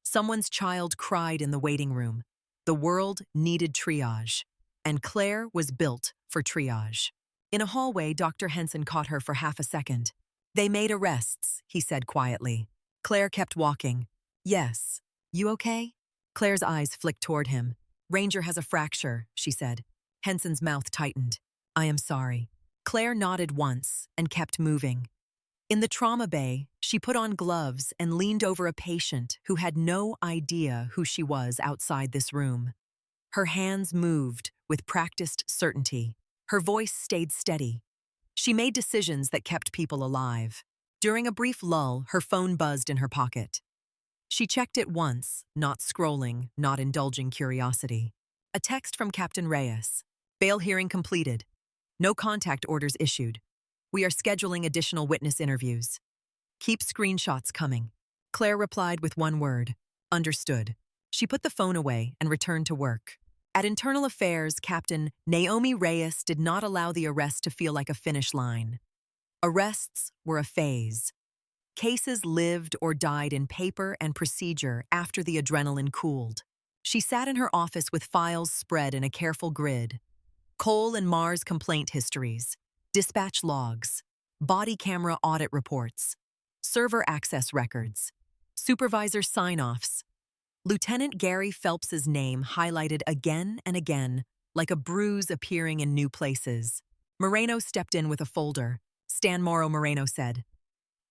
Someone's child cried in the waiting room. The world needed triage, and Claire was built for triage. In a hallway, Dr. Henson caught her for half a second. "They made arrests," he said quietly. Claire kept walking. "Yes. You okay?" Claire's eyes flicked toward him. "Ranger has a fracture," she said. Henson's mouth tightened. "I am sorry." Claire nodded once and kept moving. In the trauma bay, she put on gloves and leaned over a patient who had no idea who she was outside this room. Her hands moved with practiced certainty. Her voice stayed steady. She made decisions that kept people alive. During a brief lull, her phone buzzed in her pocket. She checked it once, not scrolling, not indulging curiosity. A text from Captain Reyes. "Bail hearing completed. No contact orders issued. We are scheduling additional witness interviews. Keep screenshots coming." Claire replied with one word, "Understood." She put the phone away and returned to work. At Internal Affairs, Captain Naomi Reyes did not allow the arrest to feel like a finish line. Arrests were a phase. Cases lived or died in paper and procedure after the adrenaline cooled. She She sat in her office with files spread in a careful grid. Coal and Mars complaint histories, dispatch logs, body camera audit reports, server access records, supervisor sign-offs. Lieutenant Gary Phelps's name highlighted again and again, like a bruise appearing in new places. Moreno stepped in with a folder. Stan Moreno said,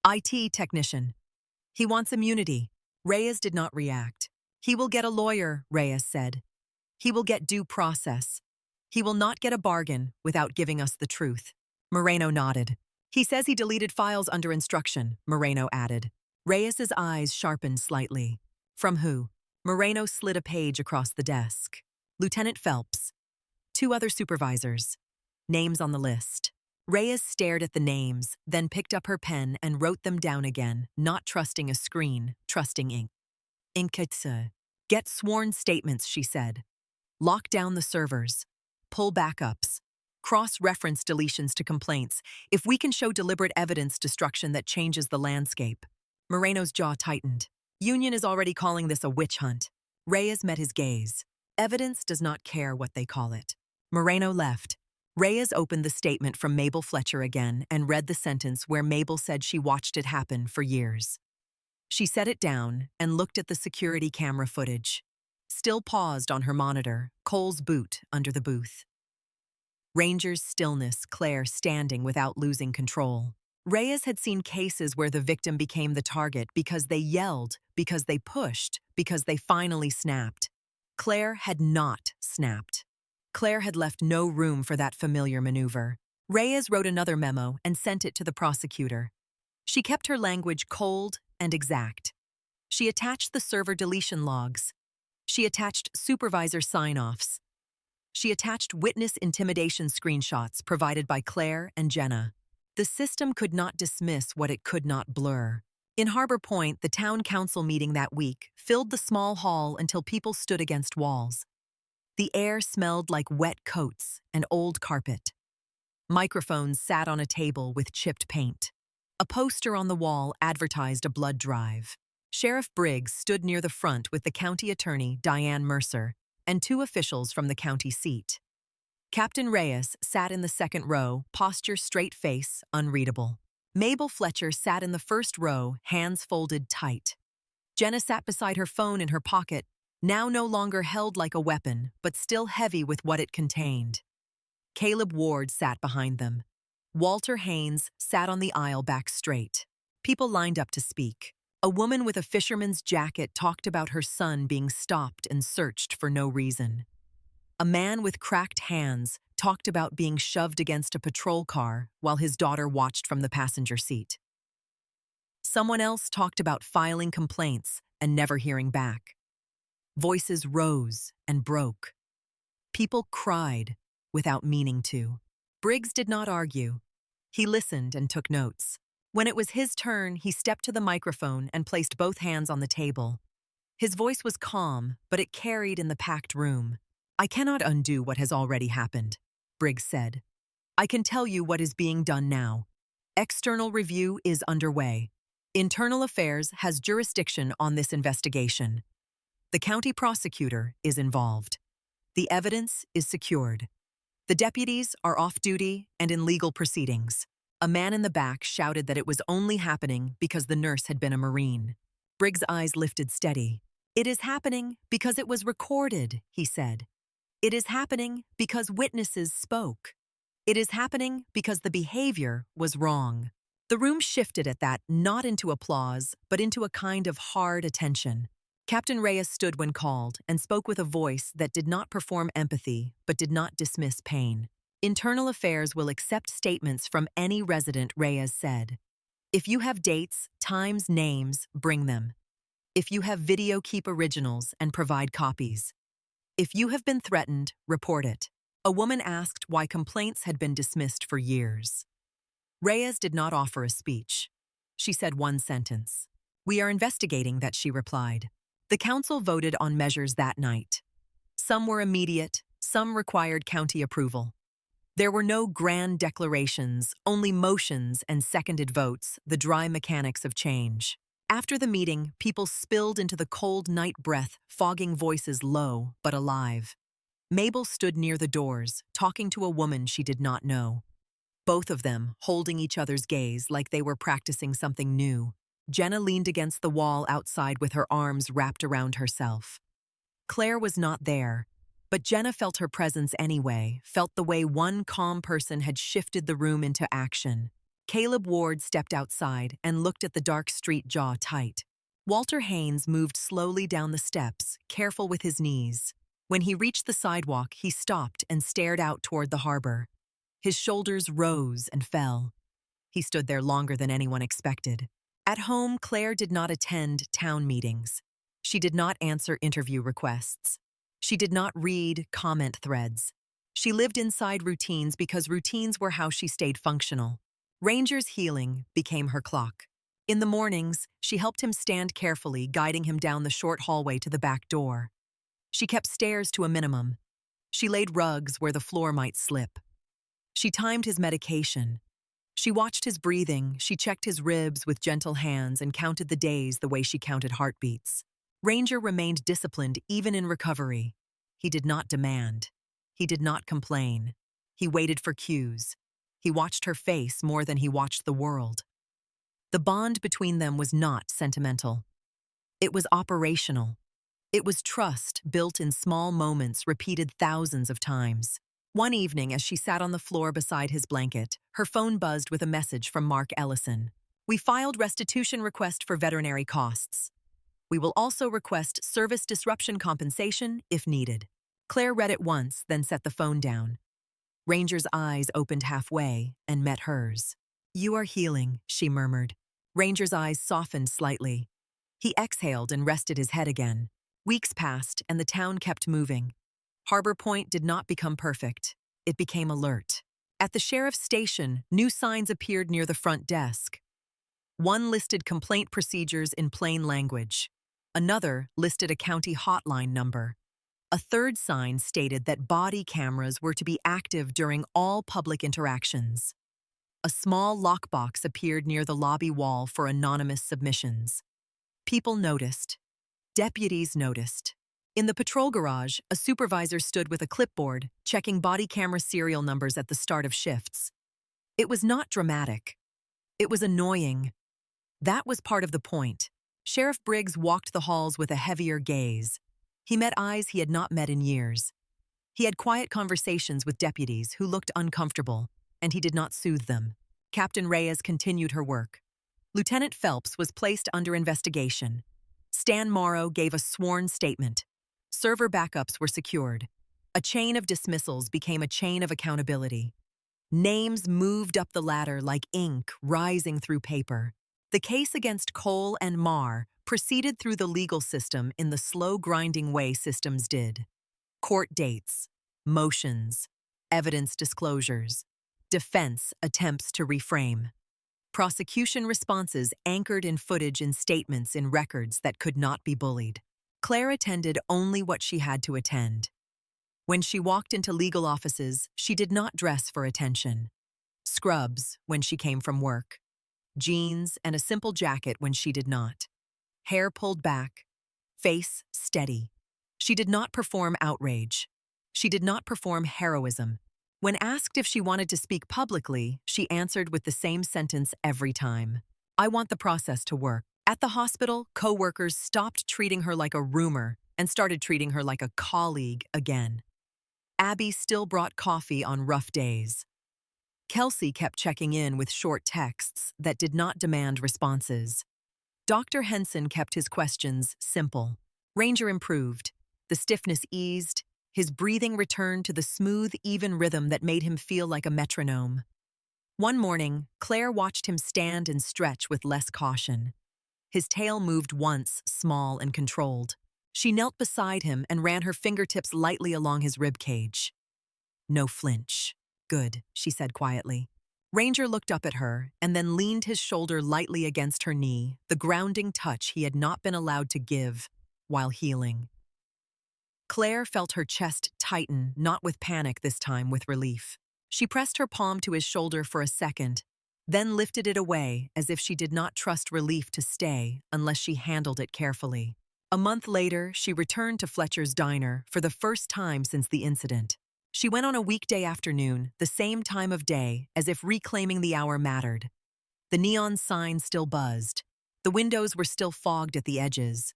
IT technician. He wants immunity. Reyes did not react. He will get a lawyer, Reyes said. He will get due process. He will not get a bargain without giving us the truth. Moreno nodded. He says he deleted files under instruction, Moreno added. Reyes's eyes sharpened slightly. From who? Moreno slid a page across the desk. Lieutenant Phelps. 2 other supervisors. Names on the list. Reyes stared at the names, then picked up her pen and wrote them down again, not trusting a screen, trusting ink. Inkitsa. Get sworn statements, she said. Lock down the servers. Pull backups. Cross-reference deletions to complaints, if we can show deliberate evidence destruction that changes the landscape. Moreno's jaw tightened. Union is already calling this a witch hunt. Reyes met his gaze. Evidence does not care what they call it. Moreno left. Reyes opened the statement from Mabel Fletcher again and read the sentence where Mabel said she watched it happen for years. She set it down and looked at the security camera footage. Still paused on her monitor, Cole's boot under the booth. Ranger's stillness, Claire standing without losing control. Reyes had seen cases where the victim became the target because they yelled, because they pushed, because they finally snapped. Claire had not snapped. Claire had left no room for that familiar maneuver. Reyes wrote another memo and sent it to the prosecutor. She kept her language cold and exact. She attached the server deletion logs. She attached supervisor sign-offs. She attached witness intimidation screenshots provided by Claire and Jenna. The system could not dismiss what it could not blur. In Harbor Point, the town council meeting that week filled the small hall until people stood against walls. The air smelled like wet coats and old carpet. Microphones sat on a table with chipped paint. A poster on the wall advertised a blood drive. Sheriff Briggs stood near the front with the county attorney, Diane Mercer, and 2 officials from the county seat. Captain Reyes sat in the second row, posture straight face, unreadable. Mabel Fletcher sat in the first row, hands folded tight. Jenna sat beside her phone in her pocket, now no longer held like a weapon, but still heavy with what it contained. Caleb Ward sat behind them. Walter Haynes sat on the aisle back straight. People lined up to speak. A woman with a fisherman's jacket talked about her son being stopped and searched for no reason. A man with cracked hands talked about being shoved against a patrol car while his daughter watched from the passenger seat. Someone else talked about filing complaints and never hearing back. Voices rose and broke. People cried without meaning to. Briggs did not argue. He listened and took notes. When it was his turn, he stepped to the microphone and placed both hands on the table. His voice was calm, but it carried in the packed room. I cannot undo what has already happened, Briggs said. I can tell you what is being done now. External review is underway. Internal Affairs has jurisdiction on this investigation. The county prosecutor is involved. The evidence is secured. The deputies are off duty and in legal proceedings. A man in the back shouted that it was only happening because the nurse had been a Marine. Briggs' eyes lifted steady. It is happening because it was recorded, he said. It is happening because witnesses spoke. It is happening because the behavior was wrong. The room shifted at that, not into applause, but into a kind of hard attention. Captain Reyes stood when called and spoke with a voice that did not perform empathy, but did not dismiss pain. Internal Affairs will accept statements from any resident, Reyes said. If you have dates, times, names, bring them. If you have video, keep originals and provide copies. If you have been threatened, report it. A woman asked why complaints had been dismissed for years. Reyes did not offer a speech. She said one sentence. We are investigating that, she replied. The council voted on measures that night. Some were immediate, some required county approval. There were no grand declarations, only motions and seconded votes, the dry mechanics of change. After the meeting, people spilled into the cold night breath, fogging voices low but alive. Mabel stood near the doors, talking to a woman she did not know. Both of them holding each other's gaze like they were practicing something new. Jenna leaned against the wall outside with her arms wrapped around herself. Claire was not there, but Jenna felt her presence anyway, felt the way one calm person had shifted the room into action. Caleb Ward stepped outside and looked at the dark street, jaw tight. Walter Haynes moved slowly down the steps, careful with his knees. When he reached the sidewalk, he stopped and stared out toward the harbor. His shoulders rose and fell. He stood there longer than anyone expected. At home, Claire did not attend town meetings. She did not answer interview requests. She did not read comment threads. She lived inside routines because routines were how she stayed functional. Ranger's healing became her clock. In the mornings, she helped him stand carefully, guiding him down the short hallway to the back door. She kept stairs to a minimum. She laid rugs where the floor might slip. She timed his medication. She watched his breathing, she checked his ribs with gentle hands and counted the days the way she counted heartbeats. Ranger remained disciplined even in recovery. He did not demand. He did not complain. He waited for cues. He watched her face more than he watched the world. The bond between them was not sentimental. It was operational. It was trust built in small moments repeated thousands of times. One evening, as she sat on the floor beside his blanket, her phone buzzed with a message from Mark Ellison. "We filed restitution request for veterinary costs. We will also request service disruption compensation if needed." Claire read it once, then set the phone down. Ranger's eyes opened halfway and met hers. "You are healing," she murmured. Ranger's eyes softened slightly. He exhaled and rested his head again. Weeks passed, and the town kept moving. Harbor Point did not become perfect. It became alert. At the sheriff's station, new signs appeared near the front desk. One listed complaint procedures in plain language. Another listed a county hotline number. A third sign stated that body cameras were to be active during all public interactions. A small lockbox appeared near the lobby wall for anonymous submissions. People noticed. Deputies noticed. In the patrol garage, a supervisor stood with a clipboard, checking body camera serial numbers at the start of shifts. It was not dramatic. It was annoying. That was part of the point. Sheriff Briggs walked the halls with a heavier gaze. He met eyes he had not met in years. He had quiet conversations with deputies who looked uncomfortable, and he did not soothe them. Captain Reyes continued her work. Lieutenant Phelps was placed under investigation. Stan Morrow gave a sworn statement. Server backups were secured. A chain of dismissals became a chain of accountability. Names moved up the ladder like ink rising through paper. The case against Cole and Marr proceeded through the legal system in the slow grinding way systems did. Court dates, motions, evidence disclosures, defense attempts to reframe. Prosecution responses anchored in footage and statements in records that could not be bullied. Claire attended only what she had to attend. When she walked into legal offices, she did not dress for attention. Scrubs when she came from work. Jeans and a simple jacket when she did not. Hair pulled back. Face steady. She did not perform outrage. She did not perform heroism. When asked if she wanted to speak publicly, she answered with the same sentence every time. "I want the process to work." At the hospital, co-workers stopped treating her like a rumor and started treating her like a colleague again. Abby still brought coffee on rough days. Kelsey kept checking in with short texts that did not demand responses. Dr. Henson kept his questions simple. Ranger improved. The stiffness eased. His breathing returned to the smooth, even rhythm that made him feel like a metronome. One morning, Claire watched him stand and stretch with less caution. His tail moved once, small and controlled. She knelt beside him and ran her fingertips lightly along his rib cage. "No flinch." "Good," she said quietly. Ranger looked up at her and then leaned his shoulder lightly against her knee, the grounding touch he had not been allowed to give while healing. Claire felt her chest tighten, not with panic this time, with relief. She pressed her palm to his shoulder for a second, then lifted it away as if she did not trust relief to stay unless she handled it carefully. A month later, she returned to Fletcher's diner for the first time since the incident. She went on a weekday afternoon, the same time of day, as if reclaiming the hour mattered. The neon sign still buzzed. The windows were still fogged at the edges.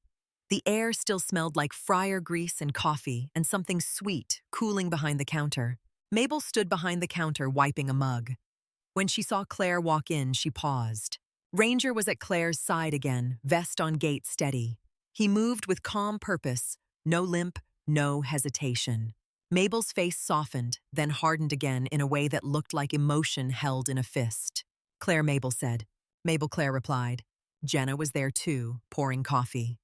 The air still smelled like fryer grease and coffee and something sweet cooling behind the counter. Mabel stood behind the counter wiping a mug. When she saw Claire walk in, she paused. Ranger was at Claire's side again, vest on gate steady. He moved with calm purpose, no limp, no hesitation. Mabel's face softened, then hardened again in a way that looked like emotion held in a fist. Claire, Mabel said. Mabel, Claire replied. Jenna was there too, pouring coffee.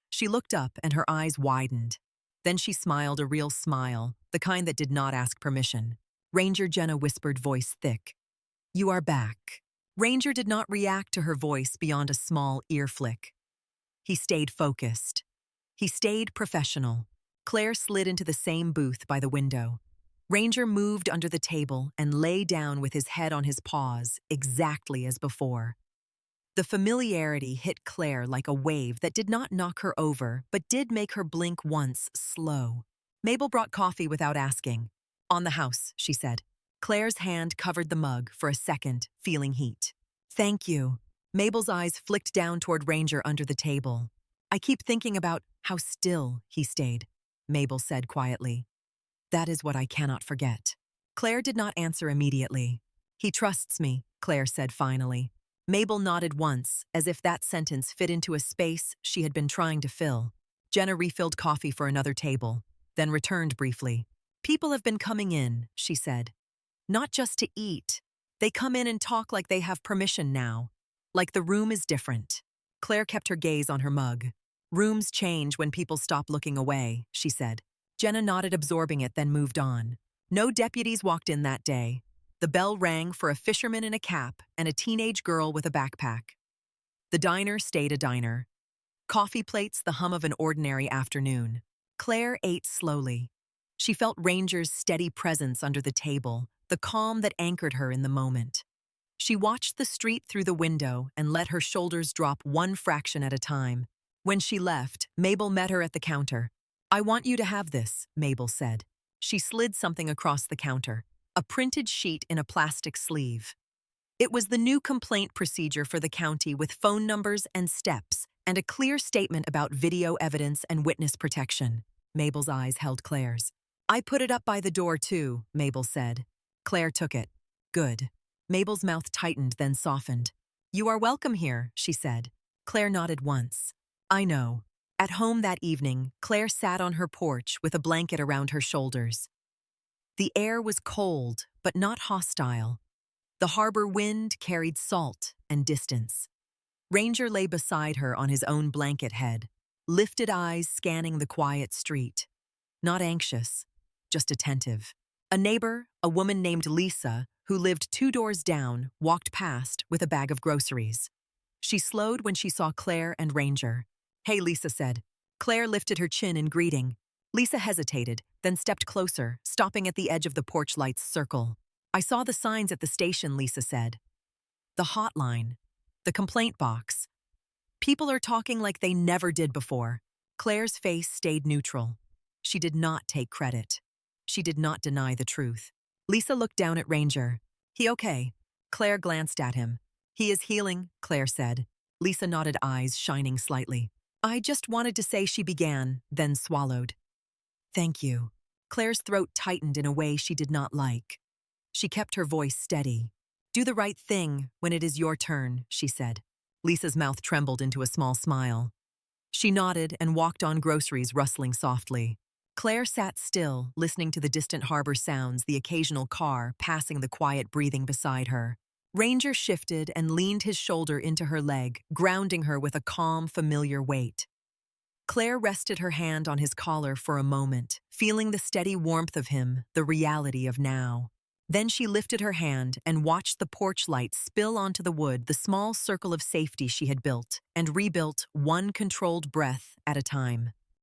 She looked up and her eyes widened. Then she smiled a real smile, the kind that did not ask permission. Ranger, Jenna whispered, voice thick. You are back. Ranger did not react to her voice beyond a small ear flick. He stayed focused. He stayed professional. Claire slid into the same booth by the window. Ranger moved under the table and lay down with his head on his paws, exactly as before. The familiarity hit Claire like a wave that did not knock her over, but did make her blink once, slow. Mabel brought coffee without asking. On the house, she said. Claire's hand covered the mug for a second, feeling heat. Thank you. Mabel's eyes flicked down toward Ranger under the table. I keep thinking about how still he stayed, Mabel said quietly. That is what I cannot forget. Claire did not answer immediately. He trusts me, Claire said finally. Mabel nodded once, as if that sentence fit into a space she had been trying to fill. Jenna refilled coffee for another table, then returned briefly. People have been coming in, she said. Not just to eat. They come in and talk like they have permission now. Like the room is different. Claire kept her gaze on her mug. Rooms change when people stop looking away, she said. Jenna nodded, absorbing it, then moved on. No deputies walked in that day. The bell rang for a fisherman in a cap and a teenage girl with a backpack. The diner stayed a diner. Coffee plates, the hum of an ordinary afternoon. Claire ate slowly. She felt Ranger's steady presence under the table, the calm that anchored her in the moment. She watched the street through the window and let her shoulders drop one fraction at a time. When she left, Mabel met her at the counter. I want you to have this, Mabel said. She slid something across the counter, a printed sheet in a plastic sleeve. It was the new complaint procedure for the county with phone numbers and steps, and a clear statement about video evidence and witness protection. Mabel's eyes held Claire's. I put it up by the door too, Mabel said. Claire took it. Good. Mabel's mouth tightened, then softened. You are welcome here, she said. Claire nodded once. I know. At home that evening, Claire sat on her porch with a blanket around her shoulders. The air was cold, but not hostile. The harbor wind carried salt and distance. Ranger lay beside her on his own blanket head, lifted eyes scanning the quiet street. Not anxious, just attentive. A neighbor, a woman named Lisa, who lived 2 doors down, walked past with a bag of groceries. She slowed when she saw Claire and Ranger. Hey, Lisa said. Claire lifted her chin in greeting. Lisa hesitated, then stepped closer, stopping at the edge of the porch light's circle. I saw the signs at the station, Lisa said. The hotline. The complaint box. People are talking like they never did before. Claire's face stayed neutral. She did not take credit. She did not deny the truth. Lisa looked down at Ranger. He okay? Claire glanced at him. He is healing, Claire said. Lisa nodded, eyes shining slightly. I just wanted to say, she began, then swallowed. Thank you. Claire's throat tightened in a way she did not like. She kept her voice steady. Do the right thing when it is your turn, she said. Lisa's mouth trembled into a small smile. She nodded and walked on, groceries rustling softly. Claire sat still, listening to the distant harbor sounds, the occasional car passing, the quiet breathing beside her. Ranger shifted and leaned his shoulder into her leg, grounding her with a calm, familiar weight. Claire rested her hand on his collar for a moment, feeling the steady warmth of him, the reality of now. Then she lifted her hand and watched the porch light spill onto the wood, the small circle of safety she had built, and rebuilt one controlled breath at a time.